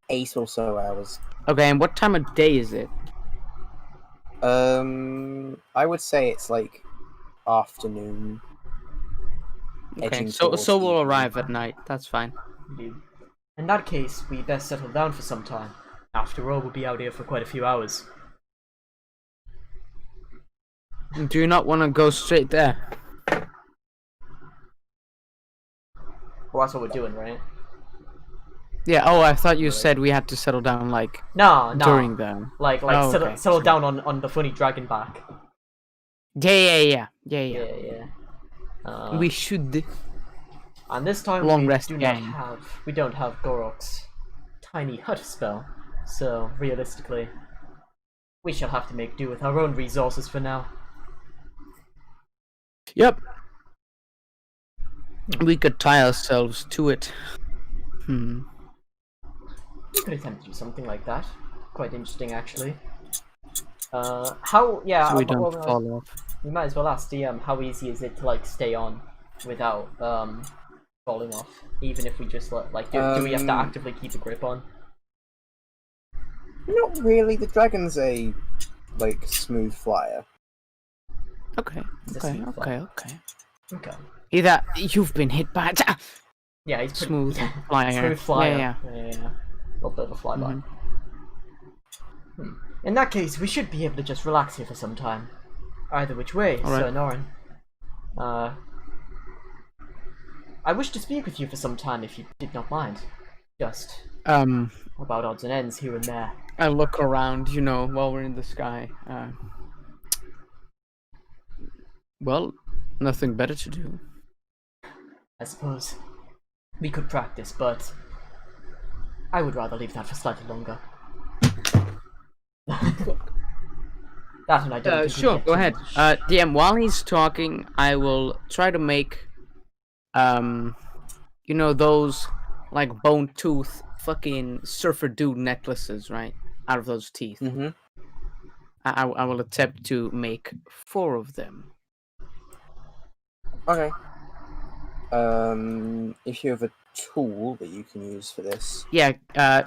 8 or so hours. Okay, and what time of day is it? I would say it's like afternoon. Okay, edging so towards we'll evening. arrive at night. That's fine. Indeed. In that case, we best settle down for some time. After all, we'll be out here for quite a few hours. Do you not want to go straight there? Well, that's what we're doing, right? Yeah. Oh, I thought you said we had to settle down like No, during the. Like Oh, settle, okay. settle down on the funny dragon back. Yeah. Yeah. We should. And this time Long we rest don't game. have Gorok's tiny hut spell, so realistically, we shall have to make do with our own resources for now. Yep. We could tie ourselves to it. We could attempt to do something like that. Quite interesting, actually. So we don't fall off. We might as well ask DM how easy is it to like stay on without falling off, even if we just do we have to actively keep a grip on? Not really. The dragon's a like smooth flyer. Okay. It's a Okay. sweet Okay. Okay. Either you've been hit by it. Yeah, he's pretty, Smooth flyer. Smooth flyer. Yeah. Yeah. A little bit of a flyby. Mhm. In that case, we should be able to just relax here for some time. Either which way, All right. Sir Norin. I wish to speak with you for some time if you did not mind. Just about odds and ends here and there. I look around, while we're in the sky. Well, nothing better to do. I suppose we could practice, but I would rather leave that for slightly longer. That and I don't think we Sure, get go too ahead. much. DM, while he's talking, I will try to make, those, like, bone tooth fucking surfer dude necklaces, right? Out of those teeth. Mm-hmm. I will attempt to make 4 of them. Okay. If you have a tool that you can use for this. Yeah, I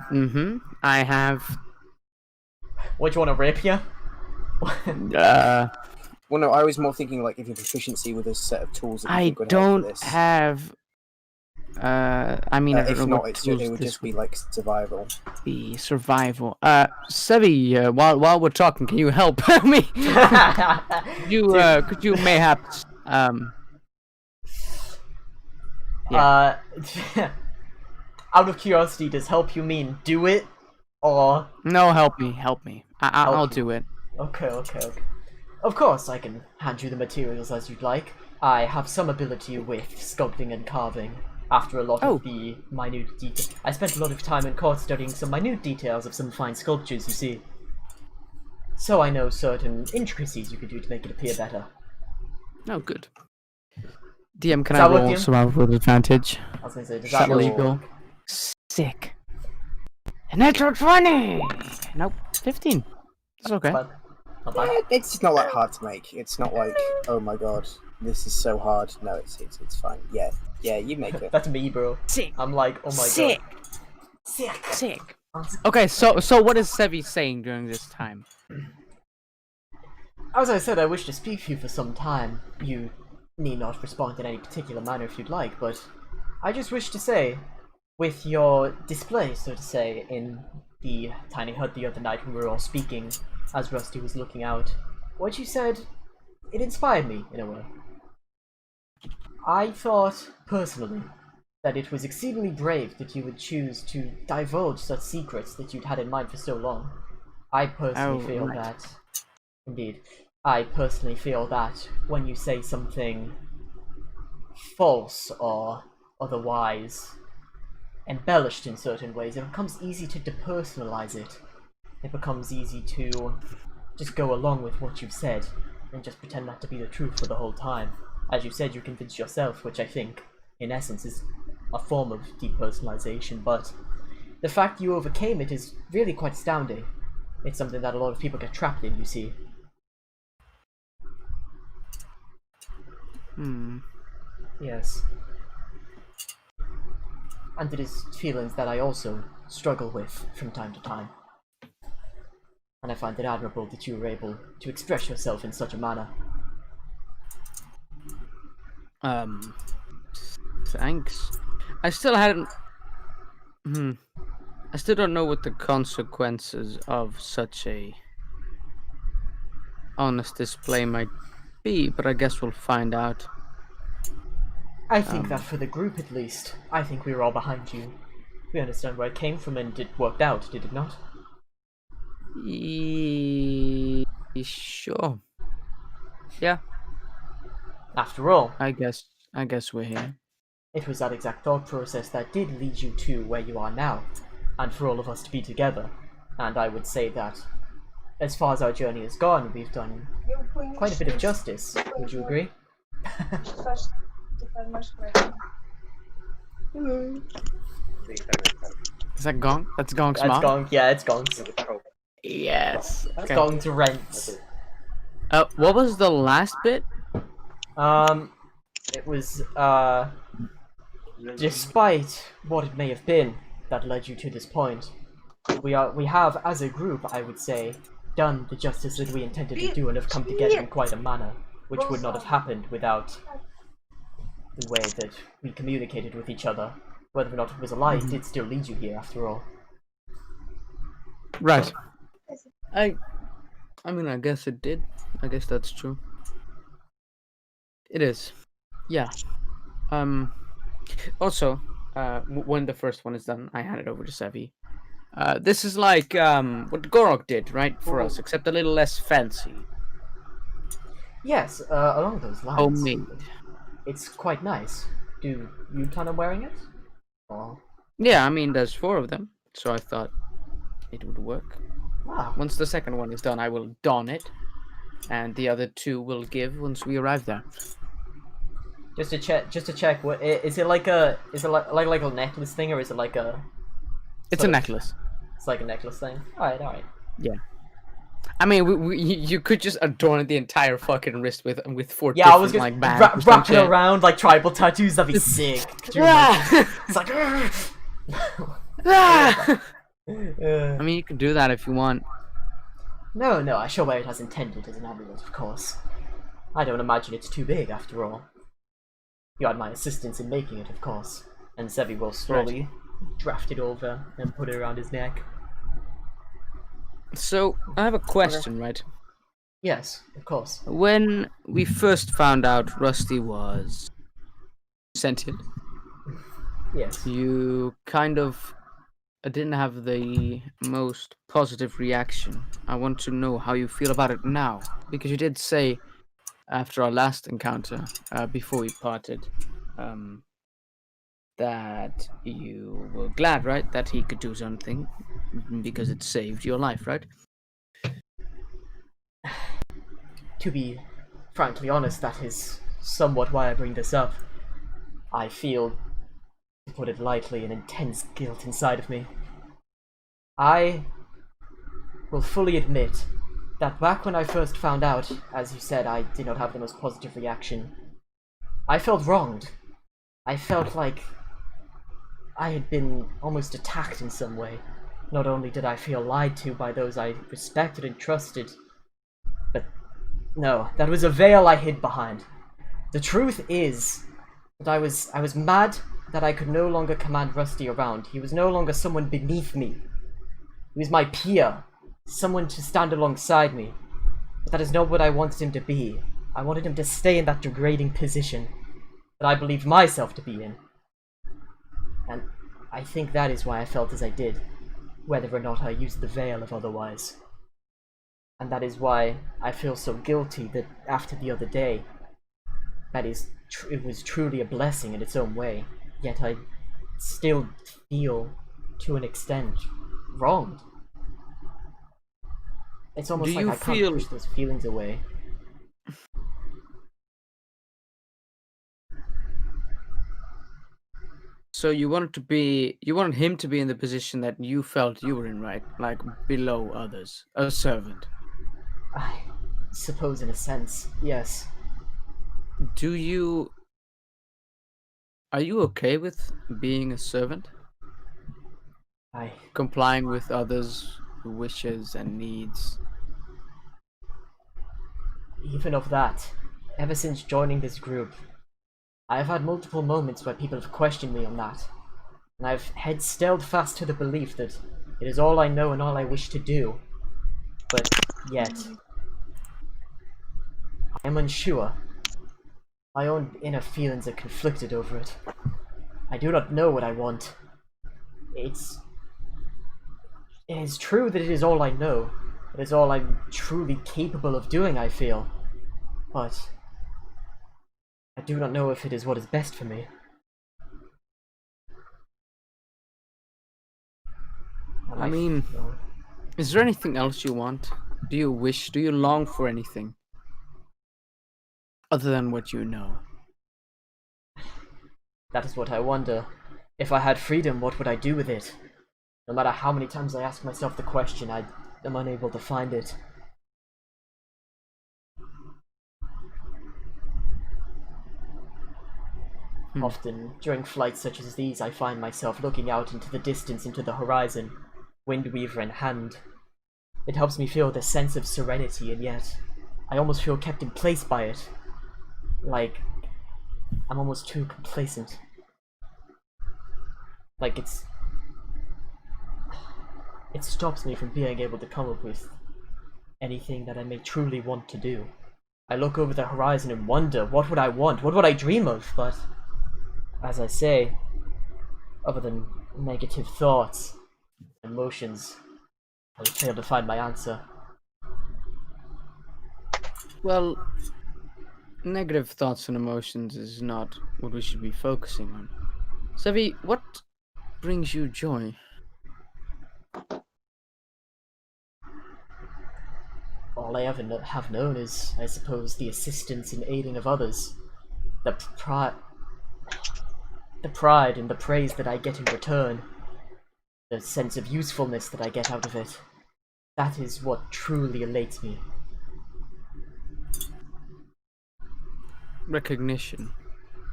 have, What, do you want a rapier? Well, no, I was more thinking like if you have proficiency with a set of tools that you I think would help for don't this. have, I mean, I don't If know not, what it tools would this just be like survival. be. Survival. Sevi, while we're talking, can you help me? Could you mayhaps, Out of curiosity, does help you mean do it? Or... No, help me. I'll Help you. do it. Okay. Of course, I can hand you the materials as you'd like. I have some ability with sculpting and carving. After a lot Oh. of the minute details. I spent a lot of time in court studying some minute details of some fine sculptures, you see. So I know certain intricacies you could do to make it appear better. Oh, good. DM, can Does I that work, roll DM? survival with advantage? I was gonna say, does Is that that work? legal? Sick. Natural 20! Nope, 15. It's okay. But not bad. It's not that hard to make. It's not like, oh my god, this is so hard. No, it's fine. Yeah, you make it. That's me, bro. Sick. I'm like, oh my Sick. god. Sick. Sick. Okay, so what is Sevi saying during this time? As I said, I wish to speak to you for some time. You need not respond in any particular manner if you'd like, but I just wish to say, with your display, so to say, in the tiny hut the other night when we were all speaking, as Rusty was looking out, what you said, it inspired me, in a way. I thought, personally, that it was exceedingly brave that you would choose to divulge such secrets that you'd had in mind for so long. I personally feel right. that... Indeed. I personally feel that when you say something false or otherwise embellished in certain ways, it becomes easy to depersonalize it. It becomes easy to just go along with what you've said and just pretend that to be the truth for the whole time. As you said, you convinced yourself, which I think, in essence, is a form of depersonalization, but the fact you overcame it is really quite astounding. It's something that a lot of people get trapped in, you see. Yes. And it is feelings that I also struggle with from time to time. And I find it admirable that you were able to express yourself in such a manner. Thanks. I still hadn't... I still don't know what the consequences of such a honest display might be, but I guess we'll find out. I think that for the group at least, I think we were all behind you. We understand where it came from and it worked out, did it not? Sure. Yeah. After all, I guess we're here. it was that exact thought process that did lead you to where you are now, and for all of us to be together. And I would say that, as far as our journey has gone, we've done quite a bit of justice. Would you agree? Is that Gong? That's Gong's That's mom? Gong, yeah, it's Gong's. Yes. That's Okay. Gong's rents. What was the last bit? It was, despite what it may have been that led you to this point, we have, as a group, I would say, done the justice that we intended to do and have come together in quite a manner, which would not have happened without the way that we communicated with each other. Whether or not it was a lie, it did still lead you here, after all. Right. I mean, I guess it did. I guess that's true. It is. Yeah. Also, when the first one is done, I hand it over to Sevi. This is like what Gorok did, right, for us, except a little less fancy. Yes, along those lines. Homemade. It's quite nice. Do you plan on wearing it? Or... Yeah, I mean, there's 4 of them, so I thought it would work. Wow. Once the second one is done, I will don it, and the other 2 will give once we arrive there. Just to check, what is it like a like a necklace thing, or is it like a? It's a necklace. It's like a necklace thing. All right. Yeah. I mean, you could just adorn the entire fucking wrist with 4 Yeah, I was different, gonna like bands. wrap it around like tribal tattoos. That'd be sick. Could you imagine? It's like. I mean, you can do that if you want. No, I shall wear it as intended, as an amulet, of course. I don't imagine it's too big, after all. You had my assistance in making it, of course, and Sevi will slowly draft it over and put it around his neck. So, I have a question, right? Yes, of course. When we first found out Rusty was sentient, Yes. you kind of didn't have the most positive reaction. I want to know how you feel about it now, because you did say after our last encounter, before we parted, that you were glad, right, that he could do something because it saved your life, right? To be frankly honest, that is somewhat why I bring this up. I feel, to put it lightly, an intense guilt inside of me. I will fully admit that back when I first found out, as you said, I did not have the most positive reaction. I felt wronged. I felt like I had been almost attacked in some way. Not only did I feel lied to by those I respected and trusted, but no, that was a veil I hid behind. The truth is that I was mad that I could no longer command Rusty around. He was no longer someone beneath me. He was my peer, someone to stand alongside me. But that is not what I wanted him to be. I wanted him to stay in that degrading position that I believed myself to be in. And I think that is why I felt as I did, whether or not I used the veil of otherwise. And that is why I feel so guilty that after the other day, it was truly a blessing in its own way, yet I still feel, to an extent, wronged. It's almost like I can't push those feelings away. So you wanted him to be in the position that you felt you were in, right? Like below others, a servant. I suppose in a sense, yes. Are you okay with being a servant? Complying with others' wishes and needs? Even of that, ever since joining this group, I have had multiple moments where people have questioned me on that, and I've held fast to the belief that it is all I know and all I wish to do. But yet, I am unsure. My own inner feelings are conflicted over it. I do not know what I want. It is true that it is all I know. It is all I'm truly capable of doing, I feel. But I do not know if it is what is best for me. I mean, is there anything else you want? Do you long for anything? Other than what you know? That is what I wonder. If I had freedom, what would I do with it? No matter how many times I ask myself the question, I am unable to find it. Often, during flights such as these, I find myself looking out into the distance, into the horizon, Windweaver in hand. It helps me feel this sense of serenity, and yet, I almost feel kept in place by it. Like, I'm almost too complacent. Like it stops me from being able to come up with anything that I may truly want to do. I look over the horizon and wonder, what would I want? What would I dream of? But, as I say, other than negative thoughts, emotions, I fail to find my answer. Well, negative thoughts and emotions is not what we should be focusing on. Sevi, what brings you joy? All I ever have known is, I suppose, the assistance and aiding of others. The pride and the praise that I get in return. The sense of usefulness that I get out of it. That is what truly elates me. Recognition.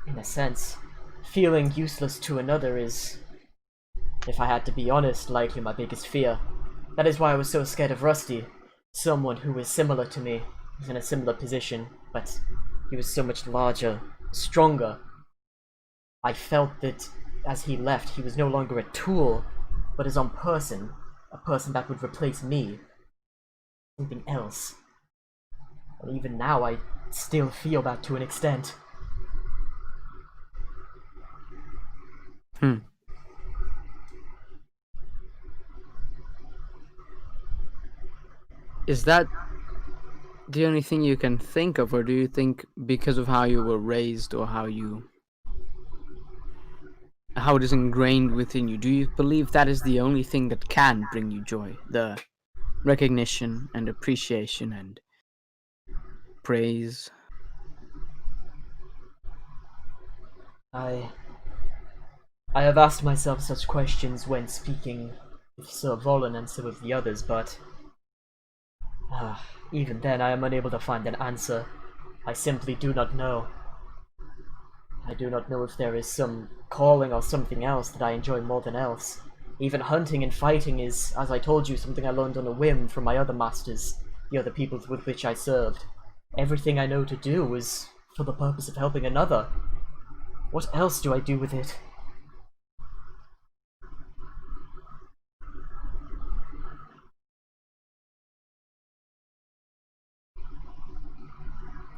In a sense, feeling useless to another is, if I had to be honest, likely my biggest fear. That is why I was so scared of Rusty. Someone who was similar to me, was in a similar position, but he was so much larger, stronger. I felt that as he left, he was no longer a tool, but his own person, a person that would replace me. Something else. And even now, I still feel that to an extent. Is that the only thing you can think of, or do you think because of how you were raised or how it is ingrained within you, do you believe that is the only thing that can bring you joy? The recognition and appreciation and praise? I have asked myself such questions when speaking Sir Volan and some of the others, but even then I am unable to find an answer. I simply do not know. I do not know if there is some calling or something else that I enjoy more than else. Even hunting and fighting is, as I told you, something I learned on a whim from my other masters, the other peoples with which I served. Everything I know to do was for the purpose of helping another. What else do I do with it?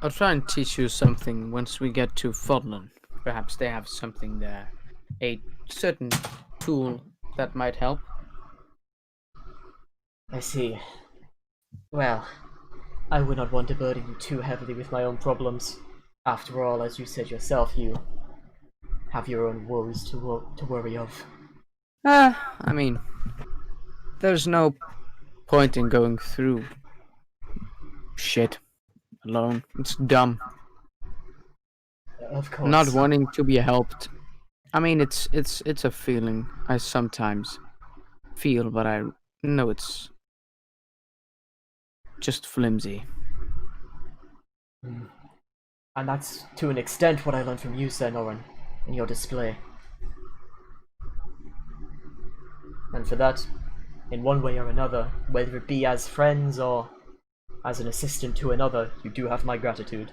I'll try and teach you something once we get to Fodlan. Perhaps they have something there. A certain tool that might help. I see. Well, I would not want to burden you too heavily with my own problems. After all, as you said yourself, you have your own woes to worry of. I mean, there's no point in going through shit alone. It's dumb. Of course. Not wanting to be helped. I mean, it's a feeling I sometimes feel, but I know it's just flimsy. And that's, to an extent, what I learned from you, Sir Noran, in your display. And for that, in one way or another, whether it be as friends or as an assistant to another, you do have my gratitude.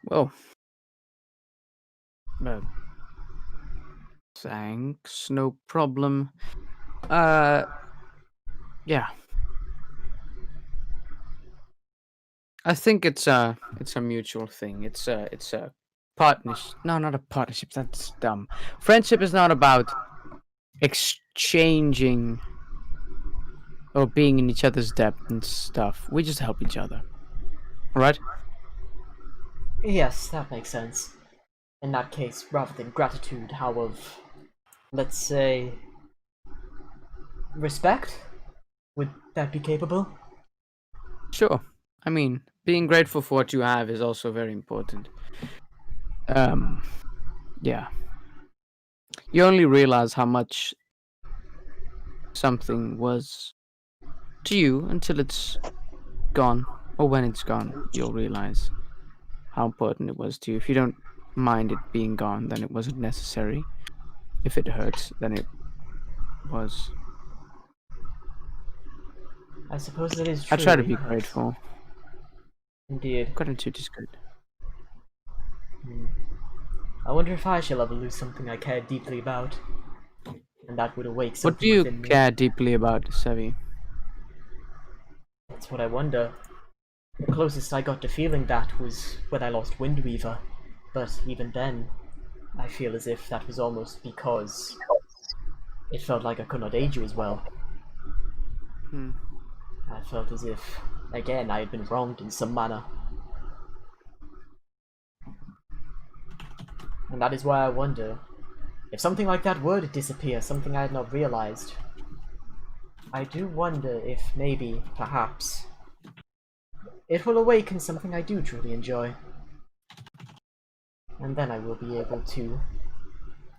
Well, thanks, no problem. Yeah. I think it's a mutual thing. It's a partnership. No, not a partnership. That's dumb. Friendship is not about exchanging or being in each other's debt and stuff. We just help each other. Alright? Yes, that makes sense. In that case, rather than gratitude, how of, let's say, respect? Would that be capable? Sure. I mean, being grateful for what you have is also very important. Yeah. You only realize how much something was to you until it's gone, or when it's gone, you'll realize how important it was to you. If you don't mind it being gone, then it wasn't necessary. If it hurts, then it was. I suppose that is true. I try to be grateful. Indeed. Gratitude is good. I wonder if I shall ever lose something I care deeply about. And that would awake something What do you within me. care deeply about, Sevi? That's what I wonder. The closest I got to feeling that was when I lost Windweaver. But even then, I feel as if that was almost because it felt like I could not aid you as well. I felt as if, again, I had been wronged in some manner. And that is why I wonder, if something like that were to disappear, something I had not realized, I do wonder if maybe, perhaps, it will awaken something I do truly enjoy. And then I will be able to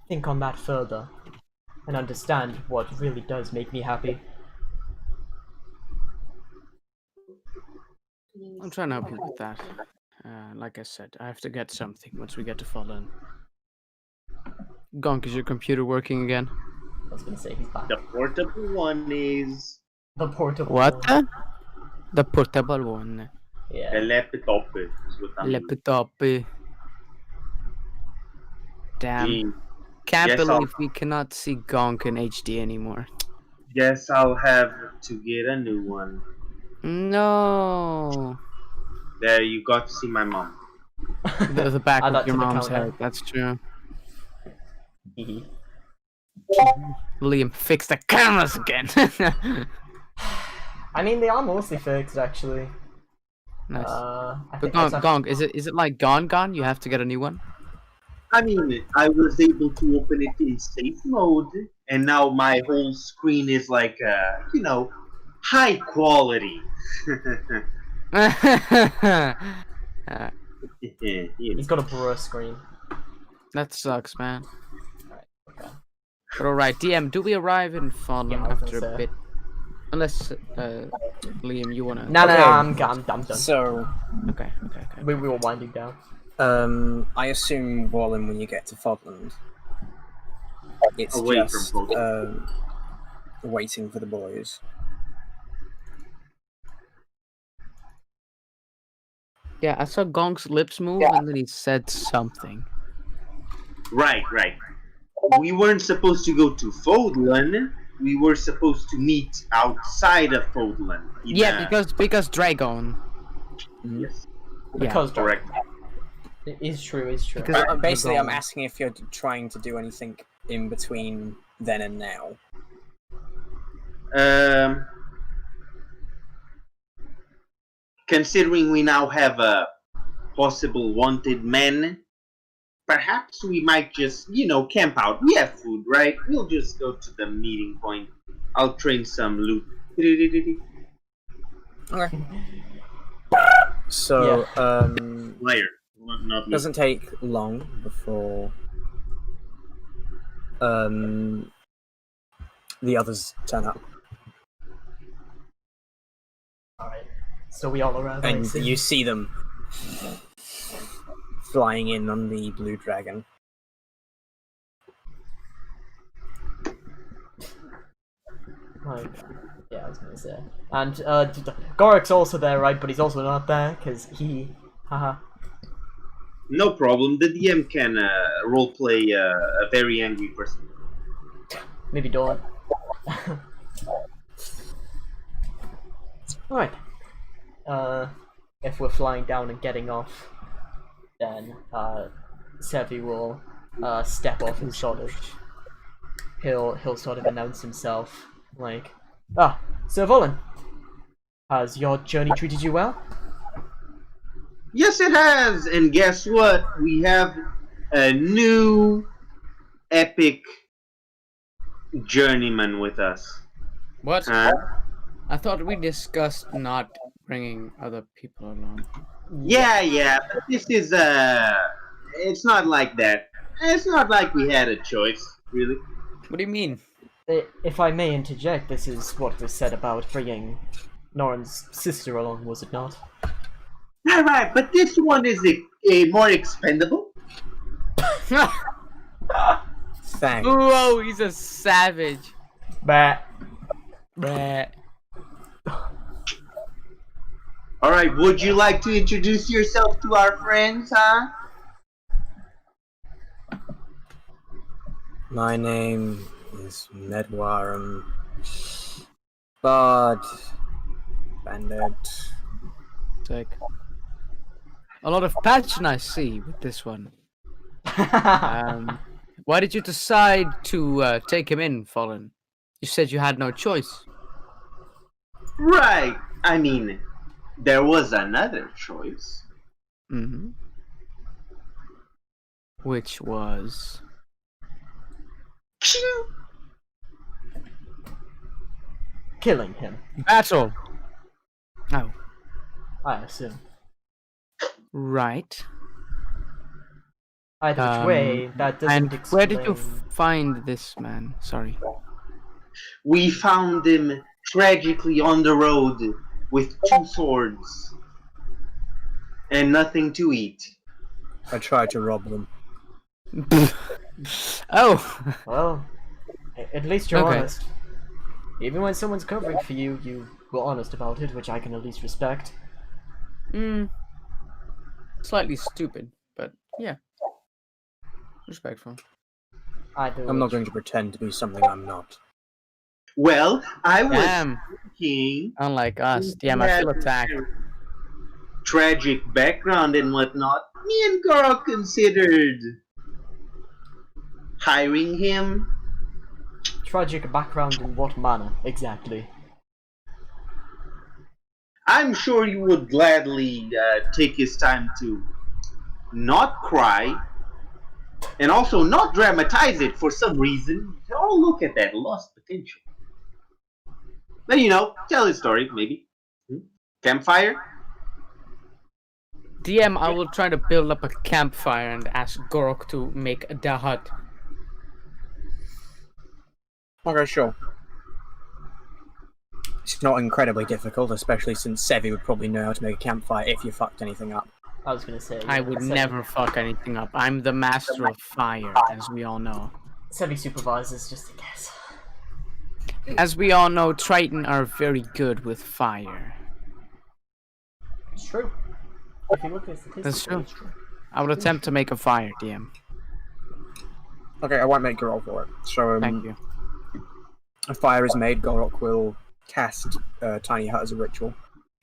think on that further, and understand what really does make me happy. I'm trying to help you with that. Like I said, I have to get something once we get to Fallen. Gonk, is your computer working again? I was gonna say he's back. The portable one is The portable What? one. The portable one. the Yeah. laptop. Is what I'm Laptop. Damn. Gee, Can't Yes, believe we cannot see Gonk in HD anymore. guess I'll have to get a new one. No. There, you got to see my mom. The back Add that of your to the mom's counter. head. That's true. Hehe. Liam, fix the cameras again. I mean, they are mostly fixed, actually. Nice. I But think that's Gonk, is it like gone? You have to get a new one? I mean, I was able to open it in safe mode, and now my whole screen is like, high quality. He's got a blur screen. That sucks, man. Okay. But alright, DM, do we arrive in Fallen Yeah, I was after gonna a say. bit? Unless, Liam, you wanna... No, Okay. I'm done. So, Okay. We were winding down. I assume, Wallen, when you get to Fodland, it's Away from just Fodland. waiting for the boys. Yeah, I saw Gong's lips move and then he said something. Right. We weren't supposed to go to Fodlan. We were supposed to meet outside of Fodlan. Yeah, because Dragon. Yes, Because correct. it is true. It's true. Because- Basically, I'm Dragon. asking if you're trying to do anything in between then and now. Considering we now have a possible wanted man, perhaps we might just, camp out. We have food, right? We'll just go to the meeting point. I'll train some loot. So, Player, not loot. doesn't take long before the others turn up, Alright. So we all arrive. and I see. you see them flying in on the blue dragon. Like, yeah, I was gonna say. And Gorik's also there, right? But he's also not there because he, haha. No problem. The DM can roleplay a very angry person. Maybe don't. Alright. If we're flying down and getting off, then Sevi will step off and sort of he'll sort of announce himself like, Sir Volin, has your journey treated you well? Yes, it has. And guess what? We have a new epic journeyman with us. What? Huh? I thought we discussed not bringing other people along. Yeah. But this is it's not like that. It's not like we had a choice, really. What do you mean? If I may interject, this is what was said about bringing Noran's sister along, was it not? Alright, but this one is a more expendable. Thanks. Whoa, he's a savage. But Bleh. Alright, would you like to introduce yourself to our friends, huh? My name is Medwarum. Bard. Bandit. Sick. A lot of passion I see with this one. Why did you decide to take him in, Fallen? You said you had no choice. Right. I mean, there was another choice. Mm-hmm. Which was... killing him, Battle! Oh, I assume. right. Either which way, that doesn't And explain. where did you find this man? Sorry. We found him tragically on the road with 2 swords and nothing to eat. I tried to rob them. Oh! Well, at least you're Okay. honest. Even when someone's covering for you, you were honest about it, which I can at least respect. Slightly stupid, but yeah. Respectful. Either I'm not which- going to pretend to be something I'm not. Well, I was Damn. thinking Unlike us. Damn, I feel attacked. tragic background and whatnot. Me and Goro considered hiring him. Tragic background in what manner, exactly? I'm sure you would gladly take his time to not cry and also not dramatize it for some reason. Oh, look at that lost potential. But tell his story, maybe. Campfire? DM, I will try to build up a campfire and ask Gorok to make the hut. Okay, sure. It's not incredibly difficult, especially since Sevi would probably know how to make a campfire if you fucked anything up. I was gonna say. I would never fuck anything up. I'm the master of fire, as we all know. Sevi supervisors, just in case. As we all know, Triton are very good with fire. It's true. If you look at statistics, That's true. it's true. I would attempt to make a fire, DM. Okay, I won't make a roll for it. So, Thank you. a fire is made, Gorok will cast Tiny Hut as a ritual.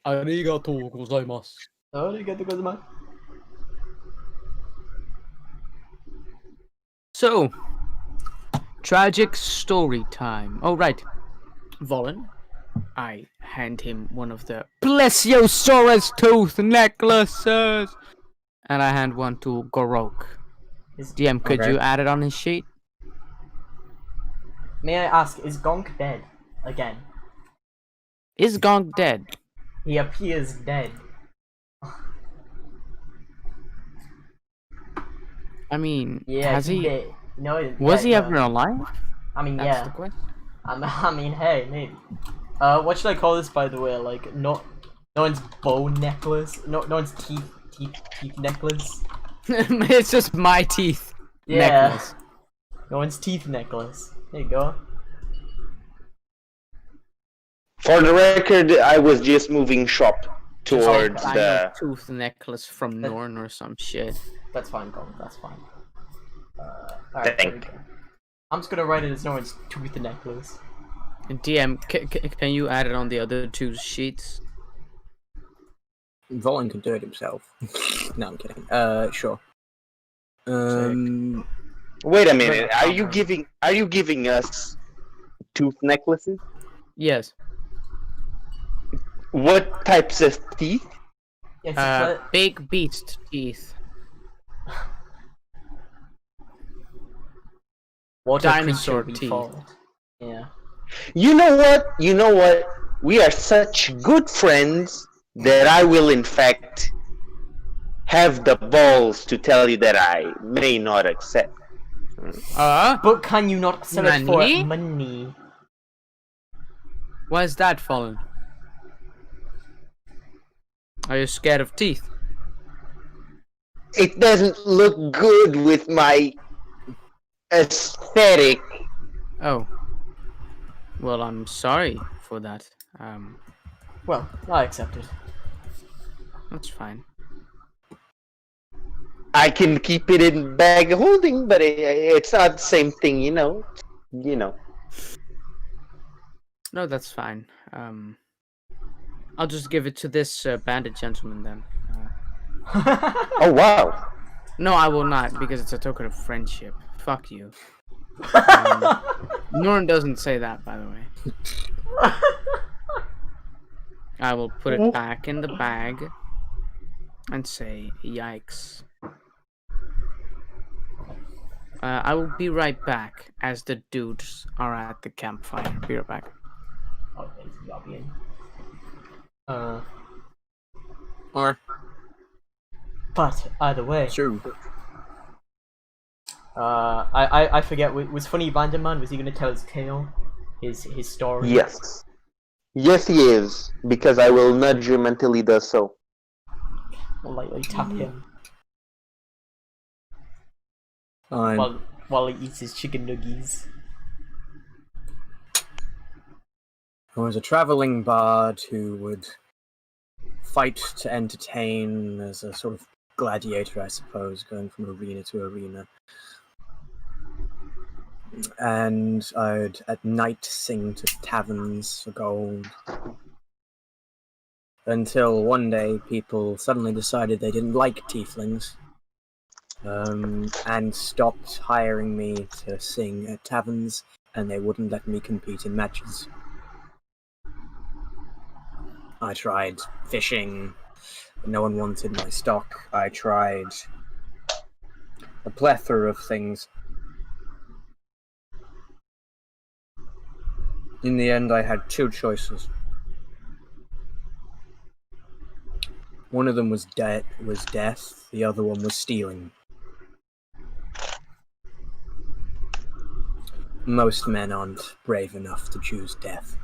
Arigatou gozaimasu. So, tragic story time. Oh, right. Volin, I hand him one of the Plesiosaurus tooth necklaces. And I hand one to Gorok. DM, could Okay. you add it on his sheet? May I ask, is Gonk dead? Again. Is Gonk dead? He appears dead. I mean, Yeah, has he? dead. No, Was he yeah, ever alive? I mean, That's yeah. the question. I mean, hey, maybe. What should I call this, by the way? Like, no one's bone necklace? No one's teeth necklace? It's just my teeth Yeah. necklace. No one's teeth necklace. There you go. For the record, I was just moving shop towards I the. know tooth necklace from Norn or some shit. That's fine, Gonk, that's fine. Alright, there we Thank. go. I'm just gonna write it as no one's tooth necklace. And DM, can you add it on the other two sheets? Volin can do it himself. No, I'm kidding. Sure. Wait a minute. Are you giving us tooth necklaces? Yes. What types of teeth? Yes, Big beast teeth. what dinosaur creature we teeth. fought. Yeah. You know what? We are such good friends that I will, in fact, have the balls to tell you that I may not accept. But can you not sell it for Money? money? Why is that fallen? Are you scared of teeth? It doesn't look good with my aesthetic. Oh. Well, I'm sorry for that. Well, I accept it. That's fine. I can keep it in bag holding, but it's not the same thing, you know. You know. No, that's fine. I'll just give it to this bandit gentleman then. Oh wow. No, I will not, because it's a token of friendship. Fuck you. Norn doesn't say that, by the way. I will put it back in the bag and say, yikes. I will be right back as the dudes are at the campfire. Be right back. Okay, so y'all be in. Or But either way, true. I forget. Was Funny Vanderman? Was he gonna tell his tale, his story? Yes. Yes, he is, because I will nudge him until he does so. I'll lightly tap him Fine. while he eats his chicken nuggies. I was a traveling bard who would fight to entertain as a sort of gladiator, I suppose, going from arena to arena. And I'd at night sing to taverns for gold. Until one day people suddenly decided they didn't like tieflings. And stopped hiring me to sing at taverns, and they wouldn't let me compete in matches. I tried fishing, but no one wanted my stock. I tried a plethora of things. In the end, I had two choices. One of them was death. The other one was stealing. Most men aren't brave enough to choose death.